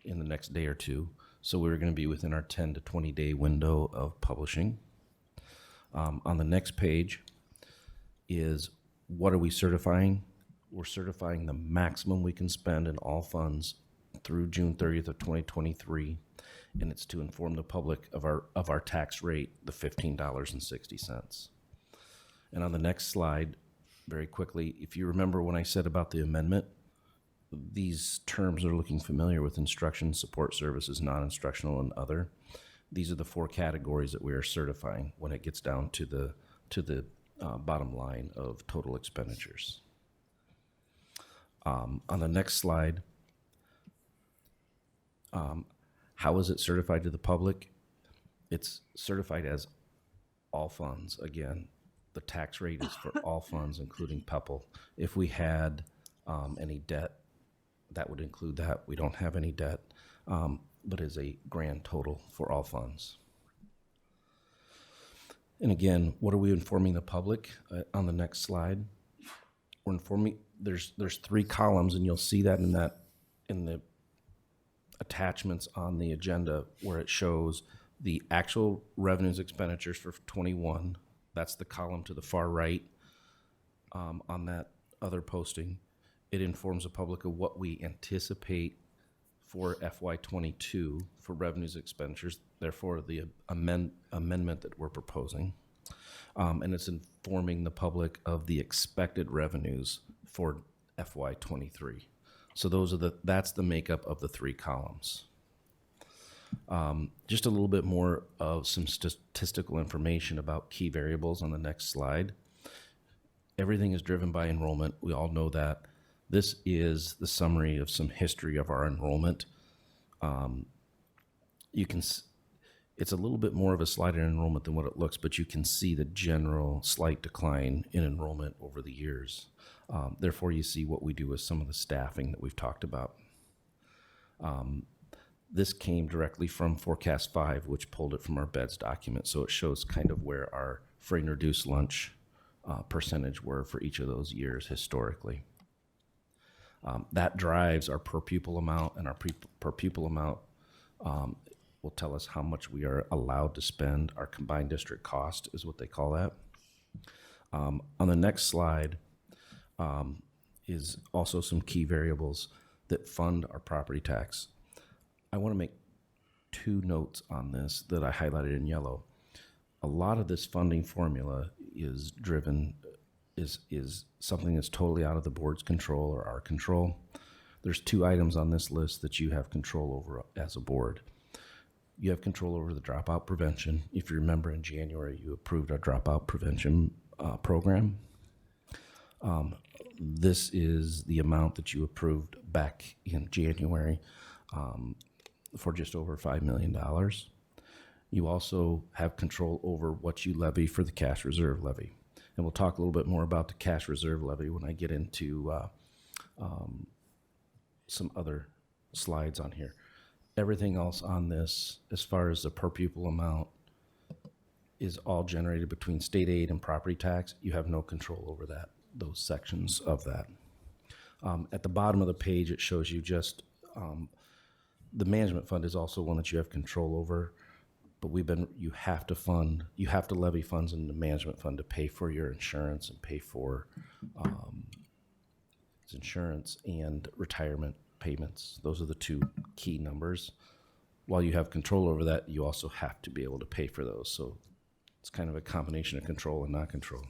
in the next day or two. So we're going to be within our 10 to 20 day window of publishing. On the next page is, what are we certifying? We're certifying the maximum we can spend in all funds through June 30th of 2023, and it's to inform the public of our tax rate, the $15.60. And on the next slide, very quickly, if you remember when I said about the amendment, these terms are looking familiar with instruction, support services, non-instructional, and other. These are the 4 categories that we are certifying when it gets down to the bottom line of total expenditures. On the next slide, how is it certified to the public? It's certified as all funds. Again, the tax rate is for all funds, including PEPL. If we had any debt, that would include that. We don't have any debt, but is a grand total for all funds. And again, what are we informing the public on the next slide? We're informing, there's 3 columns, and you'll see that in the attachments on the agenda, where it shows the actual revenues expenditures for 21. That's the column to the far right on that other posting. It informs the public of what we anticipate for FY22 for revenues expenditures, therefore the amendment that we're proposing. And it's informing the public of the expected revenues for FY23. So that's the makeup of the 3 columns. Just a little bit more of some statistical information about key variables on the next slide. Everything is driven by enrollment. We all know that. This is the summary of some history of our enrollment. It's a little bit more of a slide in enrollment than what it looks, but you can see the general slight decline in enrollment over the years. Therefore, you see what we do with some of the staffing that we've talked about. This came directly from Forecast 5, which pulled it from our beds document. So it shows kind of where our free and reduced lunch percentage were for each of those years historically. That drives our per pupil amount, and our per pupil amount will tell us how much we are allowed to spend. Our combined district cost is what they call that. On the next slide is also some key variables that fund our property tax. I want to make 2 notes on this that I highlighted in yellow. A lot of this funding formula is something that's totally out of the board's control or our control. There's 2 items on this list that you have control over as a board. You have control over the dropout prevention. If you remember, in January, you approved our dropout prevention program. This is the amount that you approved back in January for just over $5 million. You also have control over what you levy for the cash reserve levy. And we'll talk a little bit more about the cash reserve levy when I get into some other slides on here. Everything else on this, as far as the per pupil amount, is all generated between state aid and property tax. You have no control over those sections of that. At the bottom of the page, it shows you just the management fund is also one that you have control over. But you have to levy funds in the management fund to pay for your insurance and pay for insurance and retirement payments. Those are the 2 key numbers. While you have control over that, you also have to be able to pay for those. So it's kind of a combination of control and not control.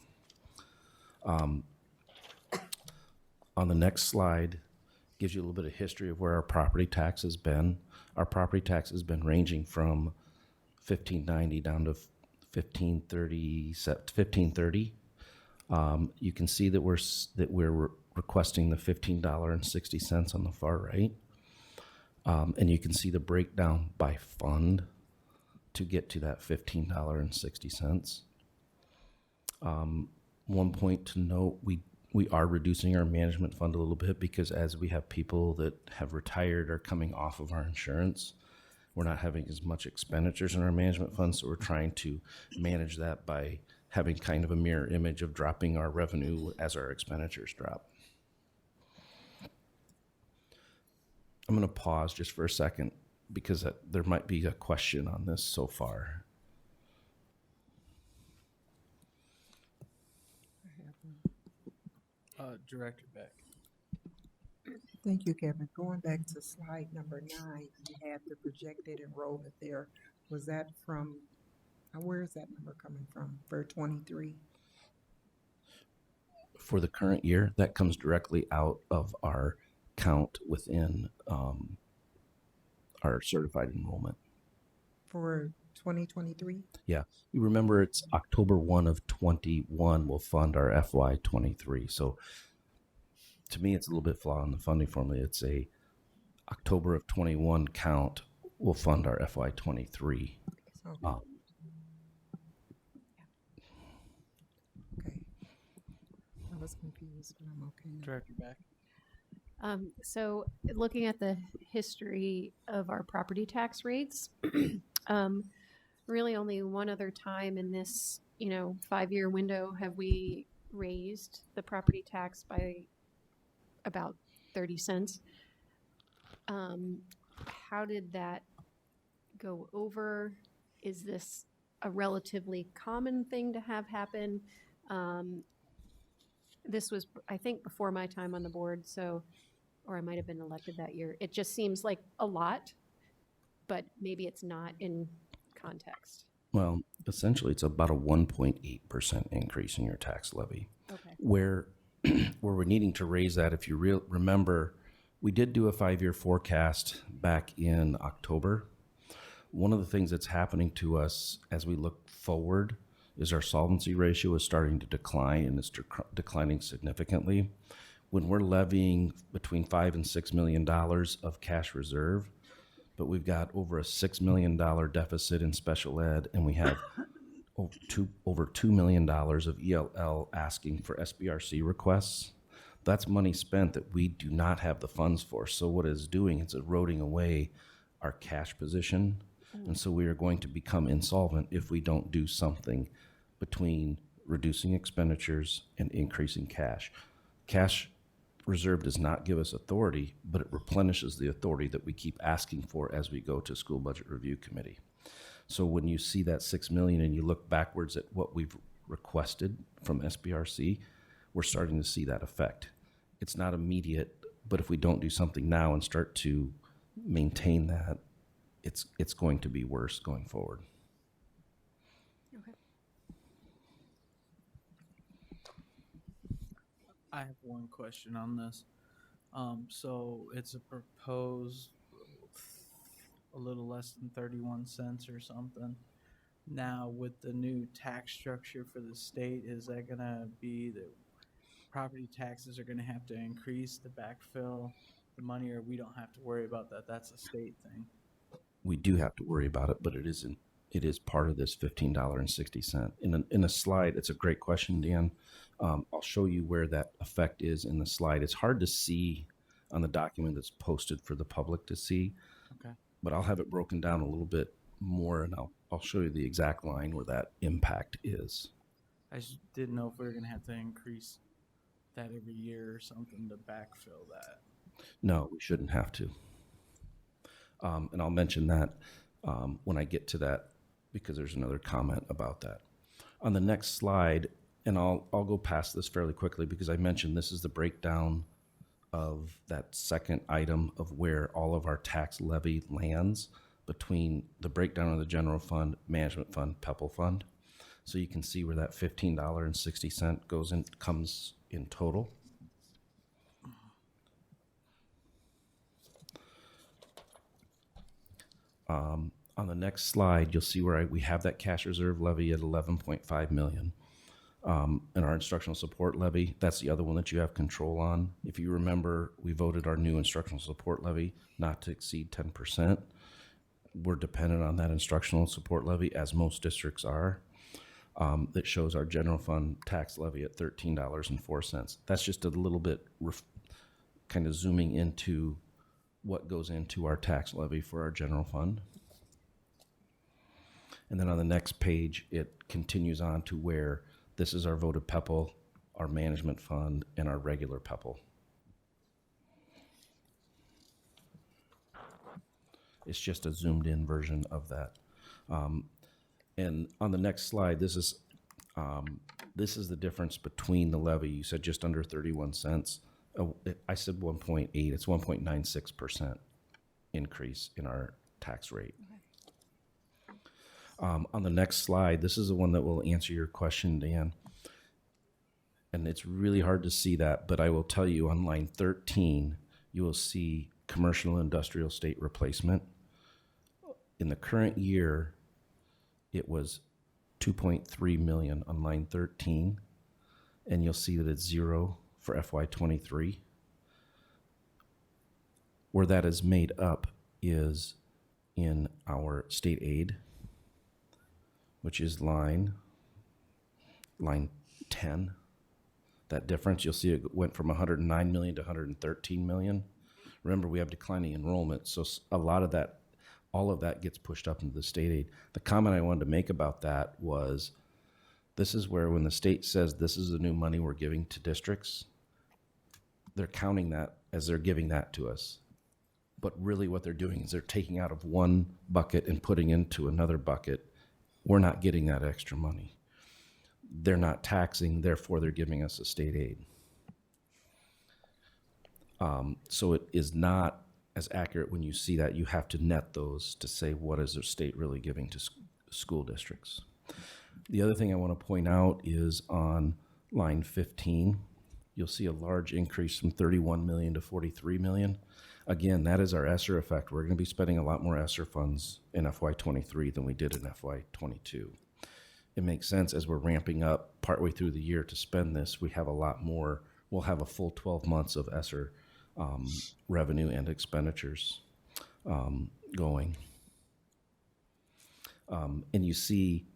On the next slide, gives you a little bit of history of where our property tax has been. Our property tax has been ranging from $15.90 down to $15.30. You can see that we're requesting the $15.60 on the far right, and you can see the breakdown by fund to get to that $15.60. One point to note: we are reducing our management fund a little bit because as we have people that have retired or coming off of our insurance, We're not having as much expenditures in our management fund, so we're trying to manage that by having kind of a mirror image of dropping our revenue as our expenditures drop. I'm going to pause just for a second because there might be a question on this so far. Director Beck. Thank you, Kevin. Going back to slide number 9, you had the projected enrollment there. Was that from, where is that number coming from for 23? For the current year, that comes directly out of our count within our certified enrollment. For 2023? Yeah, you remember it's October 1 of 21 will fund our FY 23. So to me, it's a little bit flawed in the funding formula. It's a October of 21 count will fund our FY 23. Okay. I was confused, but I'm okay now. Director Beck. So looking at the history of our property tax rates, really only one other time in this, 5-year window have we raised the property tax by about 30 cents. How did that go over? Is this a relatively common thing to have happen? This was, I think, before my time on the board, or I might have been elected that year. It just seems like a lot, but maybe it's not in context. Well, essentially, it's about a 1.8% increase in your tax levy. Okay. Where we're needing to raise that, if you remember, we did do a 5-year forecast back in October. One of the things that's happening to us as we look forward is our solvency ratio is starting to decline, and it's declining significantly. When we're levying between $5 and $6 million of cash reserve, but we've got over a $6 million deficit in special ed, and we have over $2 million of ELL asking for SBRC requests. That's money spent that we do not have the funds for. So what it's doing, it's eroding away our cash position. And so we are going to become insolvent if we don't do something between reducing expenditures and increasing cash. Cash reserve does not give us authority, but it replenishes the authority that we keep asking for as we go to school budget review committee. So when you see that $6 million and you look backwards at what we've requested from SBRC, we're starting to see that effect. It's not immediate, but if we don't do something now and start to maintain that, it's going to be worse going forward. Okay. I have one question on this. So it's a proposed a little less than 31 cents or something. Now with the new tax structure for the state, is that gonna be the property taxes are gonna have to increase to backfill the money, or we don't have to worry about that? That's a state thing. We do have to worry about it, but it is part of this $15.60. In a slide, it's a great question, Dan. I'll show you where that effect is in the slide. It's hard to see on the document that's posted for the public to see. Okay. But I'll have it broken down a little bit more, and I'll show you the exact line where that impact is. I just didn't know if we were gonna have to increase that every year or something to backfill that. No, we shouldn't have to. And I'll mention that when I get to that, because there's another comment about that. On the next slide, and I'll go past this fairly quickly because I mentioned this is the breakdown of that second item of where all of our tax levy lands between the breakdown of the general fund, management fund, PEPAL fund. So you can see where that $15.60 comes in total. On the next slide, you'll see where we have that cash reserve levy at $11.5 million. And our instructional support levy, that's the other one that you have control on. If you remember, we voted our new instructional support levy not to exceed 10%. We're dependent on that instructional support levy, as most districts are. That shows our general fund tax levy at $13.04. That's just a little bit kind of zooming into what goes into our tax levy for our general fund. And then on the next page, it continues on to where this is our voted PEPAL, our management fund, and our regular PEPAL. It's just a zoomed in version of that. And on the next slide, this is the difference between the levy. You said just under 31 cents. I said 1.8. It's 1.96% increase in our tax rate. On the next slide, this is the one that will answer your question, Dan. And it's really hard to see that, but I will tell you on line 13, you will see commercial and industrial state replacement. In the current year, it was 2.3 million on line 13, and you'll see that it's 0 for FY23. Where that is made up is in our state aid, which is line 10. That difference, you'll see it went from 109 million to 113 million. Remember, we have declining enrollment, so a lot of that, all of that gets pushed up into the state aid. The comment I wanted to make about that was, this is where when the state says this is the new money we're giving to districts, they're counting that as they're giving that to us. But really what they're doing is they're taking out of one bucket and putting into another bucket. We're not getting that extra money. They're not taxing, therefore they're giving us a state aid. So it is not as accurate when you see that. You have to net those to say what is the state really giving to school districts. The other thing I want to point out is on line 15, you'll see a large increase from 31 million to 43 million. Again, that is our ESSER effect. We're going to be spending a lot more ESSER funds in FY23 than we did in FY22. It makes sense as we're ramping up partway through the year to spend this. We have a lot more. We'll have a full 12 months of ESSER revenue and expenditures going. And you see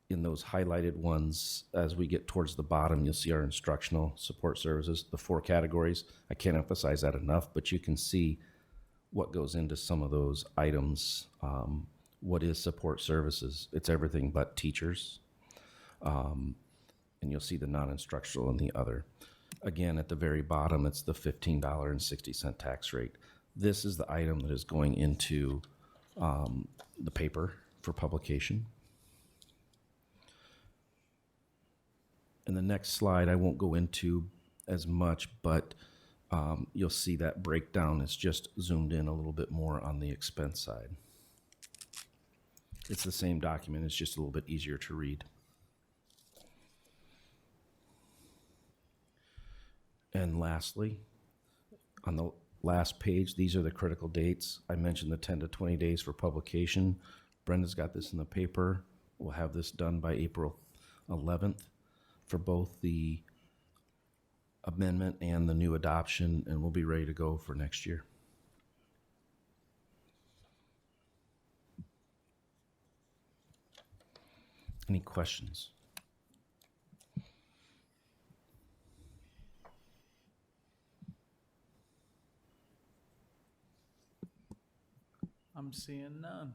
in those highlighted ones, as we get towards the bottom, you'll see our instructional support services, the 4 categories. I can't emphasize that enough, but you can see what goes into some of those items. What is support services? It's everything but teachers. And you'll see the non-instructional and the other. Again, at the very bottom, it's the $15.60 tax rate. This is the item that is going into the paper for publication. In the next slide, I won't go into as much, but you'll see that breakdown is just zoomed in a little bit more on the expense side. It's the same document, it's just a little bit easier to read. And lastly, on the last page, these are the critical dates. I mentioned the 10 to 20 days for publication. Brenda's got this in the paper. We'll have this done by April 11th for both the amendment and the new adoption, and we'll be ready to go for next year. Any questions? I'm seeing none.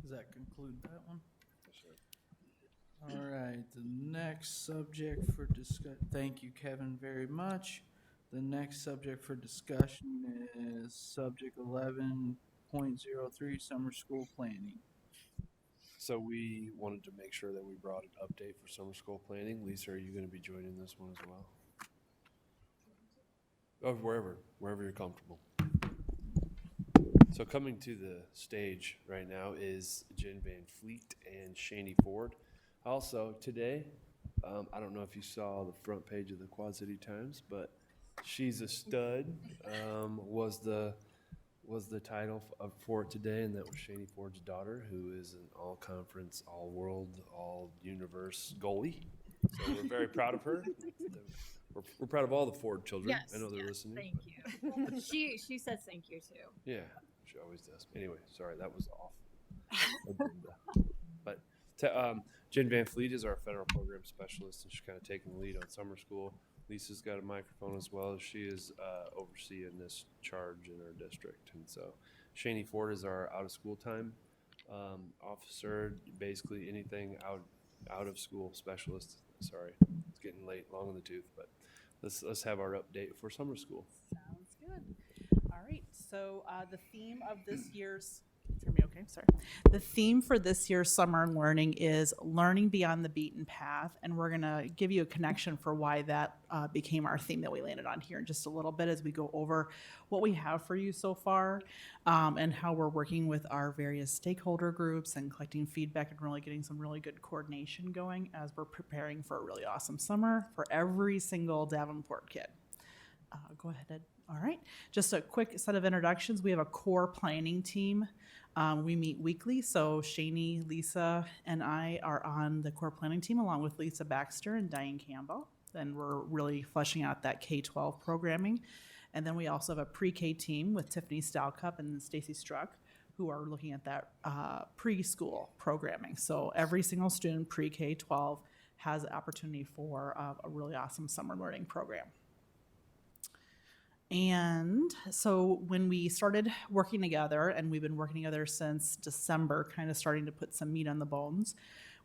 Does that conclude that one? All right, the next subject for discussion, thank you, Kevin, very much. The next subject for discussion is subject 11.03, summer school planning. So we wanted to make sure that we brought an update for summer school planning. Lisa, are you going to be joining this one as well? Oh, wherever you're comfortable. So coming to the stage right now is Jen Van Fleet and Shani Ford. Also today, I don't know if you saw the front page of the Quad City Times, but she's a stud was the title for it today, and that was Shani Ford's daughter, who is an all-conference, all-world, all-universe goalie. So we're very proud of her. We're proud of all the Ford children. Yes, I know they're listening. Thank you. She says thank you too. Yeah, she always does. Anyway, sorry, that was off. But Jen Van Fleet is our federal program specialist, and she's kind of taking the lead on summer school. Lisa's got a microphone as well. She is overseeing this charge in our district, and so Shaney Ford is our out-of-school time officer, basically anything out of school specialist. Sorry, it's getting late, long in the tooth, but let's have our update for summer school. Sounds good. All right, so the theme of this year's, can you hear me okay? Sorry. The theme for this year's summer learning is learning beyond the beaten path, and we're gonna give you a connection for why that became our theme that we landed on here in just a little bit as we go over what we have for you so far, and how we're working with our various stakeholder groups and collecting feedback and really getting some really good coordination going as we're preparing for a really awesome summer for every single Davenport kid. Go ahead, Ed. All right, just a quick set of introductions. We have a core planning team. We meet weekly, so Shani, Lisa, and I are on the core planning team along with Lisa Baxter and Diane Campbell. Then we're really fleshing out that K-12 programming. And then we also have a pre-K team with Tiffany Stalcup and Stacy Struck, who are looking at that preschool programming. So every single student pre-K-12 has the opportunity for a really awesome summer learning program. And so when we started working together, and we've been working together since December, kind of starting to put some meat on the bones,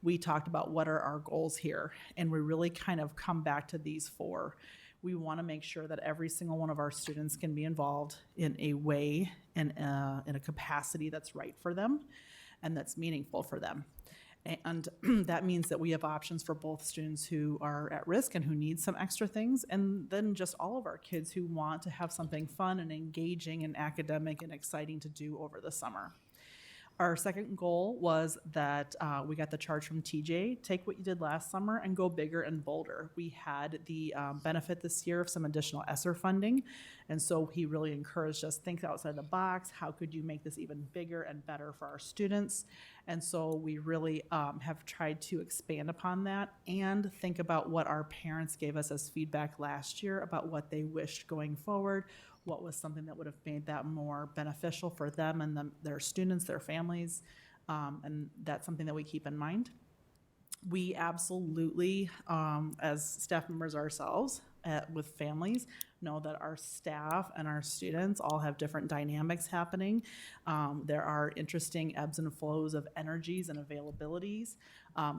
we talked about what are our goals here. And we really kind of come back to these four. We want to make sure that every single one of our students can be involved in a way and in a capacity that's right for them and that's meaningful for them. And that means that we have options for both students who are at risk and who need some extra things, and then just all of our kids who want to have something fun and engaging and academic and exciting to do over the summer. Our second goal was that we got the charge from TJ, take what you did last summer and go bigger and bolder. We had the benefit this year of some additional ESSER funding, and so he really encouraged us, think outside the box, how could you make this even bigger and better for our students? And so we really have tried to expand upon that and think about what our parents gave us as feedback last year about what they wished going forward, what was something that would have made that more beneficial for them and their students, their families, and that's something that we keep in mind. We absolutely, as staff members ourselves, with families, know that our staff and our students all have different dynamics happening. There are interesting ebbs and flows of energies and availabilities.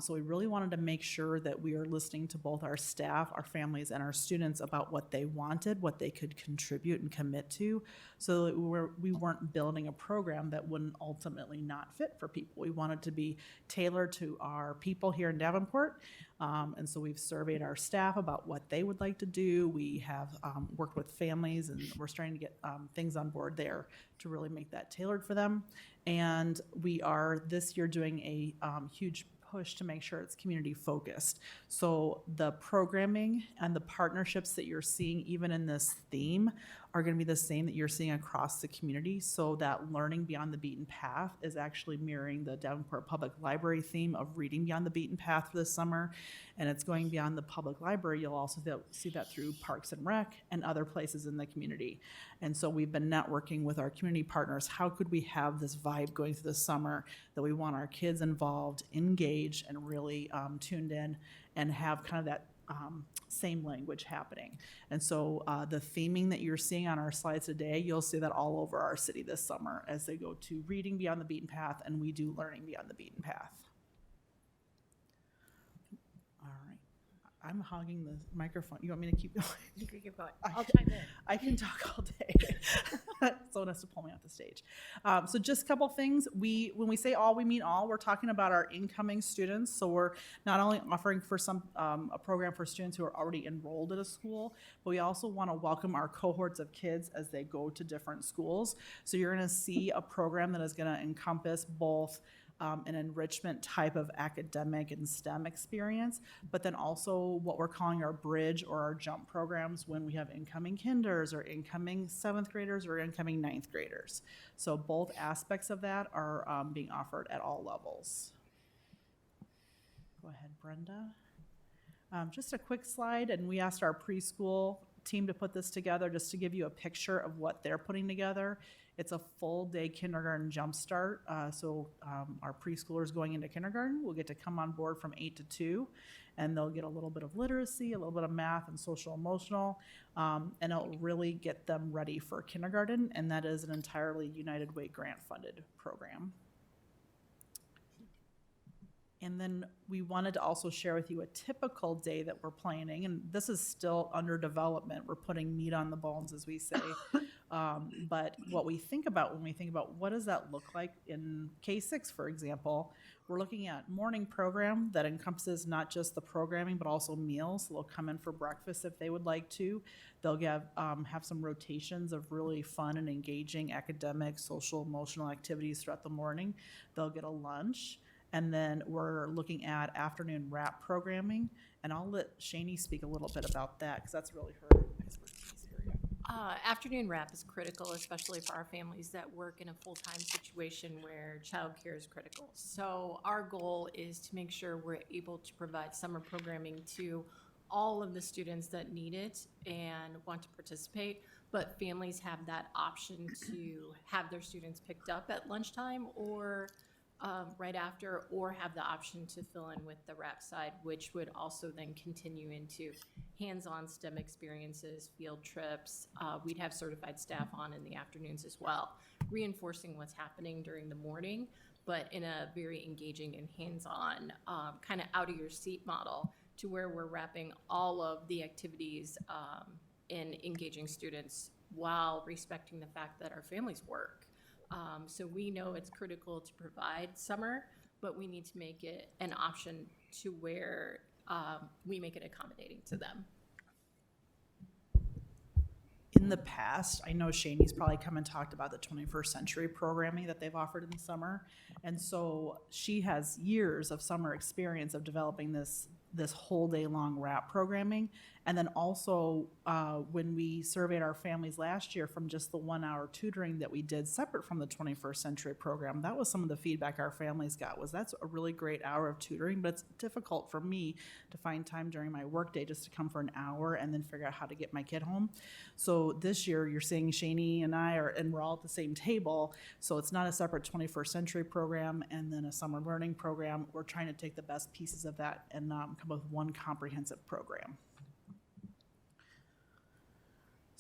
So we really wanted to make sure that we are listening to both our staff, our families, and our students about what they wanted, what they could contribute and commit to, so that we weren't building a program that wouldn't ultimately not fit for people. We wanted to be tailored to our people here in Davenport. And so we've surveyed our staff about what they would like to do. We have worked with families, and we're starting to get things on board there to really make that tailored for them. And we are this year doing a huge push to make sure it's community focused. So the programming and the partnerships that you're seeing even in this theme are going to be the same that you're seeing across the community, so that learning beyond the beaten path is actually mirroring the Davenport Public Library theme of reading beyond the beaten path for this summer, and it's going beyond the public library. You'll also see that through Parks and Rec and other places in the community. And so we've been networking with our community partners. How could we have this vibe going through the summer that we want our kids involved, engaged, and really tuned in, and have kind of that same language happening. And so the theming that you're seeing on our slides today, you'll see that all over our city this summer as they go to reading beyond the beaten path, and we do learning beyond the beaten path. All right. I'm hogging the microphone. You want me to keep going? You can keep going. I'll chime in. I can talk all day. Someone has to pull me off the stage. So just a couple things. When we say all, we mean all. We're talking about our incoming students. So we're not only offering for some a program for students who are already enrolled at a school, but we also want to welcome our cohorts of kids as they go to different schools. So you're going to see a program that is going to encompass both an enrichment type of academic and STEM experience, but then also what we're calling our bridge or our jump programs when we have incoming kinders or incoming 7th graders or incoming 9th graders. So both aspects of that are being offered at all levels. Go ahead, Brenda. Just a quick slide, and we asked our preschool team to put this together, just to give you a picture of what they're putting together. It's a full day kindergarten jumpstart. Our preschoolers going into kindergarten will get to come on board from 8 to 2, and they'll get a little bit of literacy, a little bit of math and social emotional, and it'll really get them ready for kindergarten. And that is an entirely United Way grant funded program. And then we wanted to also share with you a typical day that we're planning, and this is still under development. We're putting meat on the bones, as we say. But what we think about when we think about what does that look like in K-6, for example, we're looking at morning program that encompasses not just the programming, but also meals. So they'll come in for breakfast if they would like to. They'll have some rotations of really fun and engaging academic, social, emotional activities throughout the morning. They'll get a lunch. And then we're looking at afternoon wrap programming, and I'll let Shani speak a little bit about that because that's really her expertise area. Afternoon wrap is critical, especially for our families that work in a full-time situation where childcare is critical. So our goal is to make sure we're able to provide summer programming to all of the students that need it and want to participate, but families have that option to have their students picked up at lunchtime or right after, or have the option to fill in with the wrap side, which would also then continue into hands-on STEM experiences, field trips. We'd have certified staff on in the afternoons as well, reinforcing what's happening during the morning, but in a very engaging and hands-on, kind of out-of-your-seat model, to where we're wrapping all of the activities and engaging students while respecting the fact that our families work. So we know it's critical to provide summer, but we need to make it an option to where we make it accommodating to them. In the past, I know Shani's probably come and talked about the 21st century programming that they've offered in the summer. And so she has years of summer experience of developing this whole day long wrap programming. And then also when we surveyed our families last year from just the 1 hour tutoring that we did separate from the 21st century program, that was some of the feedback our families got, was that's a really great hour of tutoring, but it's difficult for me to find time during my workday just to come for an hour and then figure out how to get my kid home. So this year you're seeing Shani and and we're all at the same table. So it's not a separate 21st century program and then a summer learning program. We're trying to take the best pieces of that and come up with one comprehensive program.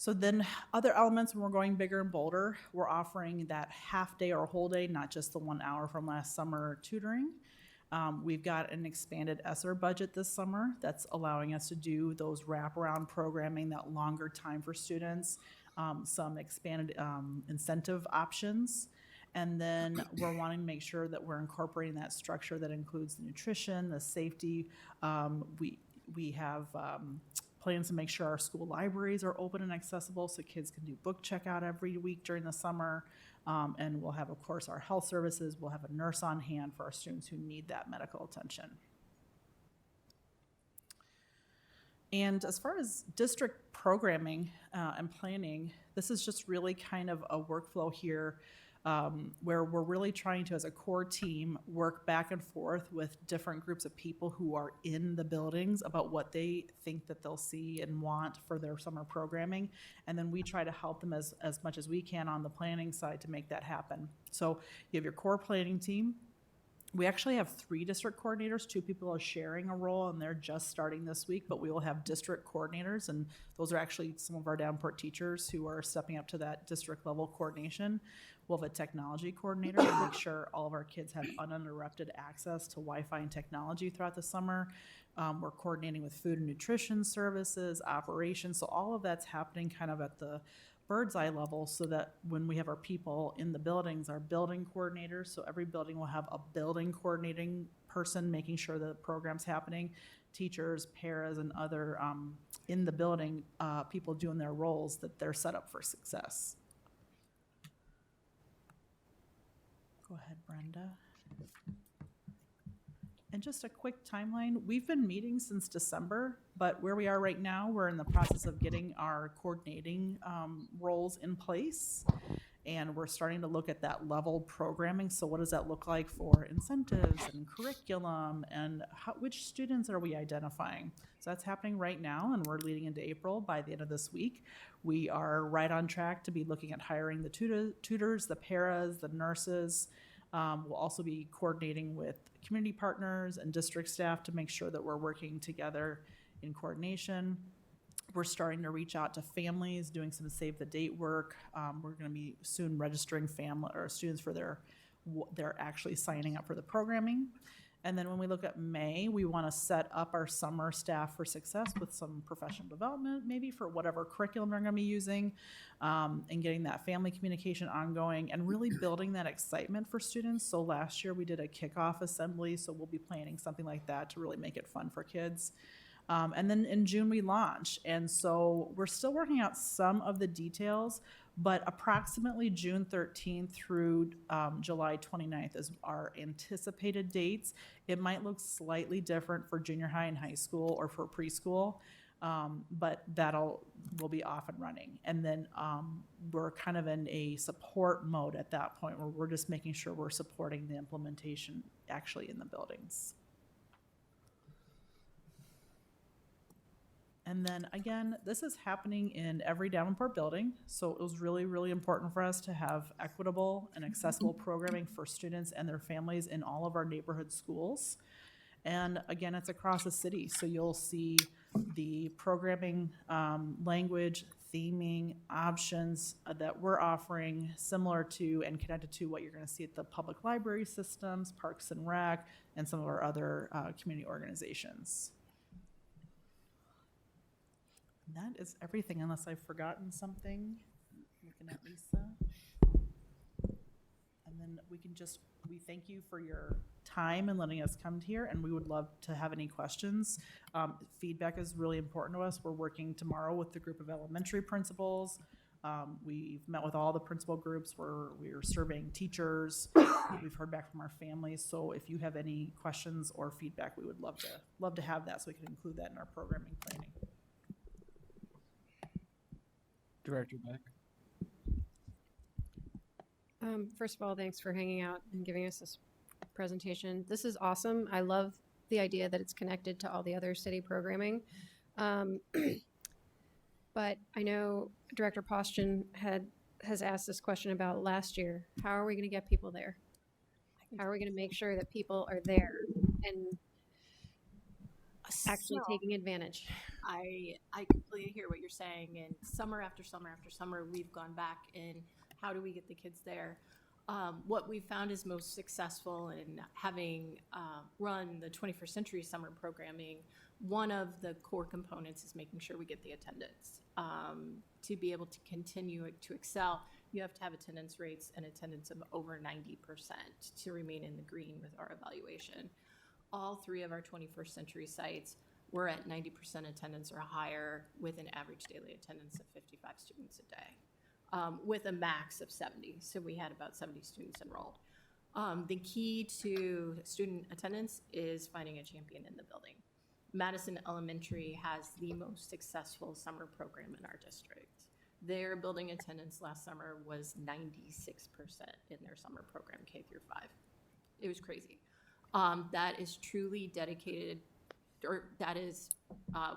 So then other elements, when we're going bigger and bolder, we're offering that half day or whole day, not just the 1 hour from last summer tutoring. We've got an expanded ESSER budget this summer that's allowing us to do those wraparound programming, that longer time for students, some expanded incentive options. And then we're wanting to make sure that we're incorporating that structure that includes the nutrition, the safety. We have plans to make sure our school libraries are open and accessible so kids can do book checkout every week during the summer. And we'll have, of course, our health services. We'll have a nurse on hand for our students who need that medical attention. And as far as district programming and planning, this is just really kind of a workflow here where we're really trying to, as a core team, work back and forth with different groups of people who are in the buildings about what they think that they'll see and want for their summer programming. And then we try to help them as much as we can on the planning side to make that happen. So you have your core planning team. We actually have 3 district coordinators. 2 people are sharing a role, and they're just starting this week, but we will have district coordinators, and those are actually some of our Davenport teachers who are stepping up to that district level coordination. We'll have a technology coordinator to make sure all of our kids have uninterrupted access to Wi-Fi and technology throughout the summer. We're coordinating with food and nutrition services, operations, so all of that's happening kind of at the bird's eye level, so that when we have our people in the buildings, our building coordinators, so every building will have a building coordinating person making sure that the program's happening, teachers, paras, and other in the building people doing their roles, that they're set up for success. Go ahead, Brenda. And just a quick timeline, we've been meeting since December, but where we are right now, we're in the process of getting our coordinating roles in place. And we're starting to look at that level programming. So what does that look like for incentives and curriculum, and which students are we identifying? So that's happening right now, and we're leading into April. By the end of this week, we are right on track to be looking at hiring the tutors, the paras, the nurses. We'll also be coordinating with community partners and district staff to make sure that we're working together in coordination. We're starting to reach out to families, doing some save the date work. We're going to be soon registering family or students for they're actually signing up for the programming. And then when we look at May, we want to set up our summer staff for success with some professional development, maybe for whatever curriculum they're going to be using, and getting that family communication ongoing and really building that excitement for students. So last year we did a kickoff assembly, so we'll be planning something like that to really make it fun for kids. And then in June we launch. And so we're still working out some of the details, but approximately June 13th through July 29th is our anticipated dates. It might look slightly different for junior high and high school or for preschool, but we'll be off and running. And then we're kind of in a support mode at that point where we're just making sure we're supporting the implementation actually in the buildings. And then again, this is happening in every Davenport building. So it was really, really important for us to have equitable and accessible programming for students and their families in all of our neighborhood schools. And again, it's across the city. So you'll see the programming language, theming, options that we're offering similar to and connected to what you're going to see at the public library systems, Parks and Rec, and some of our other community organizations. That is everything, unless I've forgotten something. Looking at Lisa. And then we thank you for your time and letting us come here, and we would love to have any questions. Feedback is really important to us. We're working tomorrow with the group of elementary principals. We've met with all the principal groups. We're surveying teachers. We've heard back from our families. So if you have any questions or feedback, we would love to have that so we can include that in our programming planning. Director Beck. First of all, thanks for hanging out and giving us this presentation. This is awesome. I love the idea that it's connected to all the other city programming. But I know Director Poston has asked this question about last year. How are we going to get people there? How are we going to make sure that people are there and actually taking advantage? I completely hear what you're saying, and summer after summer after summer, we've gone back and how do we get the kids there? What we found is most successful in having run the 21st Century Summer Programming, one of the core components is making sure we get the attendance. To be able to continue to excel, you have to have attendance rates and attendance of over 90% to remain in the green with our evaluation. All three of our 21st Century sites were at 90% attendance or higher with an average daily attendance of 55 students a day, with a max of 70. So we had about 70 students enrolled. The key to student attendance is finding a champion in the building. Madison Elementary has the most successful summer program in our district. Their building attendance last summer was 96% in their summer program, K through 5. It was crazy. That is truly dedicated, or that is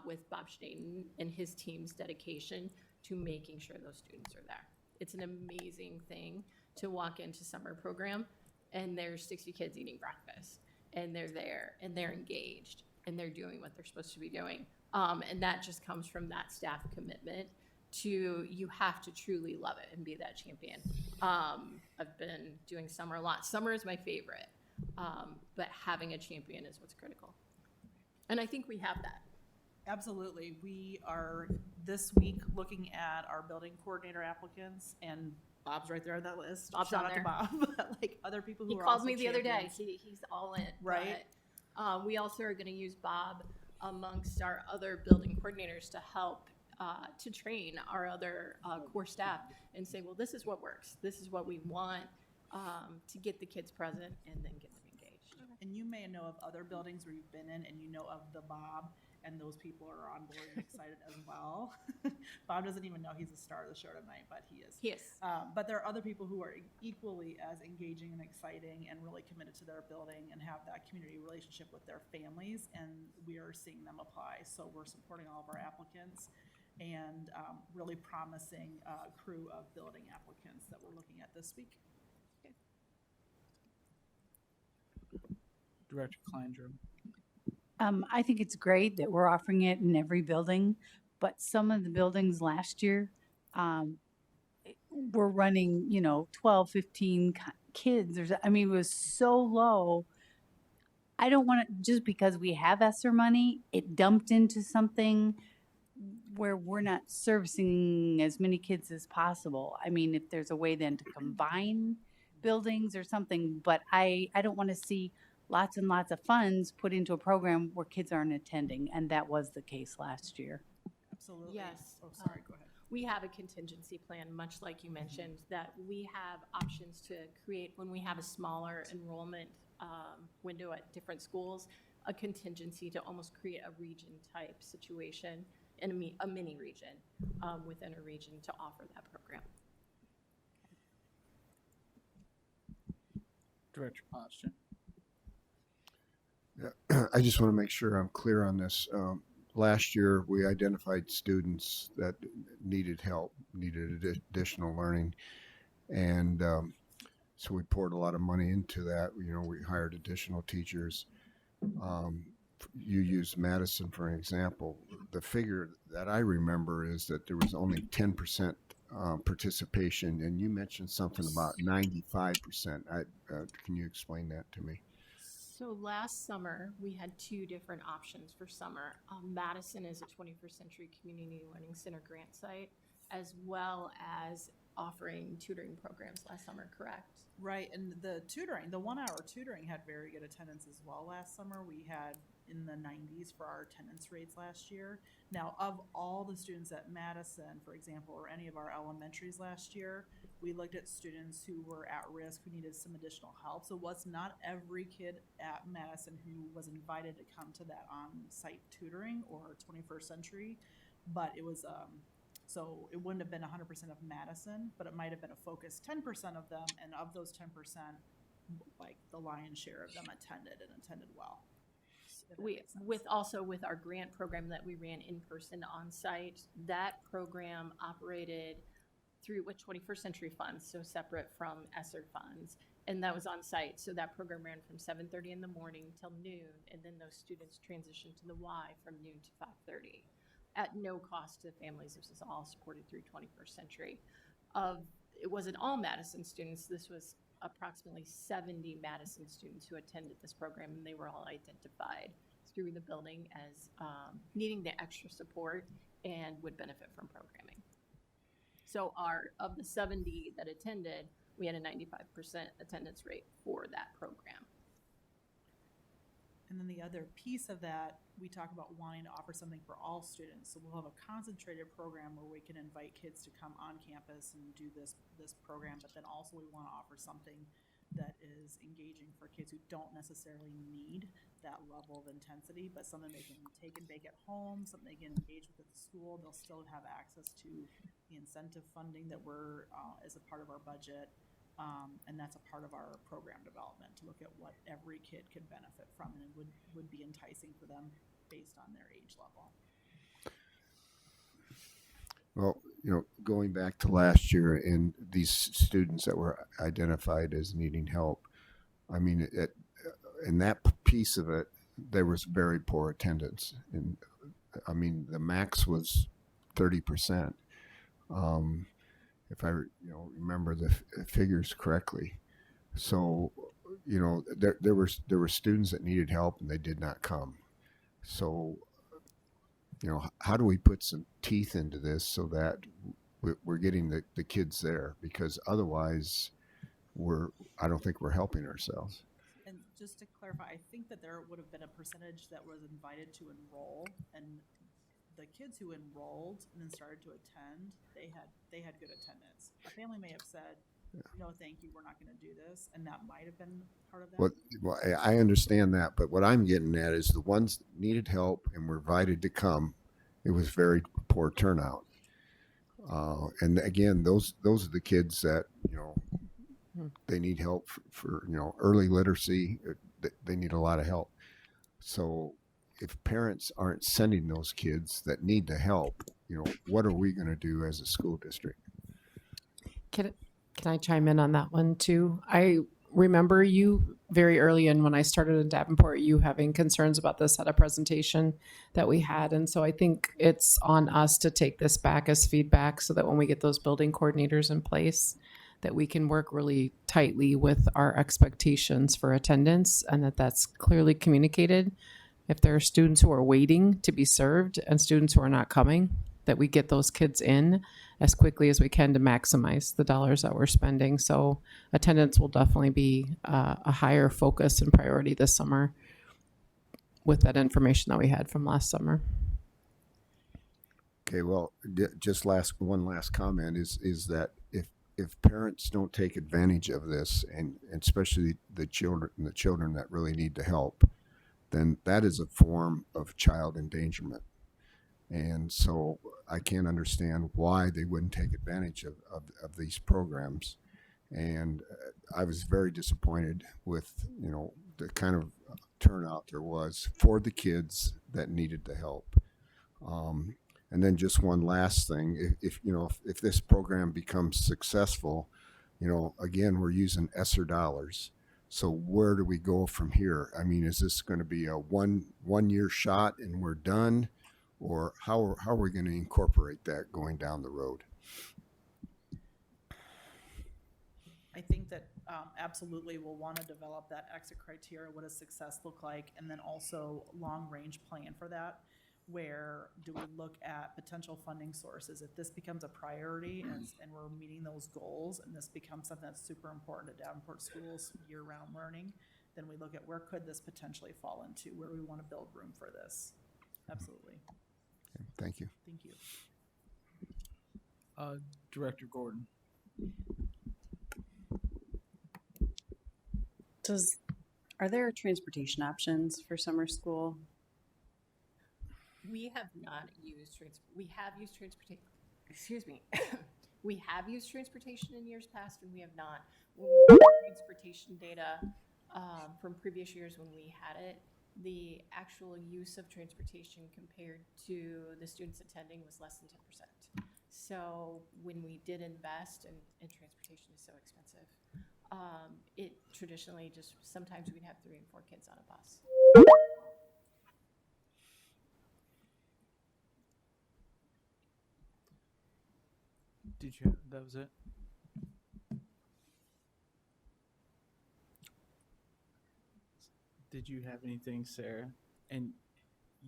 with Bob Schnaden and his team's dedication to making sure those students are there. It's an amazing thing to walk into summer program and there's 60 kids eating breakfast and they're there and they're engaged and they're doing what they're supposed to be doing. And that just comes from that staff commitment to, you have to truly love it and be that champion. I've been doing summer a lot. Summer is my favorite. But having a champion is what's critical. And I think we have that. Absolutely. We are this week looking at our building coordinator applicants, and Bob's right there on that list. Bob's Shout on out there. to Bob. Like other people who He are called also me the other day. champions. He's all in. Right. But, we also are going to use Bob amongst our other building coordinators to help to train our other core staff and say, well, this is what works. This is what we want to get the kids present and then get them engaged. And you may know of other buildings where you've been in and you know of the Bob, and those people are on board and excited as well. Bob doesn't even know he's a star of the show tonight, but he is. Yes. But there are other people who are equally as engaging and exciting and really committed to their building and have that community relationship with their families, and we are seeing them apply. So we're supporting all of our applicants and really promising crew of building applicants that we're looking at this week. Director Klein-Jerome. I think it's great that we're offering it in every building, but some of the buildings last year were running, 12, 15 kids. I mean, it was so low. I don't want to, just because we have ESSER money, it dumped into something where we're not servicing as many kids as possible. I mean, if there's a way then to combine buildings or something, but I don't want to see lots and lots of funds put into a program where kids aren't attending, and that was the case last year. Absolutely. Yes. Oh, sorry, go ahead. We have a contingency plan, much like you mentioned, that we have options to create when we have a smaller enrollment window at different schools, a contingency to almost create a region-type situation in a mini region within a region to offer that program. Director Poston. Yeah, I just want to make sure I'm clear on this. Last year, we identified students that needed help, needed additional learning, and so we poured a lot of money into that. We hired additional teachers. You used Madison for an example. The figure that I remember is that there was only 10% participation, and you mentioned something about 95%. Can you explain that to me? So last summer, we had two different options for summer. Madison is a 21st Century Community Learning Center grant site, as well as offering tutoring programs last summer, correct? Right, and the 1-hour tutoring had very good attendance as well last summer. We had in the 90s for our attendance rates last year. Now, of all the students at Madison, for example, or any of our elementaries last year, we looked at students who were at risk, who needed some additional help. So it was not every kid at Madison who was invited to come to that on-site tutoring or 21st Century, but it was so it wouldn't have been 100% of Madison, but it might have been a focused 10% of them, and of those 10%, like the lion's share of them attended well. With our grant program that we ran in person on site, that program operated with 21st Century funds, so separate from ESSER funds, and that was on site. So that program ran from 7:30 in the morning till noon, and then those students transitioned to the Y from noon to 5:30 at no cost to the families. This was all supported through 21st Century. It wasn't all Madison students. This was approximately 70 Madison students who attended this program, and they were all identified through the building as needing the extra support and would benefit from programming. So of the 70 that attended, we had a 95% attendance rate for that program. And then the other piece of that, we talk about wanting to offer something for all students. So we'll have a concentrated program where we can invite kids to come on campus and do this program, but then also we want to offer something that is engaging for kids who don't necessarily need that level of intensity, but something they can take and bake at home, something they can engage with at the school. They'll still have access to the incentive funding that we're as a part of our budget. And that's a part of our program development, to look at what every kid can benefit from and would be enticing for them based on their age level. Well, going back to last year and these students that were identified as needing help, I mean, in that piece of it, there was very poor attendance. And I mean, the max was 30%. If I remember the figures correctly. So, there were students that needed help and they did not come. So, how do we put some teeth into this so that we're getting the kids there? Because otherwise, I don't think we're helping ourselves. And just to clarify, I think that there would have been a percentage that was invited to enroll, and the kids who enrolled and then started to attend, they had good attendance. A family may have said, no, thank you, we're not gonna do this, and that might have been part of that. Well, I understand that, but what I'm getting at is the ones that needed help and were invited to come, it was very poor turnout. And again, those are the kids that, they need help for early literacy. They need a lot of help. So if parents aren't sending those kids that need the help, what are we going to do as a school district? Can I chime in on that one too? I remember you very early in when I started in Davenport, you having concerns about this at a presentation that we had. And so I think it's on us to take this back as feedback so that when we get those building coordinators in place, that we can work really tightly with our expectations for attendance and that's clearly communicated. If there are students who are waiting to be served and students who are not coming, that we get those kids in as quickly as we can to maximize the dollars that we're spending. So attendance will definitely be a higher focus and priority this summer with that information that we had from last summer. Okay, well, just one last comment is that if parents don't take advantage of this, and especially the children that really need the help, then that is a form of child endangerment. And so I can't understand why they wouldn't take advantage of these programs. And I was very disappointed with, the kind of turnout there was for the kids that needed the help. And then just one last thing, if this program becomes successful, again, we're using ESSER dollars. So where do we go from here? I mean, is this going to be a one year shot and we're done? Or how are we going to incorporate that going down the road? I think that absolutely we'll want to develop that exit criteria. What does success look like? And then also long-range plan for that. Where do we look at potential funding sources? If this becomes a priority and we're meeting those goals and this becomes something that's super important to Davenport schools, year-round learning, then we look at where could this potentially fall into, where we want to build room for this. Absolutely. Okay, thank you. Thank you. Director Gordon. Are there transportation options for summer school? We have not used we have used transportation. Excuse me. We have used transportation in years past, and we have not. When we look at transportation data from previous years when we had it, the actual use of transportation compared to the students attending was less than 10%. So when we did invest, and transportation is so expensive, it traditionally just sometimes we'd have 3 and 4 kids on a bus. That was it? Did you have anything, Sarah? And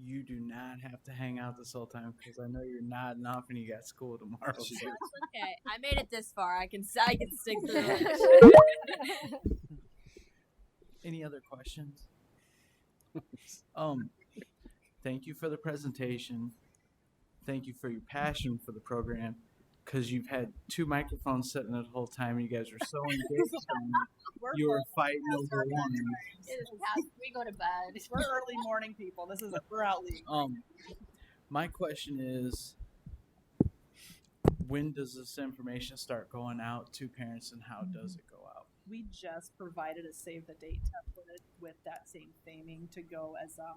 you do not have to hang out this whole time because I know you're nodding off and you got school tomorrow. That's okay. I made it this far. I can stick through it. Any other questions? Thank you for the presentation. Thank you for your passion for the program, because you've had 2 microphones sitting the whole time. You guys are so engaged. You were fighting over one. We go to bed. We're early morning people. We're out late. My question is, when does this information start going out to parents, and how does it go out? We just provided a save the date template with that same theming to go as a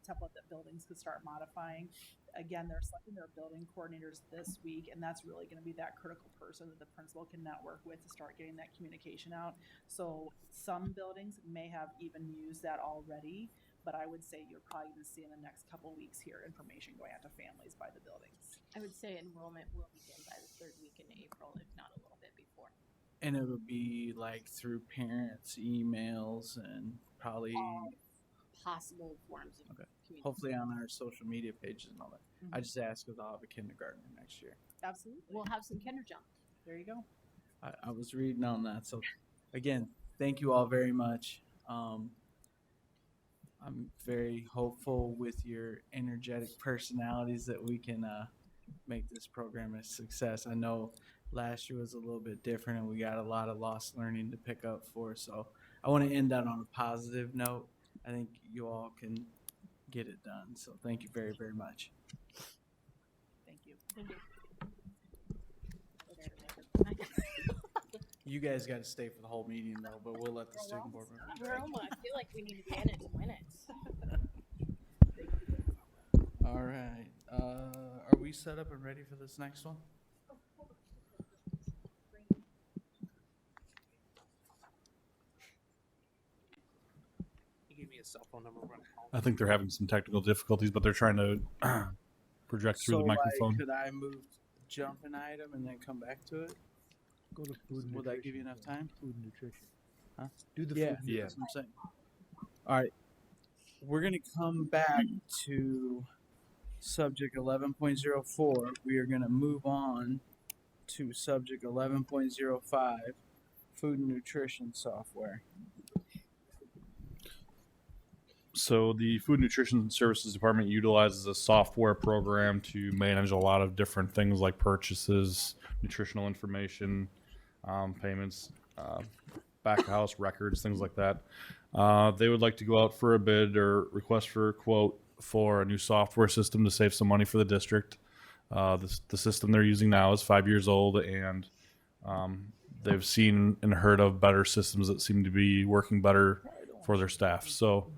template that buildings could start modifying. Again, they're selecting their building coordinators this week, and that's really going to be that critical person that the principal can network with to start getting that communication out. So some buildings may have even used that already, but I would say you're probably going to see in the next couple weeks here information going out to families by the buildings. I would say enrollment will begin by the 3rd week in April, if not a little bit before. And it would be like through parents' emails and probably Possible forms of communication. hopefully on our social media pages and all that. Mm-hmm. I just asked because I'll have a kindergartner next year. Absolutely. We'll have some kinder jump. There you go. I was reading on that. So again, thank you all very much. I'm very hopeful with your energetic personalities that we can make this program a success. I know last year was a little bit different, and we got a lot of lost learning to pick up for. So I want to end that on a positive note. I think you all can get it done. So thank you very, very much. Thank you. You guys got to stay for the whole meeting though, but we'll let the student board members. Roma, I feel like we need to manage minutes. All right. Are we set up and ready for this next one? He gave me his cell phone number. I think they're having some technical difficulties, but they're trying to project through So, the microphone. could I jump an item and then come back to it? Go to food and Will that give you enough time? Food and nutrition. Huh? Do the Yeah, food. Yeah. that's what I'm saying. All right. We're going to come back to subject 11.04. We are going to move on to subject 11.05, food and nutrition software. So the Food Nutrition Services Department utilizes a software program to manage a lot of different things like purchases, nutritional information, payments, back of house records, things like that. They would like to go out for a bid or request for a quote for a new software system to save some money for the district. The system they're using now is 5 years old, and they've seen and heard of better systems that seem to be working better for their staff. So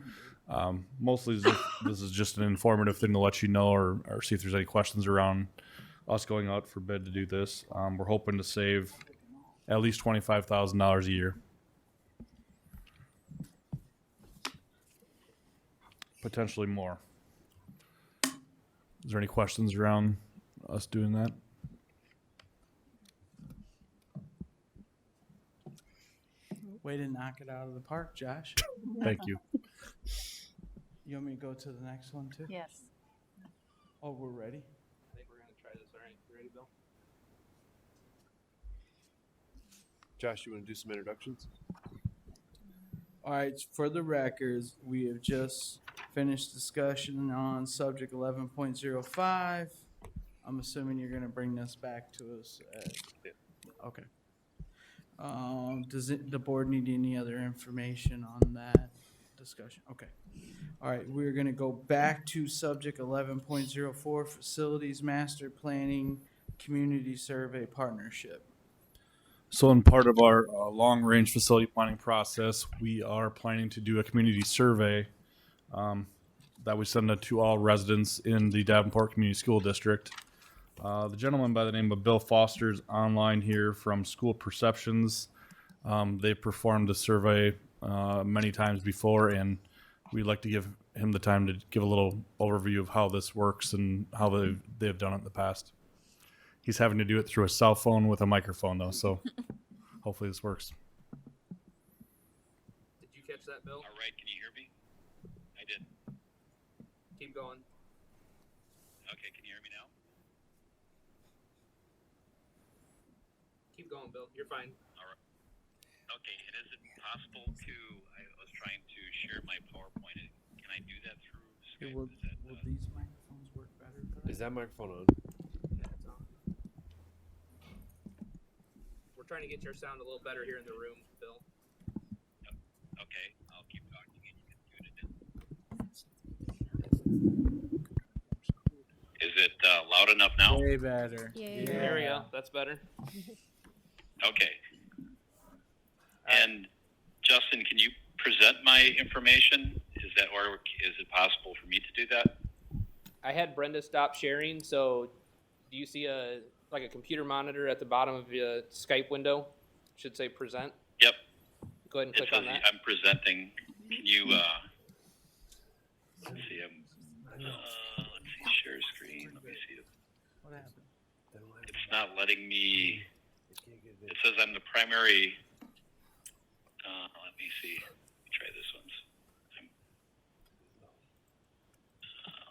mostly this is just an informative thing to let you know or see if there's any questions around us going out for bid to do this. We're hoping to save at least $25,000 a year. Potentially more. Is there any questions around us doing that? Way to knock it out of the park, Josh. Thank you. You want me to go to the next one too? Yes. Oh, we're ready? I think we're going to try this. All right. You ready, Bill? Josh, you want to do some introductions? All right, for the records, we have just finished discussion on subject 11.05. I'm assuming you're going to bring this back to us. Okay. Does the board need any other information on that discussion? Okay. All right, we're going to go back to subject 11.04, facilities master planning community survey partnership. So in part of our long-range facility planning process, we are planning to do a community survey that we send to all residents in the Davenport Community School District. The gentleman by the name of Bill Foster is online here from School Perceptions. They've performed a survey many times before, and we'd like to give him the time to give a little overview of how this works and how they've done it in the past. He's having to do it through a cell phone with a microphone, though, so hopefully this works. Did you catch that, Bill? All right, can you hear me? I did. Keep going. Okay, can you hear me now? Keep going, Bill. You're fine. All right. Okay, and is it possible to, I was trying to share my PowerPoint. Can I do that through Skype? Will these microphones work better for that? Is that microphone on? Yeah, it's on. We're trying to get your sound a little better here in the room, Bill. Okay, I'll keep talking and you can tune it in. Is it loud enough now? Way better. Yeah. There we go. That's better. Okay. And Justin, can you present my information? Is that, or is it possible for me to do that? I had Brenda stop sharing, so do you see a computer monitor at the bottom of your Skype window? Should say present. Yep. Go ahead and It click says on that. I'm presenting. Can you, let's see, let's see, share screen. Let me see. What happened? It's not letting me, it says I'm the primary, let me see. Let me try this one.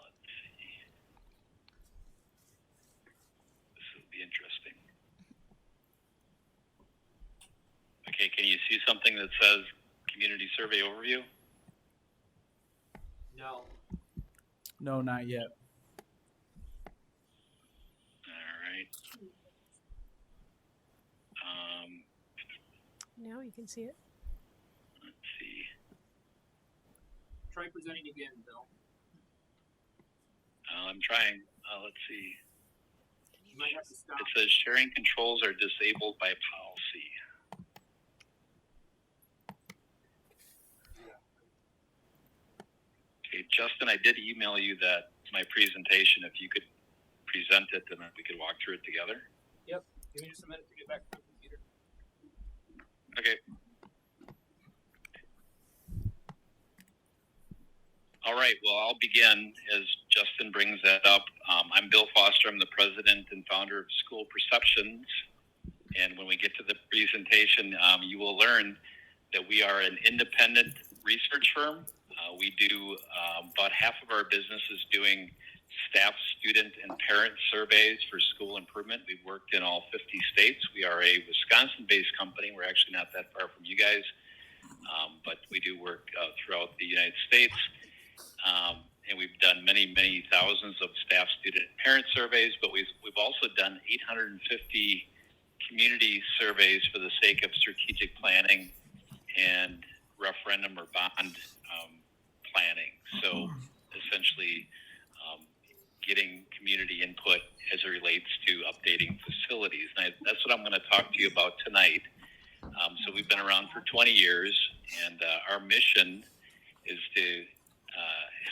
Let's see. This will be interesting. Okay, can you see something that says Community Survey Overview? No. No, not yet. All right. Now you can see it. Let's see. Try presenting again, Bill. I'm trying. Let's see. You might have to stop. It says sharing controls are disabled by policy. Okay, Justin, I did email you that my presentation. If you could present it, then we could walk through it together. Yep. Give me just a minute to get back to the computer. Okay. All right, well, I'll begin as Justin brings that up. I'm Bill Foster. I'm the president and founder of School Perceptions. And when we get to the presentation, you will learn that we are an independent research firm. We do about half of our business is doing staff, student, and parent surveys for school improvement. We've worked in all 50 states. We are a Wisconsin-based company. We're actually not that far from you guys, but we do work throughout the United States. And we've done many, many thousands of staff, student, and parent surveys, but we've also done 850 community surveys for the sake of strategic planning and referendum or bond planning. So essentially getting community input as it relates to updating facilities. And that's what I'm going to talk to you about tonight. So we've been around for 20 years, and our mission is to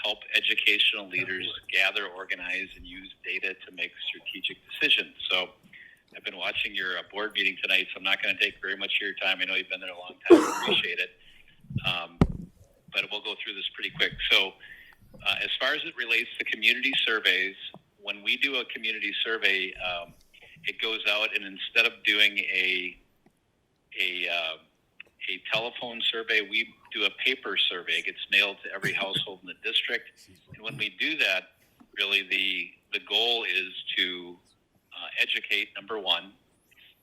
help educational leaders gather, organize, and use data to make strategic decisions. So I've been watching your board meeting tonight, so I'm not going to take very much of your time. I know you've been there a long time. I appreciate it. But we'll go through this pretty quick. So as far as it relates to community surveys, when we do a community survey, it goes out, and instead of doing a telephone survey, we do a paper survey. It gets mailed to every household in the district. And when we do that, really the goal is to educate, number one,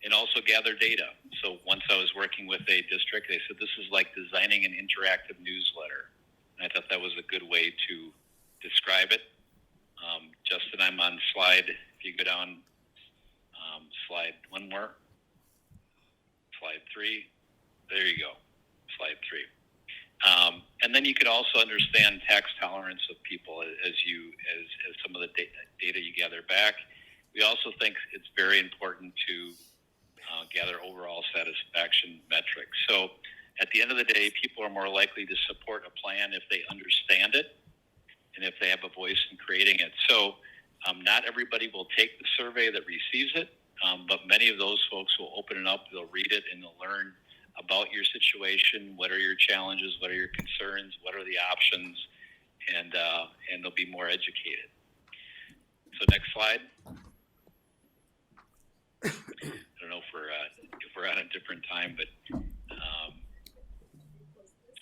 and also gather data. So once I was working with a district, they said this is like designing an interactive newsletter. And I thought that was a good way to describe it. Justin, I'm on slide, if you go down, slide one more, slide 3. There you go, slide 3. And then you could also understand tax tolerance of people as some of the data you gather back. We also think it's very important to gather overall satisfaction metrics. So at the end of the day, people are more likely to support a plan if they understand it and if they have a voice in creating it. So not everybody will take the survey that receives it, but many of those folks will open it up, they'll read it, and they'll learn about your situation, what are your challenges, what are your concerns, what are the options, and they'll be more educated. So next slide. I don't know if we're on a different time, but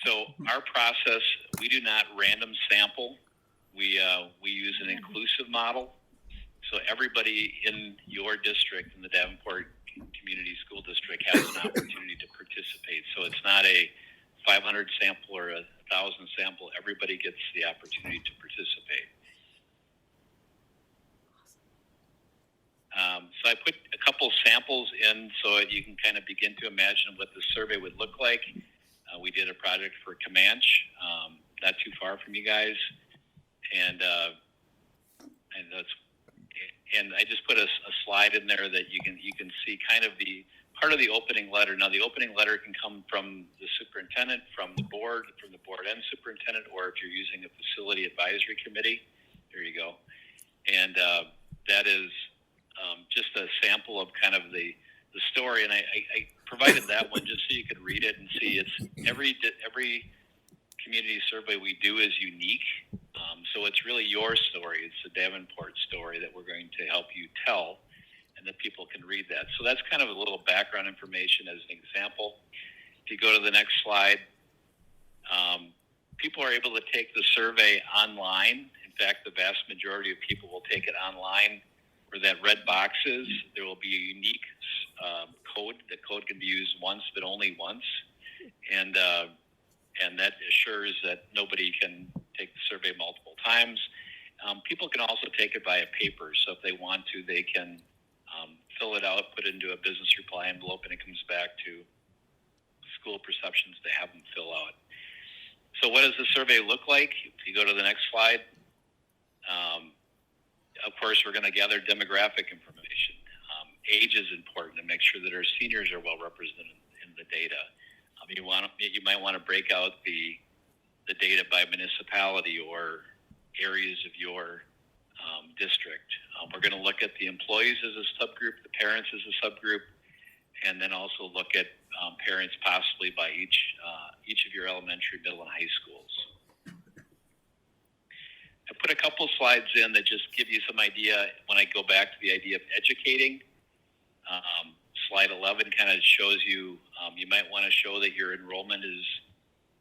so our process, we do not random sample. We use an inclusive model. So everybody in your district, in the Davenport Community School District, has an opportunity to participate. So it's not a 500 sample or a 1,000 sample. Everybody gets the opportunity to participate. So I put a couple samples in so you can kind of begin to imagine what the survey would look like. We did a project for Comanche, not too far from you guys, and I just put a slide in there that you can see kind of the part of the opening letter. Now, the opening letter can come from the superintendent, from the board and superintendent, or if you're using a facility advisory committee, there you go. And that is just a sample of kind of the story. And I provided that one just so you could read it and see it's every community survey we do is unique. So it's really your story. It's the Davenport story that we're going to help you tell, and that people can read that. So that's kind of a little background information as an example. If you go to the next slide, people are able to take the survey online. In fact, the vast majority of people will take it online. Where that red box is, there will be a unique code. The code can be used once, but only once. And that assures that nobody can take the survey multiple times. People can also take it via paper. So if they want to, they can fill it out, put it into a business reply envelope, and it comes back to school perceptions to have them fill out. So what does the survey look like? If you go to the next slide, of course, we're going to gather demographic information. Age is important to make sure that our seniors are well represented in the data. You might want to break out the data by municipality or areas of your district. We're going to look at the employees as a subgroup, the parents as a subgroup, and then also look at parents possibly by each of your elementary, middle, and high schools. I put a couple slides in that just give you some idea when I go back to the idea of educating. Slide 11 kind of shows you, you might want to show that your enrollment is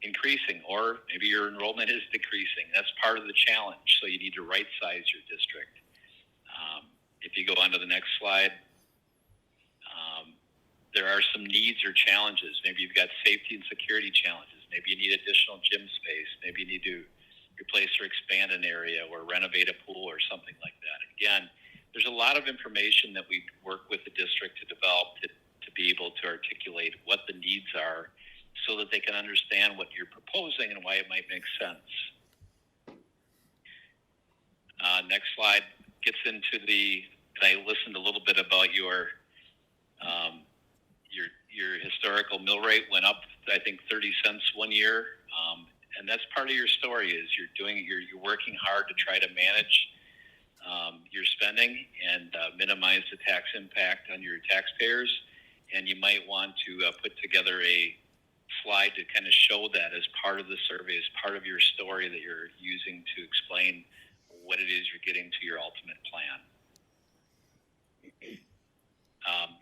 increasing, or maybe your enrollment is decreasing. That's part of the challenge, so you need to right size your district. If you go on to the next slide, there are some needs or challenges. Maybe you've got safety and security challenges. Maybe you need additional gym space. Maybe you need to replace or expand an area or renovate a pool or something like that. Again, there's a lot of information that we work with the district to develop to be able to articulate what the needs are so that they can understand what you're proposing and why it might make sense. Next slide gets into I listened a little bit about your historical mill rate went up, I think 30 cents one year. And that's part of your story is you're working hard to try to manage your spending and minimize the tax impact on your taxpayers. And you might want to put together a slide to kind of show that as part of the survey, as part of your story that you're using to explain what it is you're getting to your ultimate plan.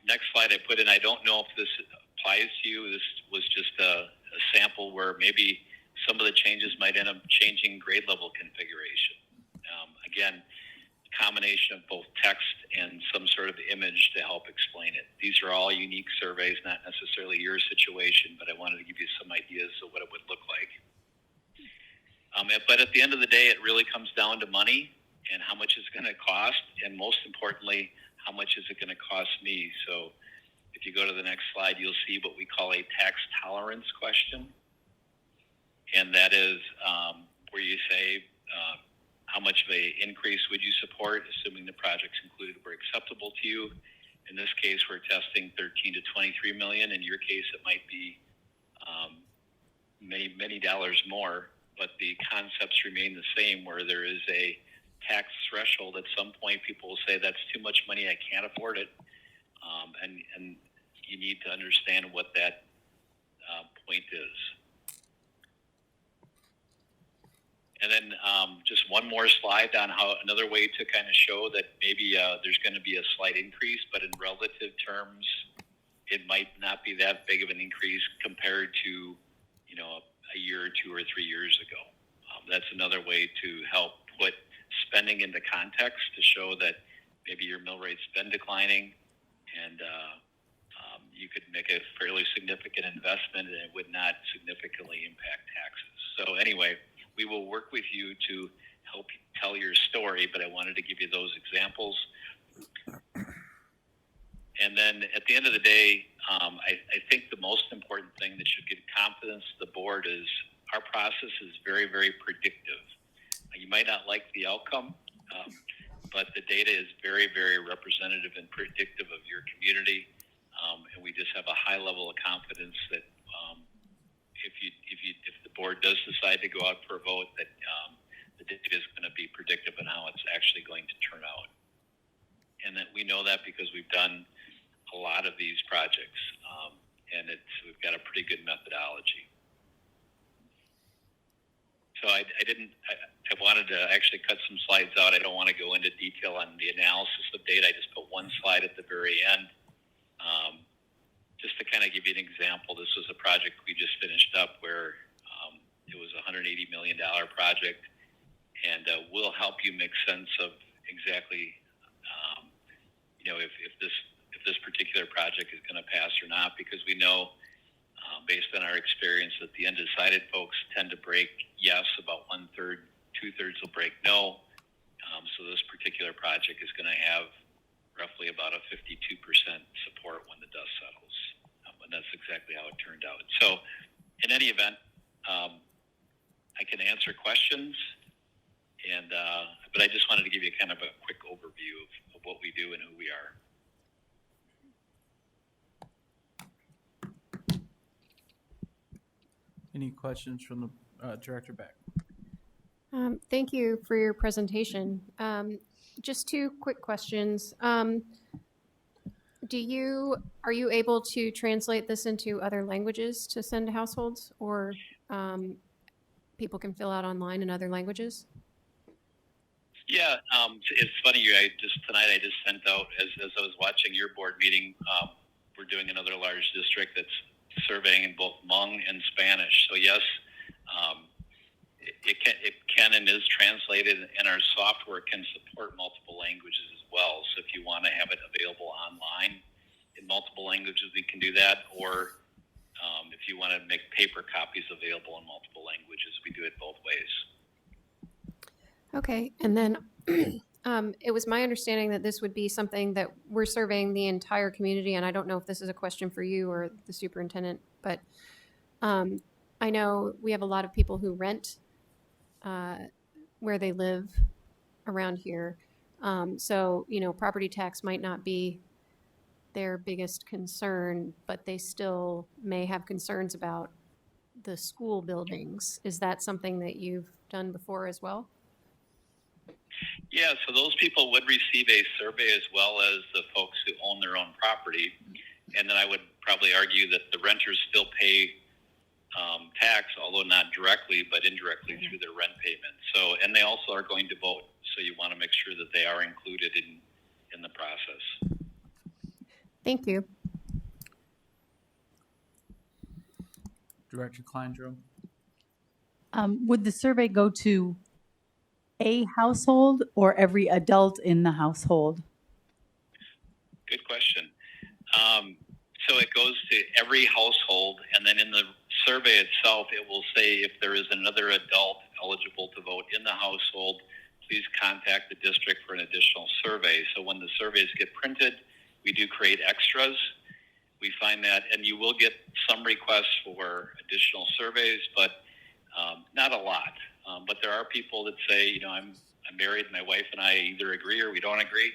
Next slide I put in, I don't know if this applies to you. This was just a sample where maybe some of the changes might end up changing grade level configuration. Again, a combination of both text and some sort of image to help explain it. These are all unique surveys, not necessarily your situation, but I wanted to give you some ideas of what it would look like. But at the end of the day, it really comes down to money and how much it's going to cost, and most importantly, how much is it going to cost me? So if you go to the next slide, you'll see what we call a tax tolerance question. And that is where you say, how much of an increase would you support, assuming the projects included were acceptable to you? In this case, we're testing 13 to 23 million. In your case, it might be many dollars more, but the concepts remain the same, where there is a tax threshold. At some point, people will say, that's too much money, I can't afford it. And you need to understand what that point is. And then just one more slide on how another way to kind of show that maybe there's going to be a slight increase, but in relative terms, it might not be that big of an increase compared to, a year or 2 or 3 years ago. That's another way to help put spending into context to show that maybe your mill rate's been declining and you could make a fairly significant investment and it would not significantly impact taxes. So anyway, we will work with you to help tell your story, but I wanted to give you those examples. And then at the end of the day, I think the most important thing that should give confidence to the board is our process is very, very predictive. You might not like the outcome, but the data is very, very representative and predictive of your community. And we just have a high level of confidence that if the board does decide to go out for a vote, that the data is going to be predictive on how it's actually going to turn out. And that we know that because we've done a lot of these projects, and we've got a pretty good methodology. So I wanted to actually cut some slides out. I don't want to go into detail on the analysis of data. I just put one slide at the very end. Just to kind of give you an example, this was a project we just finished up where it was a $180 million project, and we'll help you make sense of exactly, if this particular project is going to pass or not, because we know, based on our experience, that the undecided folks tend to break yes about 1/3, 2/3 will break no. So this particular project is going to have roughly about a 52% support when the dust settles. But and that's exactly how it turned out. So, in any event, I can answer questions, and but I just wanted to give you kind of a quick overview of what we do and who we are. Any questions from the Director Beck? Thank you for your presentation. Just two quick questions. Are you able to translate this into other languages to send to households, or people can fill out online in other languages? Yeah, it's funny. Tonight I just sent out, as I was watching your board meeting, we're doing another large district that's surveying in both Hmong and Spanish. So yes, it can and is translated, and our software can support multiple languages as well. So if you want to have it available online in multiple languages, we can do that. Or if you want to make paper copies available in multiple languages, we do it both ways. Okay, and then it was my understanding that this would be something that we're surveying the entire community, and I don't know if this is a question for you or the superintendent, but I know we have a lot of people who rent where they live around here. So, property tax might not be their biggest concern, but they still may have concerns about the school buildings. Is that something that you've done before as well? Yeah, so those people would receive a survey as well as the folks who own their own property. And then I would probably argue that the renters still pay tax, although not directly, but indirectly through their rent payment. So, and they also are going to vote. So you want to make sure that they are included in the process. Thank you. Director Kleindrum? Would the survey go to a household or every adult in the household? Good question. So it goes to every household, and then in the survey itself, it will say if there is another adult eligible to vote in the household, please contact the district for an additional survey. So when the surveys get printed, we do create extras. We find that, and you will get some requests for additional surveys, but not a lot. But there are people that say, I'm married, my wife and I either agree or we don't agree.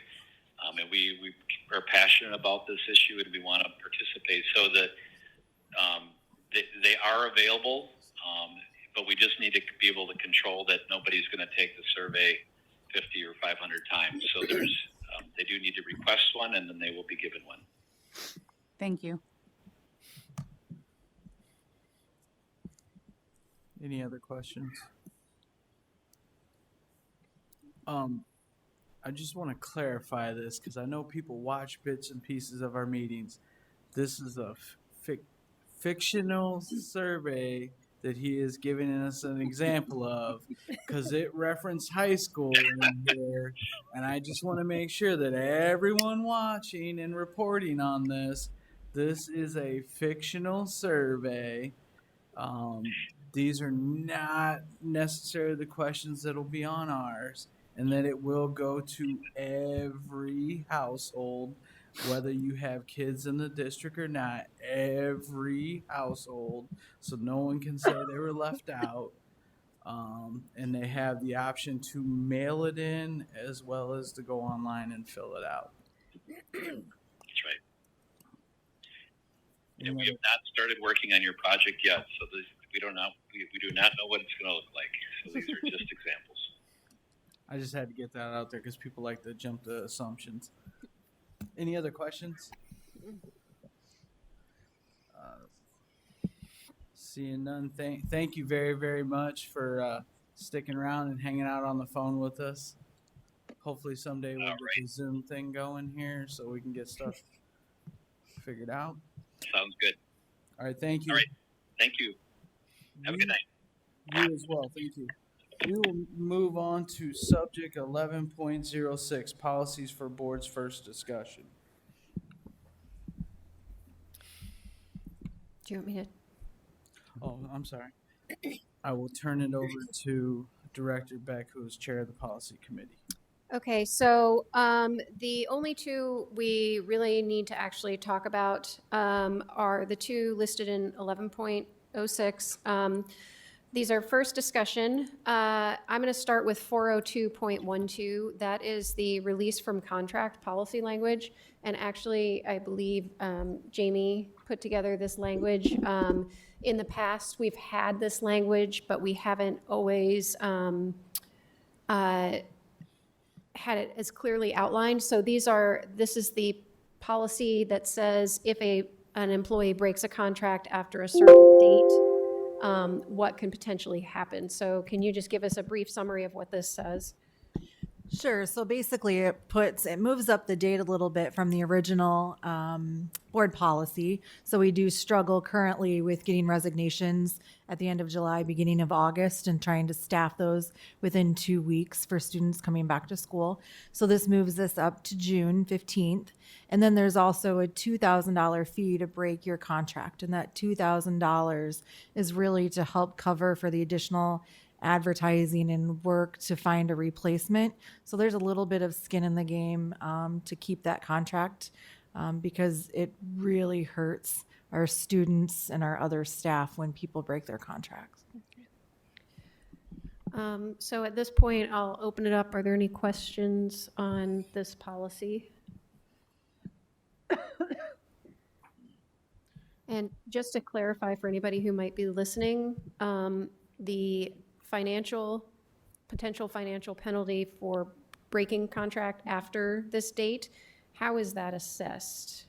And we are passionate about this issue and we want to participate. So that they are available, but we just need to be able to control that nobody's going to take the survey 50 or 500 times. So there's they do need to request one, and then they will be given one. Thank you. Any other questions? I just want to clarify this because I know people watch bits and pieces of our meetings. This is a fictional survey that he is giving us an example of because it referenced high school in here, and I just want to make sure that everyone watching and reporting on this is a fictional survey. These are not necessarily the questions that will be on ours, and that it will go to every household, whether you have kids in the district or not, every household, so no one can say they were left out. And they have the option to mail it in as well as to go online and fill it out. That's right. And we have not started working on your project yet, so we do not know what it's going to look like. So these are just examples. I just had to get that out there because people like to jump to assumptions. Any other questions? Seeing none, thank you very, very much for sticking around and hanging out on the phone with us. Hopefully someday we'll get the Zoom thing going here so we can get stuff figured out. Sounds good. All right, thank you. All right, thank you. Have a good night. You as well, thank you. We will move on to subject 11.06, policies for board's first discussion. Do you want me to? Oh, I'm sorry. I will turn it over to Director Beck, who is chair of the policy committee. Okay, so the only two we really need to actually talk about are the two listed in 11.06. These are first discussion. I'm going to start with 402.12. That is the release from contract policy language. And actually, I believe Jamie put together this language. In the past, we've had this language, but we haven't always had it as clearly outlined. So this is the policy that says if an employee breaks a contract after a certain date, what can potentially happen. So can you just give us a brief summary of what this says? Sure. So basically it moves up the date a little bit from the original board policy. So we do struggle currently with getting resignations at the end of July, beginning of August, and trying to staff those within 2 weeks for students coming back to school. So this moves this up to June 15th. And then there's also a $2,000 fee to break your contract. And that $2,000 is really to help cover for the additional advertising and work to find a replacement. So there's a little bit of skin in the game to keep that contract because it really hurts our students and our other staff when people break their contracts. So at this point, I'll open it up. Are there any questions on this policy? And just to clarify for anybody who might be listening, the potential financial penalty for breaking contract after this date, how is that assessed?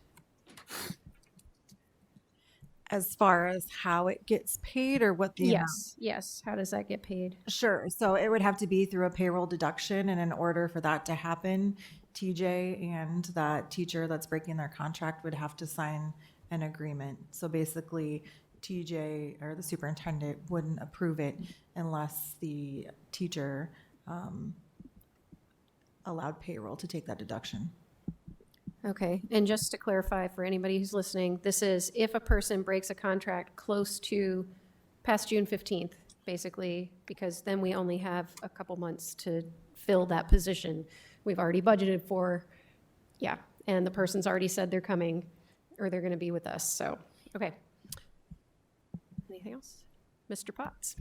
As far as how it gets paid or what the amount? Yes. How does that get paid? Sure. So it would have to be through a payroll deduction, and in order for that to happen, TJ and that teacher that's breaking their contract would have to sign an agreement. So basically, TJ or the superintendent wouldn't approve it unless the teacher allowed payroll to take that deduction. Okay, and just to clarify for anybody who's listening, this is if a person breaks a contract close to past June 15th, basically, because then we only have a couple months to fill that position. We've already budgeted for, and the person's already said they're coming or they're going to be with us. So, okay. Anything else? Mr. Potts?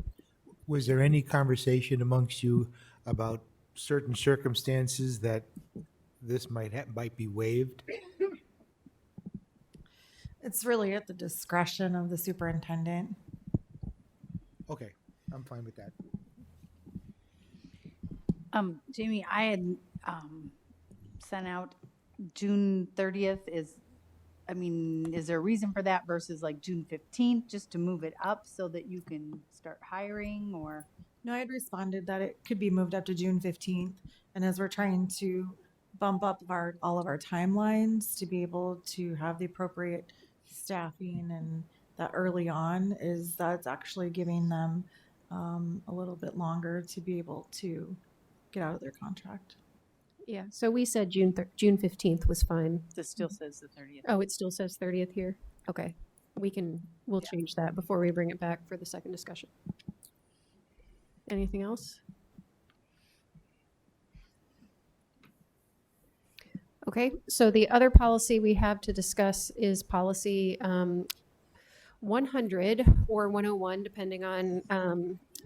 Was there any conversation amongst you about certain circumstances that this might be waived? It's really at the discretion of the superintendent. Okay, I'm fine with that. Jamie, I had sent out June 30th. Is there a reason for that versus like June 15th, just to move it up so that you can start hiring, or? No, I had responded that it could be moved up to June 15th. And as we're trying to bump up all of our timelines to be able to have the appropriate staffing and that early on, that's actually giving them a little bit longer to be able to get out of their contract. Yeah, so we said June 15th was fine. This still says the 30th. Oh, it still says 30th here? Okay, we'll change that before we bring it back for the second discussion. Anything else? Okay, so the other policy we have to discuss is policy 100 or 101, depending on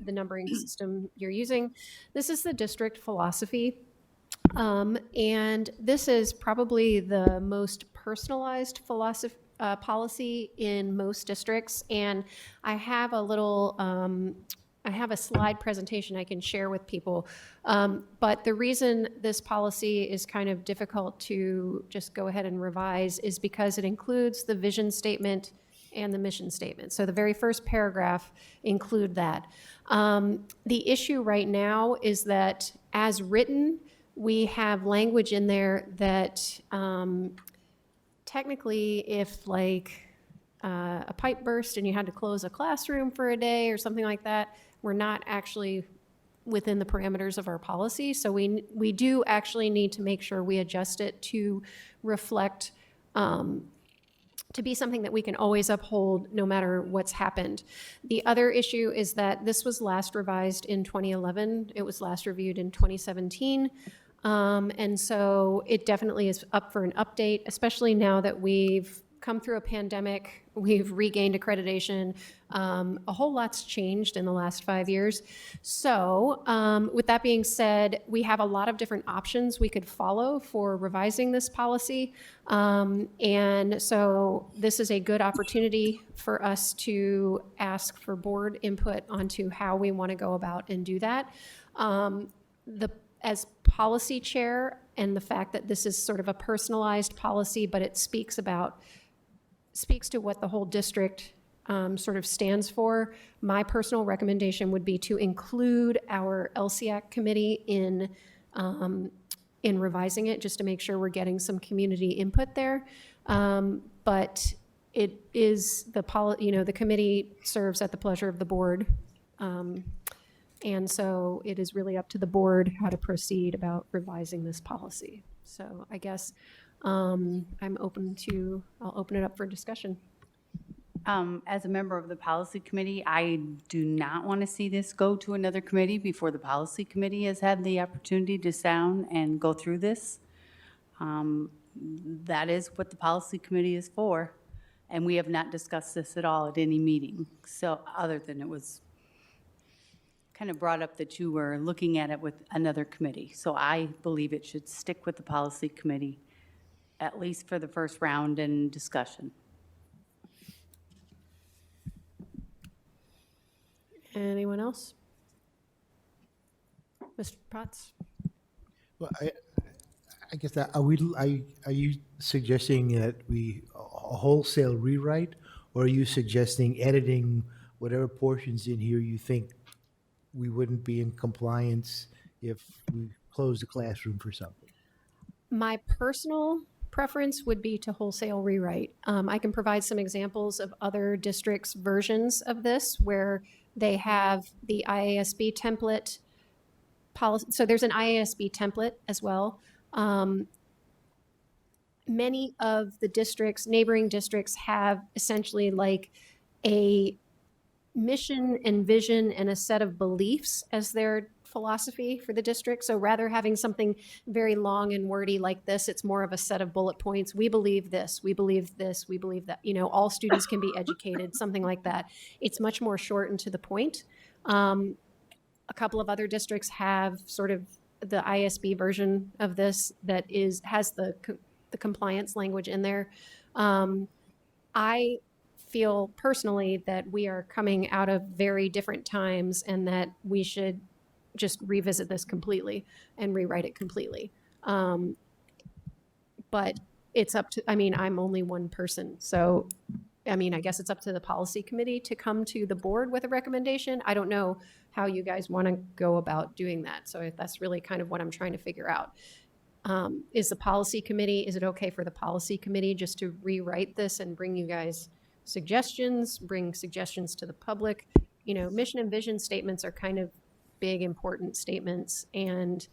the numbering system you're using. This is the district philosophy. And this is probably the most personalized policy in most districts. And I have a slide presentation I can share with people. But the reason this policy is kind of difficult to just go ahead and revise is because it includes the vision statement and the mission statement. So the very first paragraph include that. The issue right now is that as written, we have language in there that technically if a pipe burst and you had to close a classroom for a day or something like that, we're not actually within the parameters of our policy. So we do actually need to make sure we adjust it to reflect, to be something that we can always uphold no matter what's happened. The other issue is that this was last revised in 2011. It was last reviewed in 2017. And so it definitely is up for an update, especially now that we've come through a pandemic, we've regained accreditation. A whole lot's changed in the last 5 years. So with that being said, we have a lot of different options we could follow for revising this policy. And so this is a good opportunity for us to ask for board input onto how we want to go about and do that. As policy chair, and the fact that this is sort of a personalized policy, but it speaks to what the whole district sort of stands for, my personal recommendation would be to include our LCAC committee in revising it, just to make sure we're getting some community input there. But it is the committee serves at the pleasure of the board. And so it is really up to the board how to proceed about revising this policy. So I guess I'll open it up for discussion. As a member of the policy committee, I do not want to see this go to another committee before the policy committee has had the opportunity to sound and go through this. That is what the policy committee is for. And we have not discussed this at all at any meeting. So other than it was kind of brought up that you were looking at it with another committee. So I believe it should stick with the policy committee, at least for the first round and discussion. Anyone else? Mr. Potts? Well, I guess that, are you suggesting that a wholesale rewrite, or are you suggesting editing whatever portions in here you think we wouldn't be in compliance if we closed the classroom for something? My personal preference would be to wholesale rewrite. I can provide some examples of other districts' versions of this where they have the IASB template policy. So there's an IASB template as well. Many of the districts, neighboring districts, have essentially like a mission and vision and a set of beliefs as their philosophy for the district. So rather having something very long and wordy like this, it's more of a set of bullet points. We believe this, we believe this, we believe that, all students can be educated, something like that. It's much more short and to the point. A couple of other districts have sort of the ISB version of this that has the compliance language in there. I feel personally that we are coming out of very different times and that we should just revisit this completely and rewrite it completely. But it's up to, I'm only one person. So, I guess it's up to the policy committee to come to the board with a recommendation. I don't know how you guys want to go about doing that. So that's really kind of what I'm trying to figure out. Is it okay for the policy committee just to rewrite this and bring you guys suggestions, bring suggestions to the public? Mission and vision statements are kind of big, important statements. And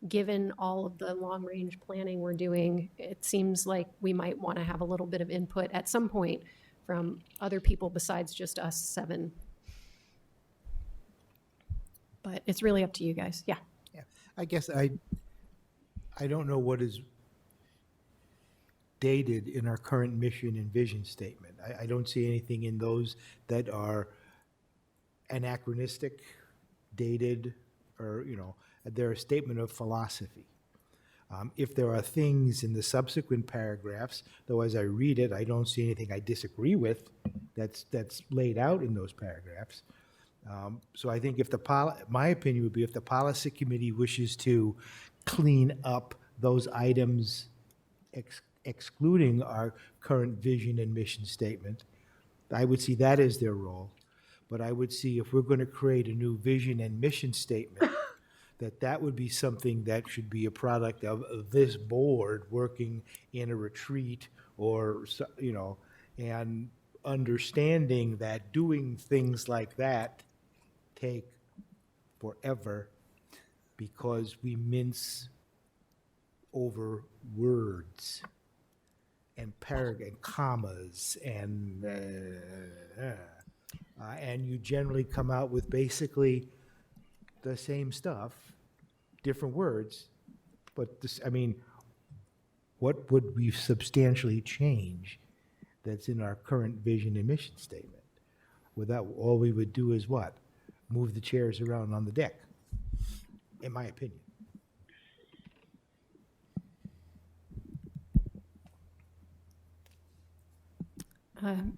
given all of the long-range planning we're doing, it seems like we might want to have a little bit of input at some point from other people besides just us 7. But it's really up to you guys. Yeah. Yeah, I guess I don't know what is dated in our current mission and vision statement. I don't see anything in those that are anachronistic, dated, or, they're a statement of philosophy. If there are things in the subsequent paragraphs, though as I read it, I don't see anything I disagree with that's laid out in those paragraphs. So I think my opinion would be if the policy committee wishes to clean up those items excluding our current vision and mission statement, I would see that as their role. But I would see if we're going to create a new vision and mission statement, that would be something that should be a product of this board working in a retreat or, and understanding that doing things like that take forever because we mince over words and and commas and you generally come out with basically the same stuff, different words, But this, I mean, what would we substantially change that's in our current vision and mission statement? Without, all we would do is what? Move the chairs around on the deck, in my opinion.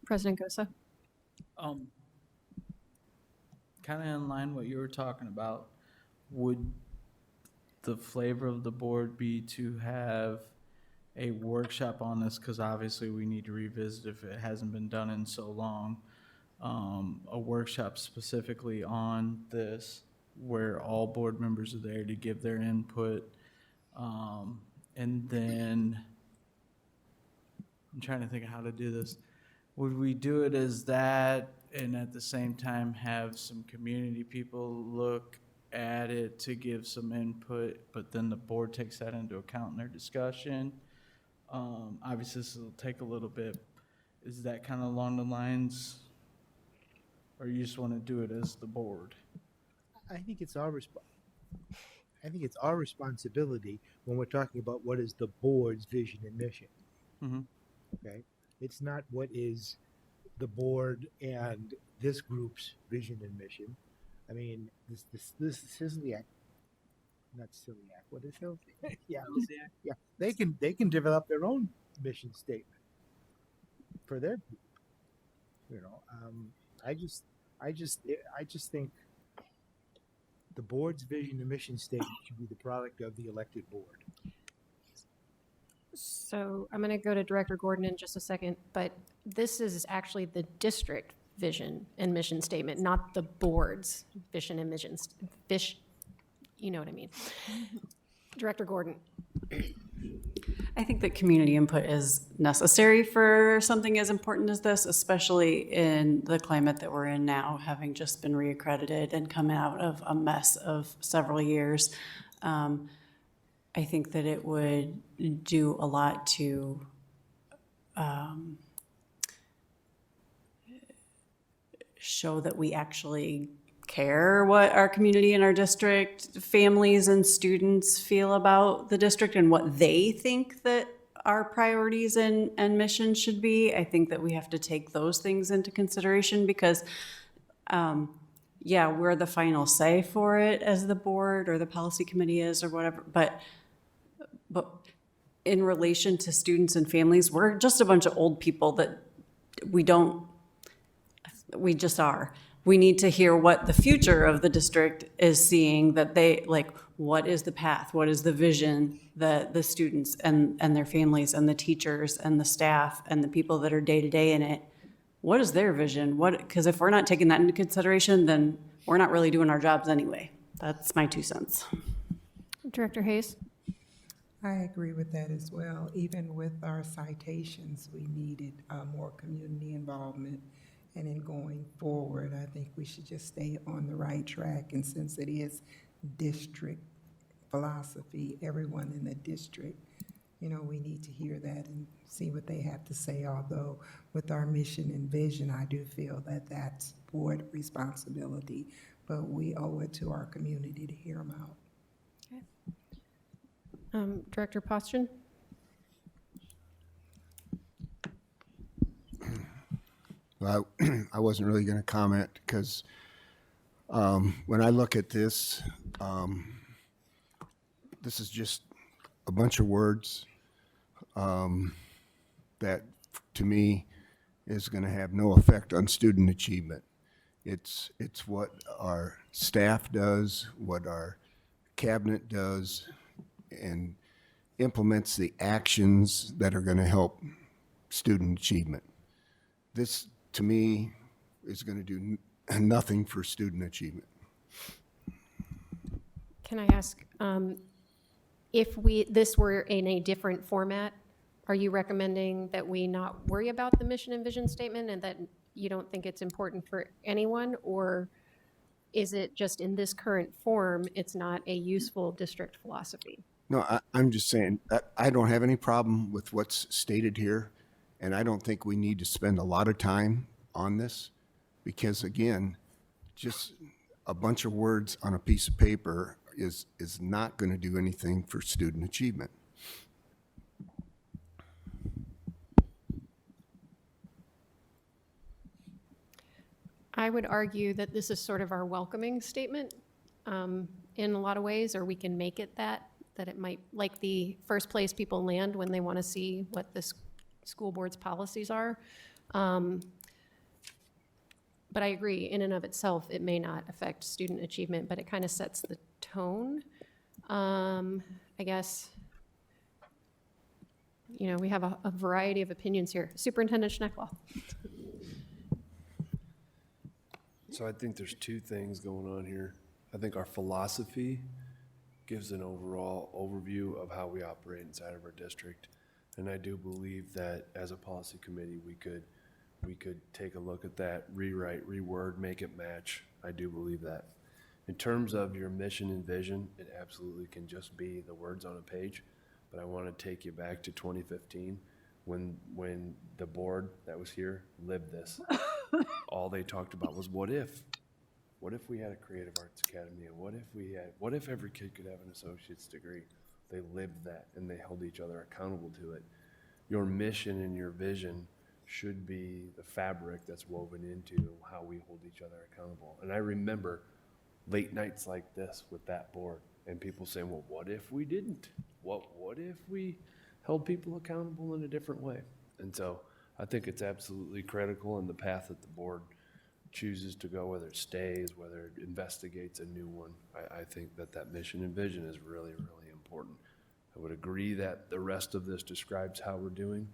President Gosa? Kind of in line what you were talking about, would the flavor of the board be to have a workshop on this? Because obviously we need to revisit if it hasn't been done in so long. A workshop specifically on this where all board members are there to give their input. And then I'm trying to think of how to do this. Would we do it as that and at the same time have some community people look at it to give some input, but then the board takes that into account in their discussion? Obviously, this will take a little bit. Is that kind of along the lines, or you just want to do it as the board? I think it's our responsibility when we're talking about what is the board's vision and mission. Mm-hmm. Okay, it's not what is the board and this group's vision and mission. I mean, this celiac, not celiac. What is it? Yeah, yeah. They can develop their own mission statement for their group. You know, I just think the board's vision and mission statement should be the product of the elected board. So I'm going to go to Director Gordon in just a second, but this is actually the district vision and mission statement, not the board's vision and mission. You know what I mean. Director Gordon. I think that community input is necessary for something as important as this, especially in the climate that we're in now, having just been reaccredited and come out of a mess of several years. I think that it would do a lot to show that we actually care what our community and our district, families and students feel about the district and what they think that our priorities and mission should be. I think that we have to take those things into consideration because, yeah, we're the final say for it as the board or the policy committee is or whatever, but in relation to students and families, we're just a bunch of old people that we just are. We need to hear what the future of the district is seeing, that they, like, what is the path? What is the vision that the students and their families and the teachers and the staff and the people that are day to day in it, what is their vision? Because if we're not taking that into consideration, then we're not really doing our jobs anyway. That's my 2 cents. Director Hayes. I agree with that as well. Even with our citations, we needed more community involvement. And in going forward, I think we should just stay on the right track. And since it is district philosophy, everyone in the district, you know, we need to hear that and see what they have to say. Although with our mission and vision, I do feel that that's board responsibility, but we owe it to our community to hear them out. Okay. Director Postron. Well, I wasn't really going to comment because when I look at this, this is just a bunch of words that, to me, is going to have no effect on student achievement. It's what our staff does, what our cabinet does, and implements the actions that are going to help student achievement. This, to me, is going to do nothing for student achievement. Can I ask, if this were in a different format, are you recommending that we not worry about the mission and vision statement and that you don't think it's important for anyone? Or is it just in this current form, it's not a useful district philosophy? No, I'm just saying, I don't have any problem with what's stated here, and I don't think we need to spend a lot of time on this, because again, just a bunch of words on a piece of paper, is not going to do anything for student achievement. I would argue that this is sort of our welcoming statement in a lot of ways, or we can make it that it might, like the first place people land when they want to see what the school board's policies are. But I agree, in and of itself, it may not affect student achievement, but it kind of sets the tone. I guess, you know, we have a variety of opinions here. Superintendent Schneckloff. So I think there's two things going on here. I think our philosophy gives an overall overview of how we operate inside of our district. And I do believe that as a policy committee, we could take a look at that, rewrite, reword, make it match. I do believe that. In terms of your mission and vision, it absolutely can just be the words on a page. But I want to take you back to 2015 when the board that was here lived this. All they talked about was what if we had a creative arts academy, and what if every kid could have an associate's degree. They lived that and they held each other accountable to it. Your mission and your vision should be the fabric that's woven into how we hold each other accountable. And I remember late nights like this with that board and people saying, well, what if we didn't? What if we held people accountable in a different way? And so I think it's absolutely critical in the path that the board chooses to go, whether it stays, whether it investigates a new one. I think that mission and vision is really, really important. I would agree that the rest of this describes how we're doing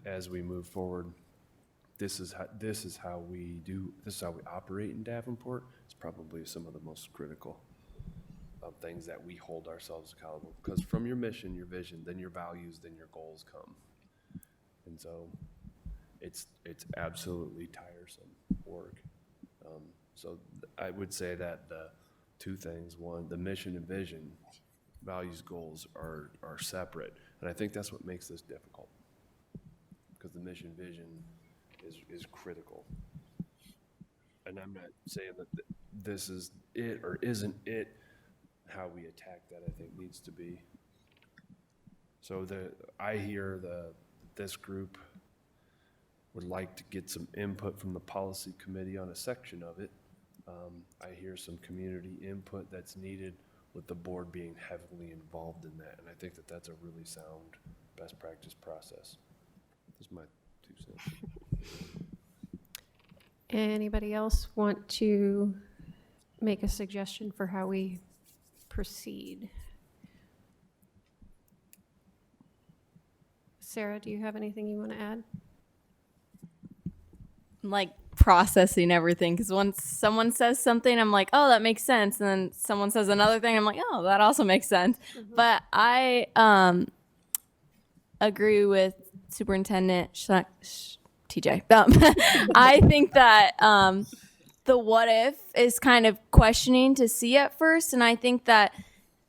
as we move forward. This is how we operate in Davenport. It's probably some of the most critical of things that we hold ourselves accountable, because from your mission, your vision, then your values, then your goals come. And so it's absolutely tiresome work. So I would say that the two things: one, the mission and vision, values, goals are separate, and I think that's what makes this difficult, because the mission vision is critical. And I'm not saying that this is it or isn't it. How we attack that, I think, needs to be. So I hear this group would like to get some input from the policy committee on a section of it. I hear some community input that's needed, with the board being heavily involved in that. And I think that that's a really sound best practice process. That's my 2 cents. Anybody else want to make a suggestion for how we proceed? Sarah, do you have anything you want to add? I'm like processing everything, because once someone says something, I'm like, oh, that makes sense. And then someone says another thing, I'm like, oh, that also makes sense. Mm-hmm. But I agree with Superintendent TJ. I think that the what if is kind of questioning to see at first. And I think that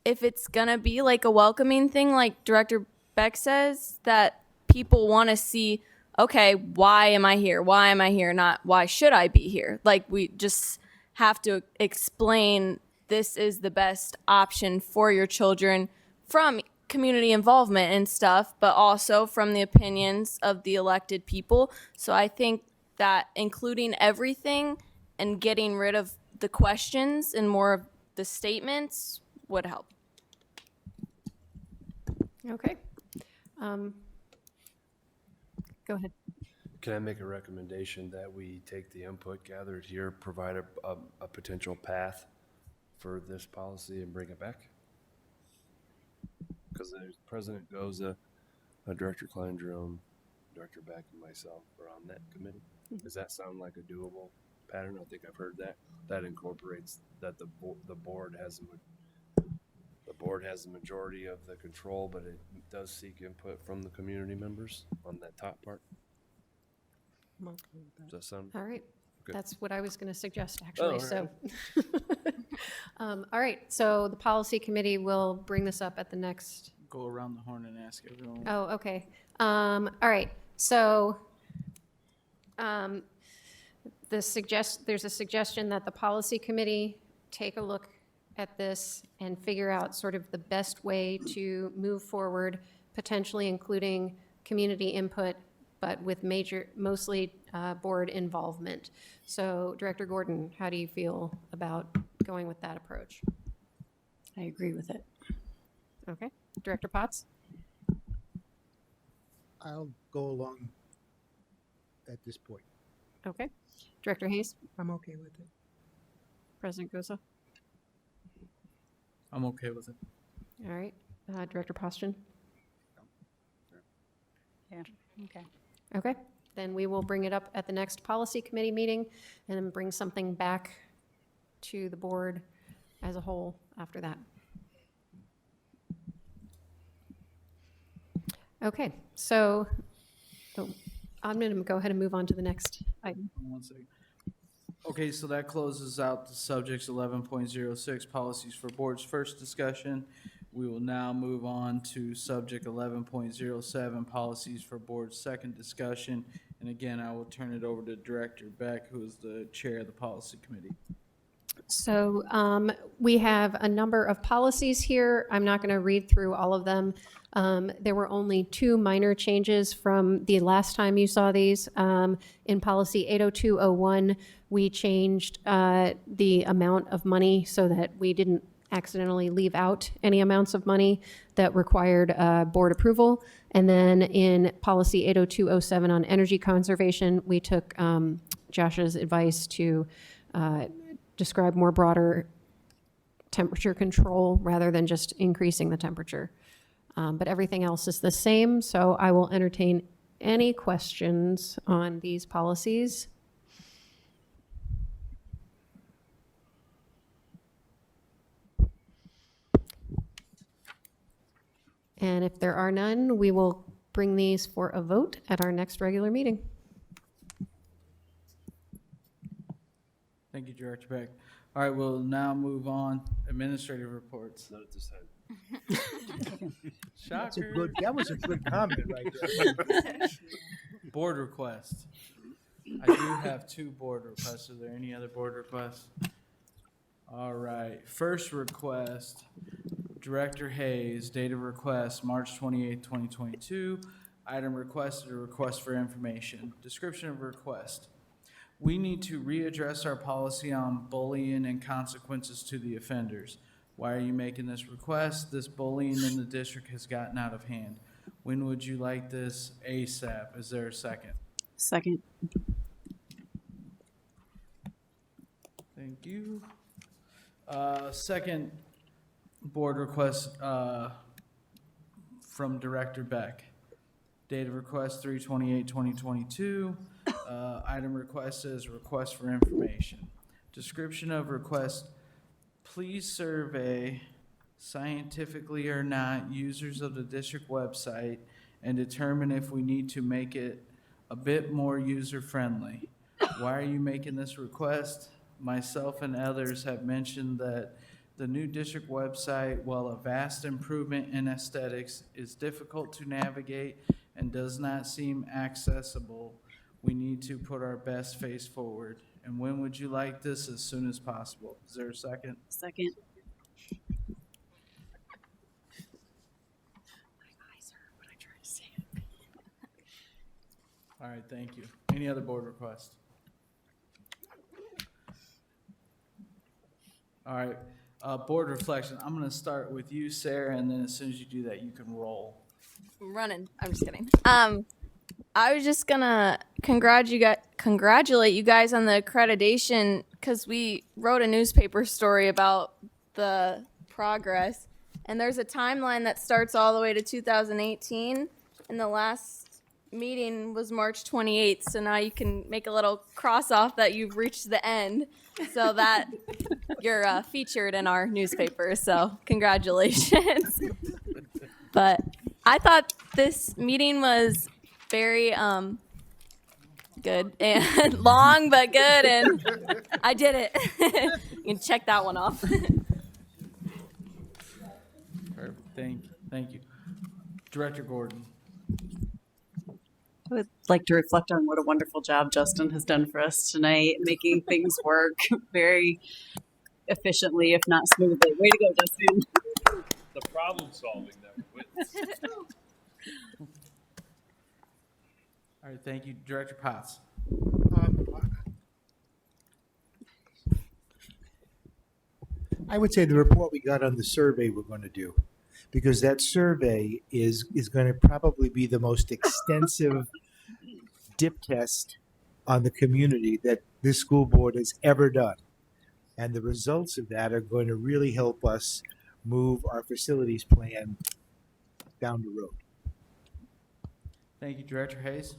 if it's going to be like a welcoming thing, like Director Beck says, that people want to see, okay, why am I here? Why am I here? Not why should I be here? Like, we just have to explain this is the best option for your children from community involvement and stuff, but also from the opinions of the elected people. So I think that including everything and getting rid of the questions and more of the statements would help. Okay. Go ahead. Can I make a recommendation that we take the input gathered here, provide a potential path for this policy, and bring it back? Because President Goza, Director Klein Jerome, Director Beck, and myself are on that committee. Does that sound like a doable pattern? I think I've heard that. That incorporates that the board has the majority of the control, but it does seek input from the community members on that top part. Does that sound? All right. Okay. That's what I was going to suggest, actually. Oh, all right. So the policy committee will bring this up at the next. Go around the horn and ask everyone. Oh, okay. All right. So there's a suggestion that the policy committee take a look at this and figure out sort of the best way to move forward, potentially including community input, but with mostly board involvement. So Director Gordon, how do you feel about going with that approach? I agree with it. Okay. Director Potts? I'll go along at this point. Okay. Director Hayes? I'm okay with it. President Gosa? I'm okay with it. All right. Director Poston? Yeah, okay. Okay. Then we will bring it up at the next policy committee meeting and then bring something back to the board as a whole after that. Okay, so I'm going to go ahead and move on to the next item. 1 second. Okay, so that closes out the subjects 11.06, policies for board's first discussion. We will now move on to subject 11.07, policies for board's second discussion. And again, I will turn it over to Director Beck, who is the chair of the policy committee. So we have a number of policies here. I'm not going to read through all of them. There were only 2 minor changes from the last time you saw these. In policy 80201, we changed the amount of money so that we didn't accidentally leave out any amounts of money that required board approval. And then in policy 80207 on energy conservation, we took Josh's advice to describe more broader temperature control rather than just increasing the temperature. But everything else is the same, so I will entertain any questions on these policies. And if there are none, we will bring these for a vote at our next regular meeting. Thank you, Director Beck. All right, we'll now move on. Administrative reports. Not at this time. Shocker. That was a good comment right there. Board requests. I do have 2 board requests. Are there any other board requests? All right. First request, Director Hayes, date of request, March 28, 2022. Item requested, a request for information. Description of request. We need to readdress our policy on bullying and consequences to the offenders. Why are you making this request? This bullying in the district has gotten out of hand. When would you like this ASAP? Is there a second? Second. Thank you. Second board request from Director Beck. Date of request 3/28/2022. Item request is request for information. Description of request. Please survey, scientifically or not, users of the district website and determine if we need to make it a bit more user-friendly. Why are you making this request? Myself and others have mentioned that the new district website, while a vast improvement in aesthetics, is difficult to navigate and does not seem accessible. We need to put our best face forward. And when would you like this? As soon as possible. Is there a second? Second. All right, thank you. Any other board requests? All right, board reflection. I'm going to start with you, Sarah, and then as soon as you do that, you can roll. I'm running. I'm just kidding. I was just gonna congratulate you guys on the accreditation because we wrote a newspaper story about the progress, and there's a timeline that starts all the way to 2018, and the last meeting was March 28th. So now you can make a little cross off that you've reached the end, so that you're featured in our newspaper. So congratulations. But I thought this meeting was very good and long, but good, and I did it. You can check that one off. Perfect. Thank you. Director Gordon. I would like to reflect on what a wonderful job Justin has done for us tonight, making things work. efficiently, if not smoothly. Way to go, Justin. The problem solving that we witnessed. All right, thank you. Director Potts. I would say the report we got on the survey we're going to do, because that survey is going to probably be the most extensive dip test on the community that this school board has ever done. And the results of that are going to really help us move our facilities plan down the road. Thank you, Director Hayes.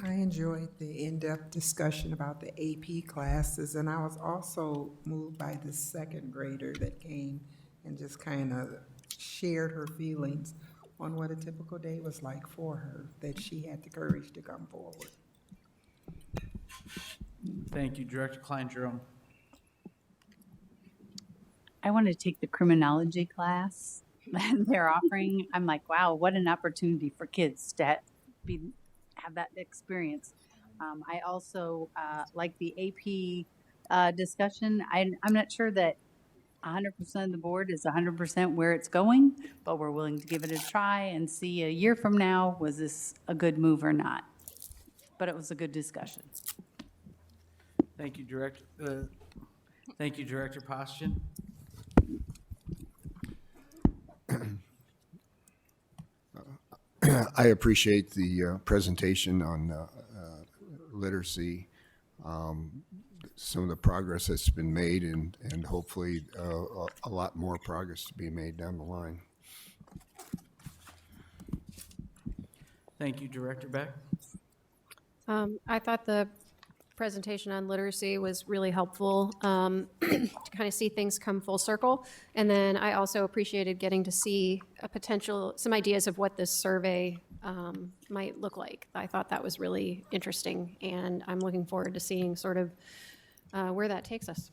I enjoyed the in-depth discussion about the AP classes, and I was also moved by the second grader that came and just kind of shared her feelings on what a typical day was like for her, that she had the courage to come forward. Thank you, Director Klein-Jerome. I want to take the criminology class that they're offering. I'm like, wow, what an opportunity for kids to have that experience. I also like the AP discussion. I'm not sure that 100% of the board is 100% where it's going, but we're willing to give it a try and see a year from now, was this a good move or not? But it was a good discussion. Thank you, Director. Thank you, Director Postian. I appreciate the presentation on literacy, some of the progress that's been made, and hopefully a lot more progress to be made down the line. Thank you, Director Beck. I thought the presentation on literacy was really helpful to kind of see things come full circle. And then I also appreciated getting to see some ideas of what this survey might look like. I thought that was really interesting, and I'm looking forward to seeing sort of where that takes us.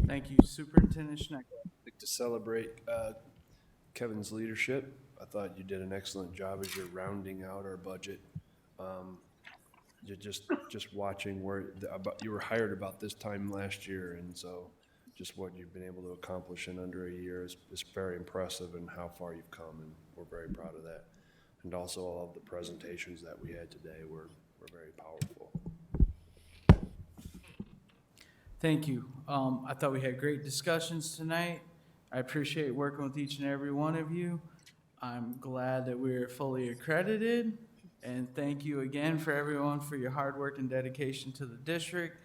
Thank you, Superintendent Schnecker. I'd like to celebrate Kevin's leadership. I thought you did an excellent job as you're rounding out our budget. You're just watching where you were hired about this time last year, and so just what you've been able to accomplish in under a year is very impressive, and how far you've come, and we're very proud of that. And also all of the presentations that we had today were very powerful. Thank you. I thought we had great discussions tonight. I appreciate working with each and every one of you. I'm glad that we're fully accredited. And thank you again for everyone for your hard work and dedication to the district,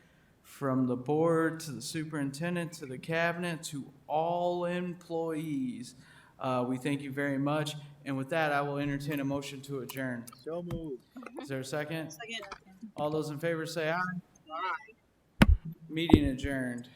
from the board to the superintendent to the cabinet to all employees. We thank you very much. And with that, I will entertain a motion to adjourn. So moved. Is there a second? Second. All those in favor say aye. Aye. Meeting adjourned.